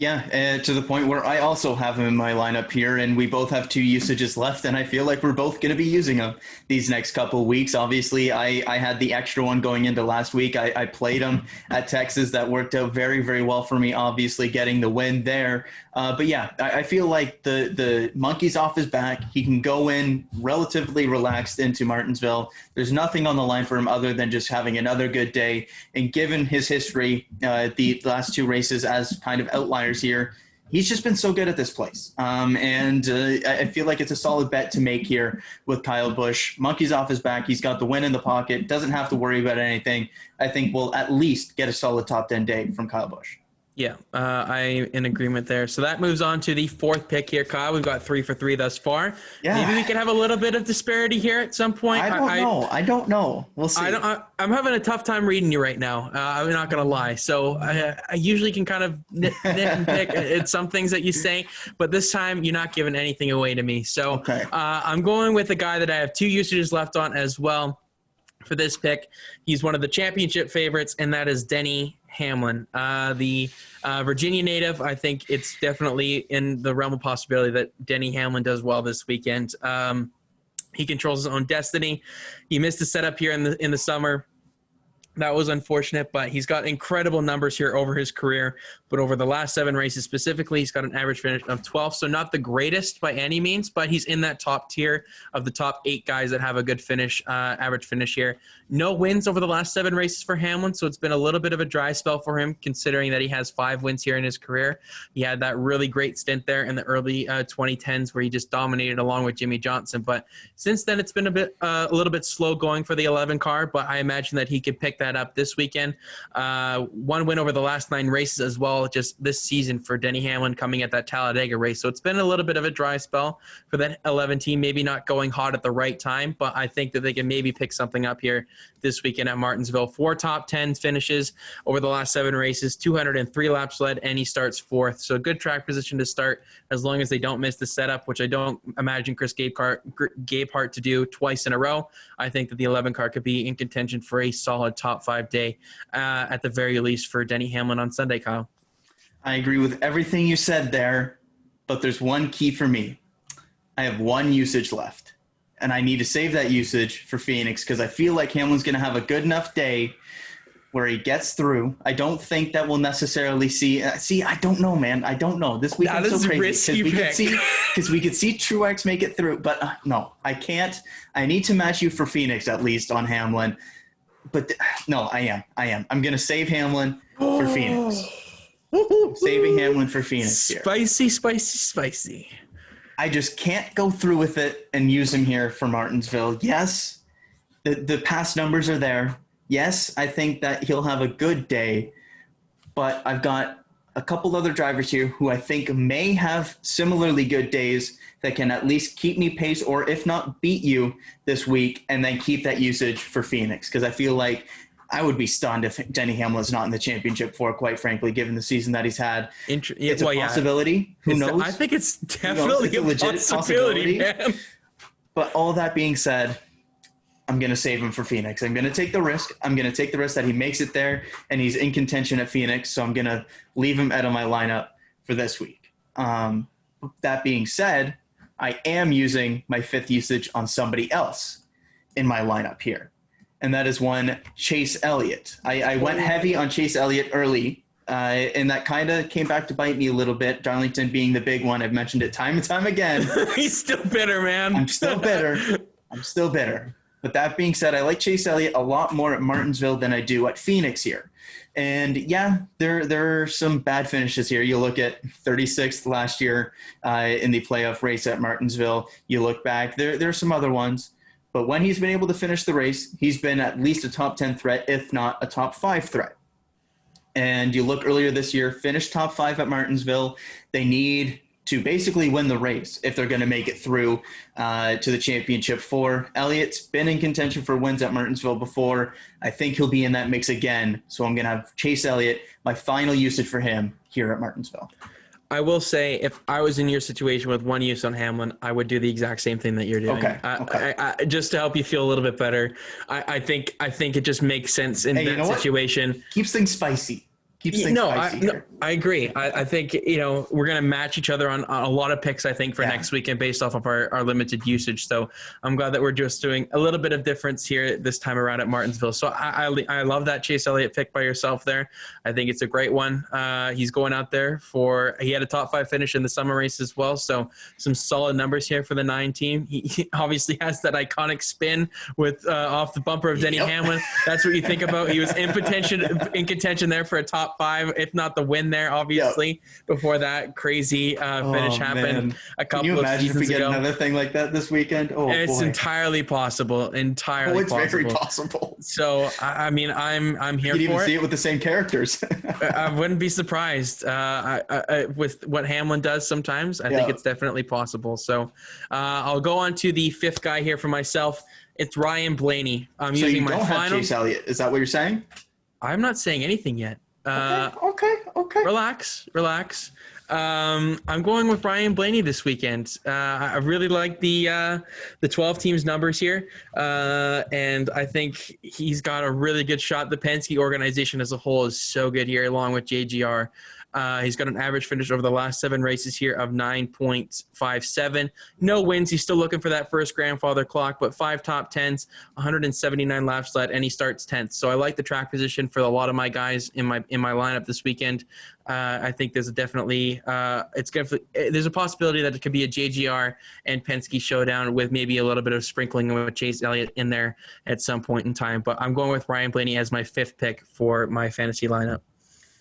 Yeah, to the point where I also have him in my lineup here, and we both have 2 usages left, and I feel like we're both going to be using them these next couple of weeks. Obviously, I had the extra one going into last week. I played him at Texas. That worked out very, very well for me, obviously getting the win there. But yeah, I feel like the monkey's off his back. He can go in relatively relaxed into Martinsville. There's nothing on the line for him other than just having another good day. And given his history, the last 2 races as kind of outliers here, he's just been so good at this place. And I feel like it's a solid bet to make here with Kyle Busch. Monkey's off his back. He's got the win in the pocket. Doesn't have to worry about anything. I think we'll at least get a solid top 10 day from Kyle Busch. Yeah, I'm in agreement there. So that moves on to the 4th pick here, Kyle. We've got 3 for 3 thus far. Yeah. Maybe we can have a little bit of disparity here at some point. I don't know. We'll see. I'm having a tough time reading you right now. I'm not going to lie. So I usually can kind of nit and pick at some things that you say, but this time you're not giving anything away to me. So okay. I'm going with a guy that I have 2 usages left on as well for this pick. He's one of the championship favorites, and that is Denny Hamlin, the Virginia native. I think it's definitely in the realm of possibility that Denny Hamlin does well this weekend. He controls his own destiny. He missed the setup here in the summer. That was unfortunate, but he's got incredible numbers here over his career. But over the last 7 races specifically, he's got an average finish of 12th. So not the greatest by any means, but he's in that top tier of the top 8 guys that have a good finish, average finish here. No wins over the last 7 races for Hamlin, so it's been a little bit of a dry spell for him, considering that he has 5 wins here in his career. He had that really great stint there in the early 2010s where he just dominated along with Jimmy Johnson. But since then, it's been a little bit slow going for the 11 car, but I imagine that he could pick that up this weekend. 1 win over the last 9 races as well, just this season for Denny Hamlin coming at that Talladega race. So it's been a little bit of a dry spell for that 11 team, maybe not going hot at the right time, but I think that they can maybe pick something up here this weekend at Martinsville. 4 top 10 finishes over the last 7 races, 203 laps led, and he starts 4th. So a good track position to start as long as they don't miss the setup, which I don't imagine Chris Gabehart to do twice in a row. I think that the 11 car could be in contention for a solid top 5 day at the very least for Denny Hamlin on Sunday, Kyle. I agree with everything you said there, but there's one key for me. I have 1 usage left, and I need to save that usage for Phoenix because I feel like Hamlin's going to have a good enough day where he gets through. I don't think that we'll necessarily see. I don't know, man. I don't know. This weekend's so crazy because we could see Truex make it through, but no, I can't. I need to match you for Phoenix at least on Hamlin. But no, I am. I'm going to save Hamlin for Phoenix. Saving Hamlin for Phoenix here. Spicy. I just can't go through with it and use him here for Martinsville. Yes, the past numbers are there. Yes, I think that he'll have a good day, but I've got a couple other drivers here who I think may have similarly good days that can at least keep me pace or if not beat you this week and then keep that usage for Phoenix because I feel like I would be stunned if Denny Hamlin's not in the championship for, quite frankly, given the season that he's had. It's a possibility. Who knows? I think it's definitely a legit possibility, man. But all that being said, I'm going to save him for Phoenix. I'm going to take the risk. I'm going to take the risk that he makes it there and he's in contention at Phoenix. So I'm going to leave him out of my lineup for this week. That being said, I am using my 5th usage on somebody else in my lineup here. And that is one Chase Elliott. I went heavy on Chase Elliott early, and that kind of came back to bite me a little bit, Darlington being the big one. I've mentioned it time and time again. He's still bitter, man. I'm still bitter. But that being said, I like Chase Elliott a lot more at Martinsville than I do at Phoenix here. And, yeah, there are some bad finishes here. You look at 36th last year in the playoff race at Martinsville. You look back. There are some other ones. But when he's been able to finish the race, he's been at least a top 10 threat, if not a top 5 threat. And you look earlier this year, finished top 5 at Martinsville. They need to basically win the race if they're going to make it through to the championship 4. Elliott's been in contention for wins at Martinsville before. I think he'll be in that mix again. So I'm going to have Chase Elliott, my final usage for him here at Martinsville. I will say, if I was in your situation with one use on Hamlin, I would do the exact same thing that you're doing. Okay. I just to help you feel a little bit better. I think it just makes sense in that situation. What? Keeps things spicy. I agree. I think, we're going to match each other on a lot of picks, I think, for next weekend based off of our limited usage. So I'm glad that we're just doing a little bit of difference here this time around at Martinsville. So I love that Chase Elliott pick by yourself there. I think it's a great one. He's going out there he had a top 5 finish in the summer race as well. So some solid numbers here for the 9 team. He obviously has that iconic spin with off the bumper of Denny Hamlin. That's what you think about. He was in contention there for a top 5, if not the win there, obviously, before that crazy finish happened a couple of seasons ago. Can you imagine if we get another thing like that this weekend? It's entirely possible. It's very possible. So, I mean, I'm here for it. You can even see it with the same characters. I wouldn't be surprised with what Hamlin does sometimes. I think it's definitely possible. So I'll go on to the 5th guy here for myself. It's Ryan Blaney. I'm using my final. Have Chase Elliott. Is that what you're saying? I'm not saying anything yet. Okay. Relax. I'm going with Ryan Blaney this weekend. I really like the 12 teams numbers here, and I think he's got a really good shot. The Penske organization as a whole is so good here, along with JGR. He's got an average finish over the last 7 races here of 9.57. No wins. He's still looking for that first grandfather clock, but 5 top 10s, 179 laps led, and he starts 10th. So I like the track position for a lot of my guys in my lineup this weekend. I think there's there's a possibility that it could be a JGR and Penske showdown with maybe a little bit of sprinkling with Chase Elliott in there at some point in time. But I'm going with Ryan Blaney as my 5th pick for my fantasy lineup.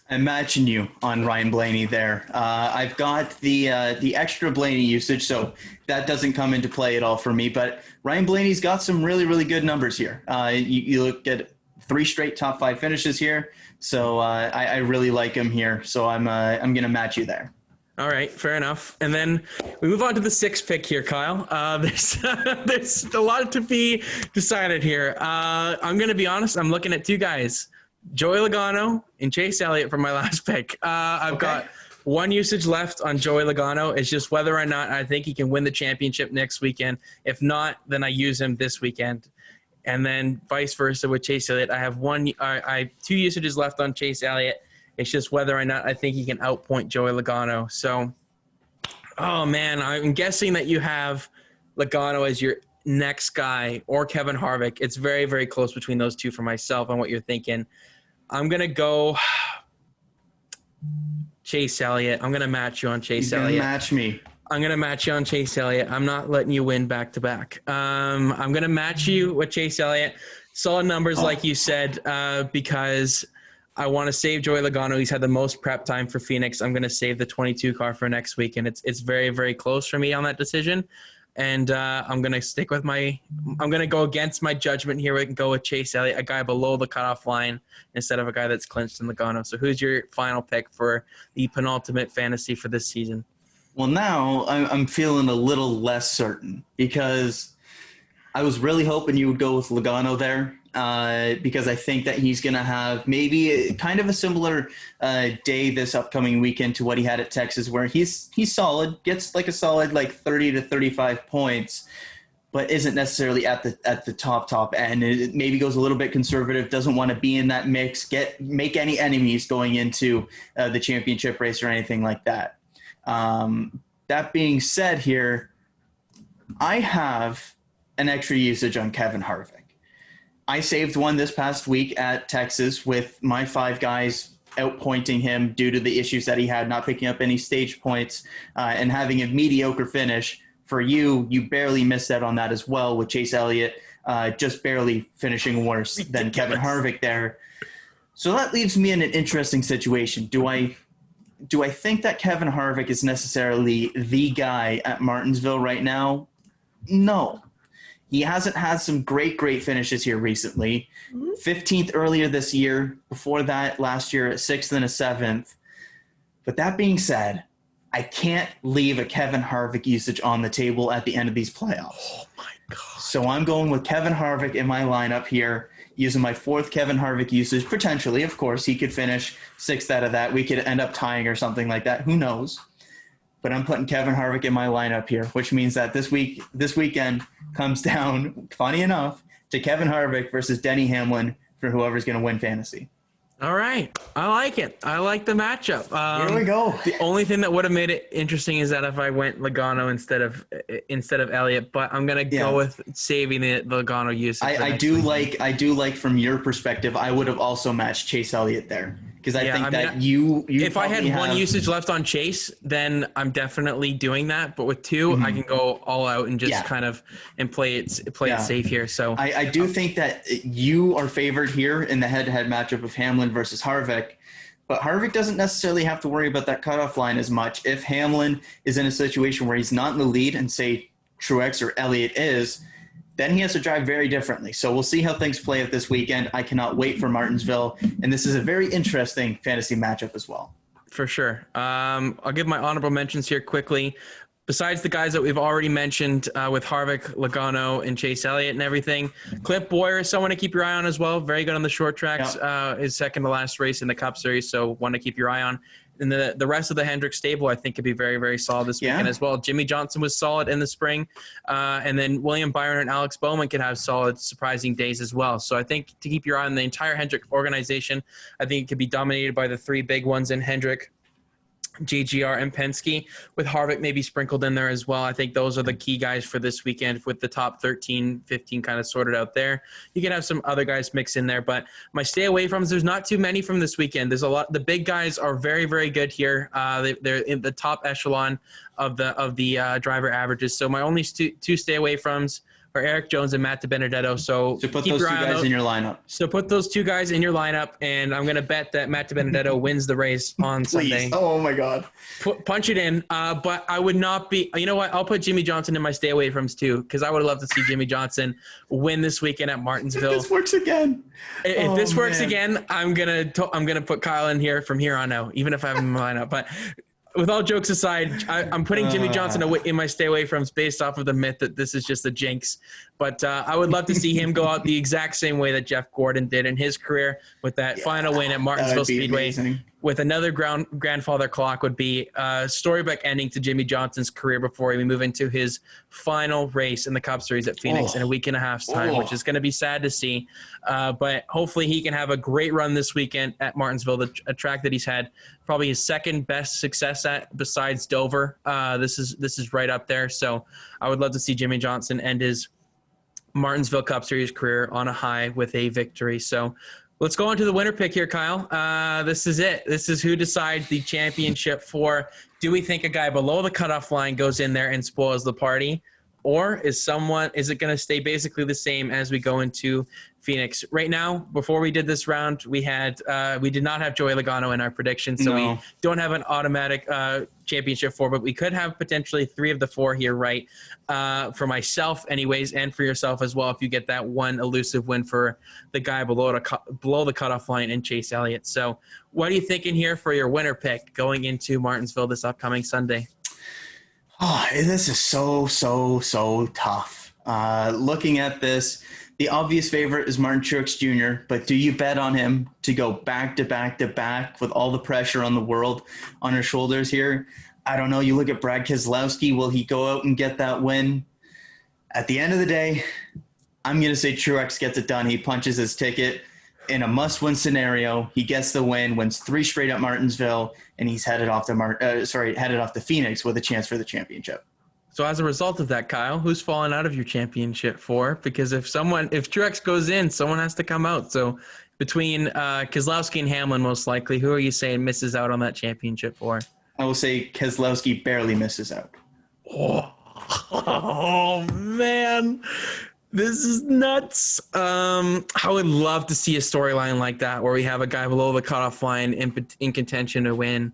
I'm matching you on Ryan Blaney there. I've got the extra Blaney usage, so that doesn't come into play at all for me. But Ryan Blaney's got some really, really good numbers here. You look at 3 straight top 5 finishes here, so I really like him here. So I'm going to match you there. All right, fair enough. And then we move on to the 6th pick here, Kyle. There's a lot to be decided here. I'm going to be honest. I'm looking at 2 guys. Joey Logano and Chase Elliott for my last pick. I've got 1 usage left on Joey Logano. It's just whether or not I think he can win the championship next weekend. If not, then I use him this weekend. And then vice versa with Chase Elliott. I have 2 usages left on Chase Elliott. It's just whether or not I think he can outpoint Joey Logano. So, oh man, I'm guessing that you have Logano as your next guy or Kevin Harvick. It's very, very close between those 2 for myself on what you're thinking. I'm going to go Chase Elliott. I'm going to match you on Chase Elliott. You're going to match me. I'm going to match you on Chase Elliott. I'm not letting you win back-to-back. I'm going to match you with Chase Elliott. Solid numbers, like you said, because I want to save Joey Logano. He's had the most prep time for Phoenix. I'm going to save the 22 car for next week, and it's very, very close for me on that decision. And I'm going to stick with I'm going to go against my judgment here. We can go with Chase Elliott, a guy below the cutoff line instead of a guy that's clinched in Logano. So who's your final pick for the penultimate fantasy for this season? Well, now I'm feeling a little less certain because I was really hoping you would go with Logano there because I think that he's going to have maybe kind of a similar day this upcoming weekend to what he had at Texas, where he's solid, gets like a solid 30 to 35 points, but isn't necessarily at the top end. It maybe goes a little bit conservative, doesn't want to be in that mix, make any enemies going into the championship race or anything like that. That being said here, I have an extra usage on Kevin Harvick. I saved one this past week at Texas with my 5 guys outpointing him due to the issues that he had, not picking up any stage points and having a mediocre finish. For you barely missed out on that as well with Chase Elliott just barely finishing worse than Kevin Harvick there. So that leaves me in an interesting situation. Do I think that Kevin Harvick is necessarily the guy at Martinsville right now? No. He hasn't had some great finishes here recently. 15th earlier this year. Before that, last year, 6th and a 7th. But that being said, I can't leave a Kevin Harvick usage on the table at the end of these playoffs. Oh my God. So I'm going with Kevin Harvick in my lineup here, using my 4th Kevin Harvick usage. Potentially, of course, he could finish 6th out of that. We could end up tying or something like that. Who knows? But I'm putting Kevin Harvick in my lineup here, which means that this weekend comes down, funny enough, to Kevin Harvick versus Denny Hamlin for whoever's going to win fantasy. All right. I like it. I like the matchup. Here we go. The only thing that would have made it interesting is that if I went Logano instead of Elliott, but I'm going to go with saving the Logano usage. I do like from your perspective, I would have also matched Chase Elliott there. Because I think you if I had one usage left on Chase, then I'm definitely doing that. But with 2, I can go all out and just kind of play it safe here. So I do think that you are favored here in the head-to-head matchup of Hamlin versus Harvick. But Harvick doesn't necessarily have to worry about that cutoff line as much. If Hamlin is in a situation where he's not in the lead and say Truex or Elliott is, then he has to drive very differently. So we'll see how things play out this weekend. I cannot wait for Martinsville. And this is a very interesting fantasy matchup as well. For sure. I'll give my honorable mentions here quickly. Besides the guys that we've already mentioned with Harvick, Logano, and Chase Elliott and everything, Cliff Bowyer is someone to keep your eye on as well. Very good on the short tracks. His second to last race in the Cup Series, so one to keep your eye on. And the rest of the Hendrick stable, I think, could be very, very solid this weekend as well. Jimmy Johnson was solid in the spring. And then William Byron and Alex Bowman could have solid, surprising days as well. So I think to keep your eye on the entire Hendrick organization, I think it could be dominated by the 3 big ones in Hendrick, GGR, and Penske, with Harvick maybe sprinkled in there as well. I think those are the key guys for this weekend, with the top 13, 15 kind of sorted out there. You can have some other guys mix in there, but my stay away from, there's not too many from this weekend. There's a lot. The big guys are very, very good here. They're in the top echelon of the driver averages. So my only two stay away froms are Eric Jones and Matt DiBenedetto. So put those 2 guys in your lineup. So put those 2 guys in your lineup, and I'm going to bet that Matt DiBenedetto wins the race on Sunday. Oh, my God. Punch it in. But I would not be – you know what? I'll put Jimmy Johnson in my stay away froms too, because I would love to see Jimmy Johnson win this weekend at Martinsville. If this works again. If this works again, I'm gonna put Kyle in here from here on out, even if I have him in my lineup. But with all jokes aside, I'm putting Jimmy Johnson in my stay away from based off of the myth that this is just a jinx. But I would love to see him go out the exact same way that Jeff Gordon did in his career with that final win at Martinsville Speedway. Amazing. With another grandfather clock would be a storybook ending to Jimmy Johnson's career before we move into his final race in the Cup Series at Phoenix in a week and a half's time, which is going to be sad to see. But hopefully he can have a great run this weekend at Martinsville, a track that he's had probably his second best success at besides Dover. This is right up there. So I would love to see Jimmy Johnson end his Martinsville Cup Series career on a high with a victory. So let's go on to the winner pick here, Kyle. This is it. This is who decides the championship for. Do we think a guy below the cutoff line goes in there and spoils the party? Or is it going to stay basically the same as we go into Phoenix? Right now, before we did this round, we did not have Joey Logano in our prediction, so we don't have an automatic championship for, but we could have potentially 3 of the 4 here, right? For myself anyways, and for yourself as well, if you get that one elusive win for the guy below the cutoff line in Chase Elliott. So what are you thinking here for your winner pick going into Martinsville this upcoming Sunday? Oh, this is so tough. Looking at this, the obvious favorite is Martin Truex Jr., but do you bet on him to go back to back to back with all the pressure on the world on his shoulders here? I don't know. You look at Brad Keselowski. Will he go out and get that win? At the end of the day, I'm going to say Truex gets it done. He punches his ticket. In a must-win scenario, he gets the win, wins 3 straight at Martinsville, and he's headed off to Phoenix with a chance for the championship. So as a result of that, Kyle, who's fallen out of your championship for? Because if Truex goes in, someone has to come out. So between Keselowski and Hamlin, most likely, who are you saying misses out on that championship for? I will say Keselowski barely misses out. Oh man. This is nuts. I would love to see a storyline like that where we have a guy below the cutoff line in contention to win.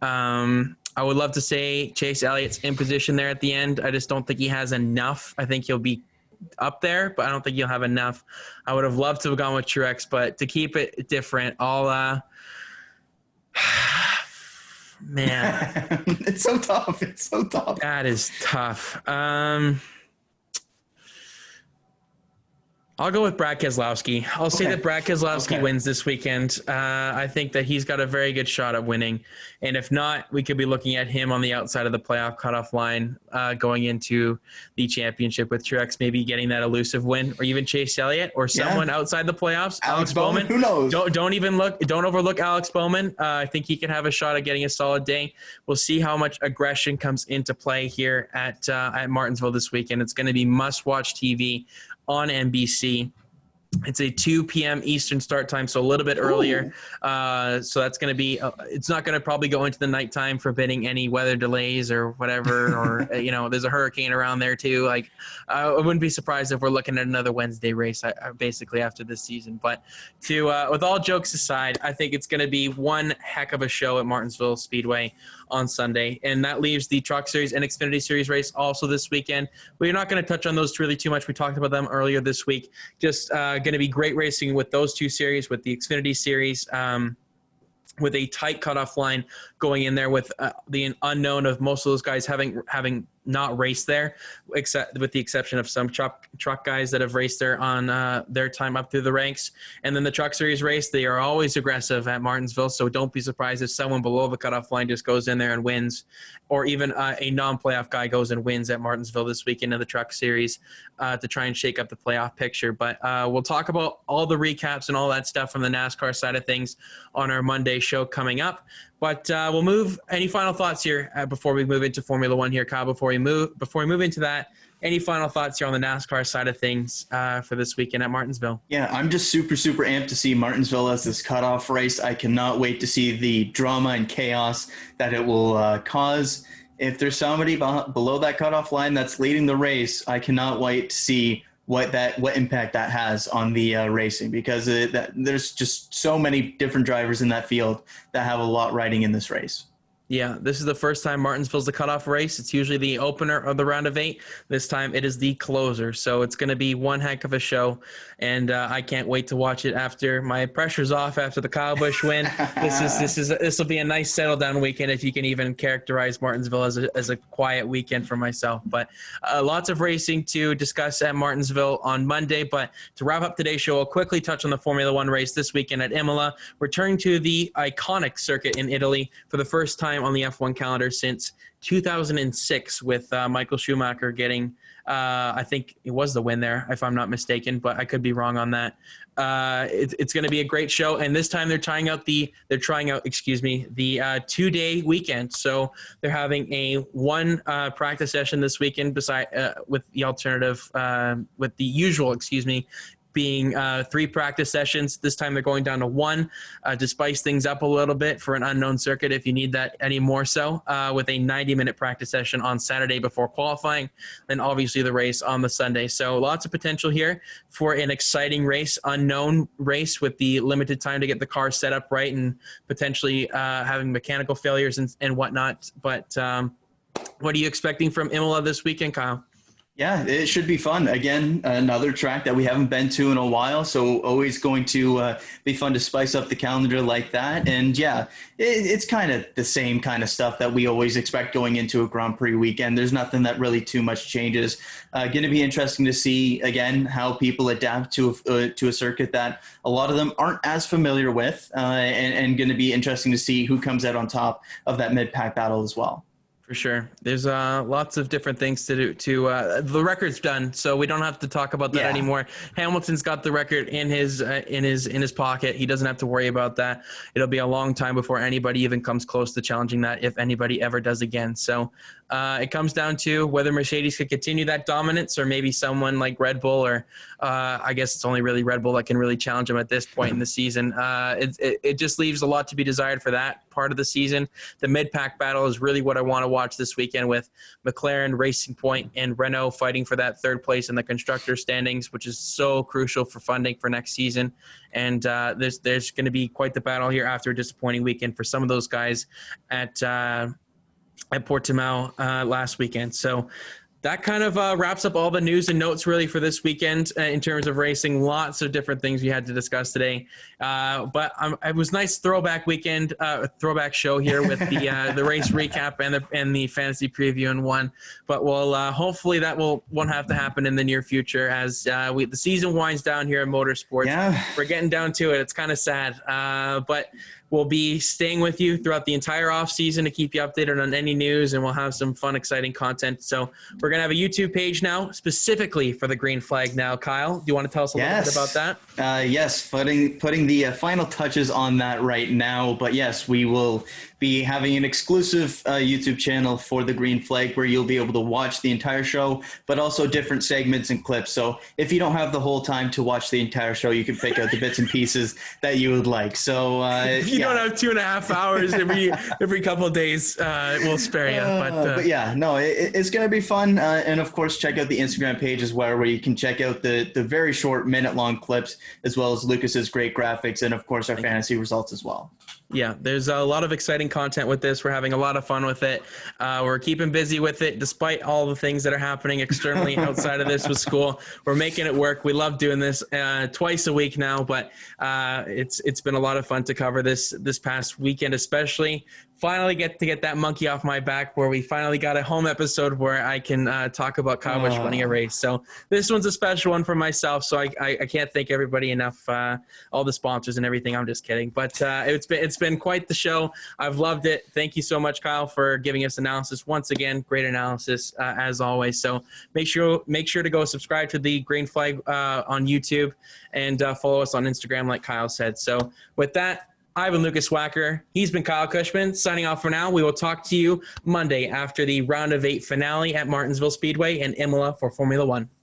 I would love to say Chase Elliott's in position there at the end. I just don't think he has enough. I think he'll be up there, but I don't think he'll have enough. I would have loved to have gone with Truex, but to keep it different, Man, It's so tough. It's so tough. that is tough. I'll go with Brad Keselowski. I'll say that Brad Keselowski wins this weekend. I think that he's got a very good shot at winning. And if not, we could be looking at him on the outside of the playoff cutoff line going into the championship with Truex maybe getting that elusive win, or even Chase Elliott or someone outside the playoffs. Alex Bowman. Who knows? Don't overlook Alex Bowman. I think he can have a shot at getting a solid day. We'll see how much aggression comes into play here at Martinsville this weekend. It's going to be must-watch TV on NBC. It's a 2 p.m. Eastern start time, so a little bit earlier. So that's going to be it's not going to probably go into the nighttime, forbidding any weather delays or whatever. Or, there's a hurricane around there too. Like, I wouldn't be surprised if we're looking at another Wednesday race basically after this season. But with all jokes aside, I think it's going to be one heck of a show at Martinsville Speedway on Sunday. And that leaves the Truck Series and Xfinity Series race also this weekend. We're not going to touch on those really too much. We talked about them earlier this week. Just going to be great racing with those two series, with the Xfinity Series, with a tight cutoff line going in there, with the unknown of most of those guys having not raced there, except with the exception of some truck guys that have raced there on their time up through the ranks. And then the Truck Series race, they are always aggressive at Martinsville, so don't be surprised if someone below the cutoff line just goes in there and wins, or even a non-playoff guy goes and wins at Martinsville this weekend in the Truck Series to try and shake up the playoff picture. But we'll talk about all the recaps and all that stuff from the NASCAR side of things on our Monday show coming up. But we'll move. Any final thoughts here before we move into Formula One here, Kyle? Before we move into that, any final thoughts here on the NASCAR side of things for this weekend at Martinsville? Yeah, I'm just super amped to see Martinsville as this cutoff race. I cannot wait to see the drama and chaos that it will cause. If there's somebody below that cutoff line that's leading the race, I cannot wait to see what impact that has on the racing, because there's just so many different drivers in that field that have a lot riding in this race. Yeah, this is the first time Martinsville's the cutoff race. It's usually the opener of the round of 8. This time it is the closer. So it's going to be one heck of a show, and I can't wait to watch it after my pressure's off after the Kyle Busch win. This will be a nice settle down weekend, if you can even characterize Martinsville as a quiet weekend for myself. But lots of racing to discuss at Martinsville on Monday. But to wrap up today's show, I'll quickly touch on the Formula One race this weekend at Imola, returning to the iconic circuit in Italy for the first time on the F1 calendar since 2006, with Michael Schumacher getting, I think it was the win there, if I'm not mistaken, but I could be wrong on that. It's going to be a great show, and this time they're trying out the 2-day weekend. So they're having a one practice session this weekend, with the usual being 3 practice sessions. This time they're going down to 1 to spice things up a little bit for an unknown circuit, if you need that any more so, with a 90-minute practice session on Saturday before qualifying, then obviously the race on the Sunday. So lots of potential here for an exciting race, unknown race, with the limited time to get the car set up right and potentially having mechanical failures and whatnot. But what are you expecting from Imola this weekend, Kyle? Yeah, it should be fun. Again, another track that we haven't been to in a while, so always going to be fun to spice up the calendar like that. And yeah, it's kind of the same kind of stuff that we always expect going into a Grand Prix weekend. There's nothing that really too much changes. Going to be interesting to see, again, how people adapt to a circuit that a lot of them aren't as familiar with, and going to be interesting to see who comes out on top of that mid-pack battle as well. For sure. There's lots of different things to do. The record's done, so we don't have to talk about that anymore. Hamilton's got the record in his pocket. He doesn't have to worry about that. It'll be a long time before anybody even comes close to challenging that, if anybody ever does again. So it comes down to whether Mercedes could continue that dominance, or maybe someone like Red Bull, or I guess it's only really Red Bull that can really challenge them at this point in the season. It just leaves a lot to be desired for that part of the season. The mid-pack battle is really what I want to watch this weekend, with McLaren, Racing Point, and Renault fighting for that 3rd place in the constructor standings, which is so crucial for funding for next season. And there's going to be quite the battle here after a disappointing weekend for some of those guys at Portimao last weekend. So that kind of wraps up all the news and notes really for this weekend in terms of racing. Lots of different things we had to discuss today. But it was nice throwback weekend, throwback show here with the race recap and the fantasy preview in one. But we'll hopefully that won't have to happen in the near future as the season winds down here in motorsports. Yeah. We're getting down to it. It's kind of sad. But we'll be staying with you throughout the entire off season to keep you updated on any news, and we'll have some fun, exciting content. So we're going to have a YouTube page now specifically for the green flag now. Kyle, do you want to tell us a little bit about that? Yes, putting the final touches on that right now. But yes, we will be having an exclusive YouTube channel for the green flag where you'll be able to watch the entire show, but also different segments and clips. So if you don't have the whole time to watch the entire show, you can pick out the bits and pieces that you would like. So if you don't have 2.5 hours every couple of days, we'll spare you. But yeah, no, it's going to be fun. And of course, check out the Instagram page as well, where you can check out the very short minute-long clips, as well as Lucas's great graphics, and of course our fantasy results as well. Yeah, there's a lot of exciting content with this. We're having a lot of fun with it. We're keeping busy with it despite all the things that are happening externally outside of this with school. We're making it work. We love doing this twice a week now, but it's been a lot of fun to cover this past weekend, especially. Finally get that monkey off my back, where we finally got a home episode where I can talk about Kyle Busch winning a race. So this one's a special one for myself, so I can't thank everybody enough, all the sponsors and everything. I'm just kidding. But it's been quite the show. I've loved it. Thank you so much, Kyle, for giving us analysis. Once again, great analysis as always. So make sure to go subscribe to the Green Flag on YouTube and follow us on Instagram like Kyle said. So with that, I've been Lucas Wacker. He's been Kyle Cushman. Signing off for now. We will talk to you Monday after the Round of 8 finale at Martinsville Speedway and Imola for Formula One.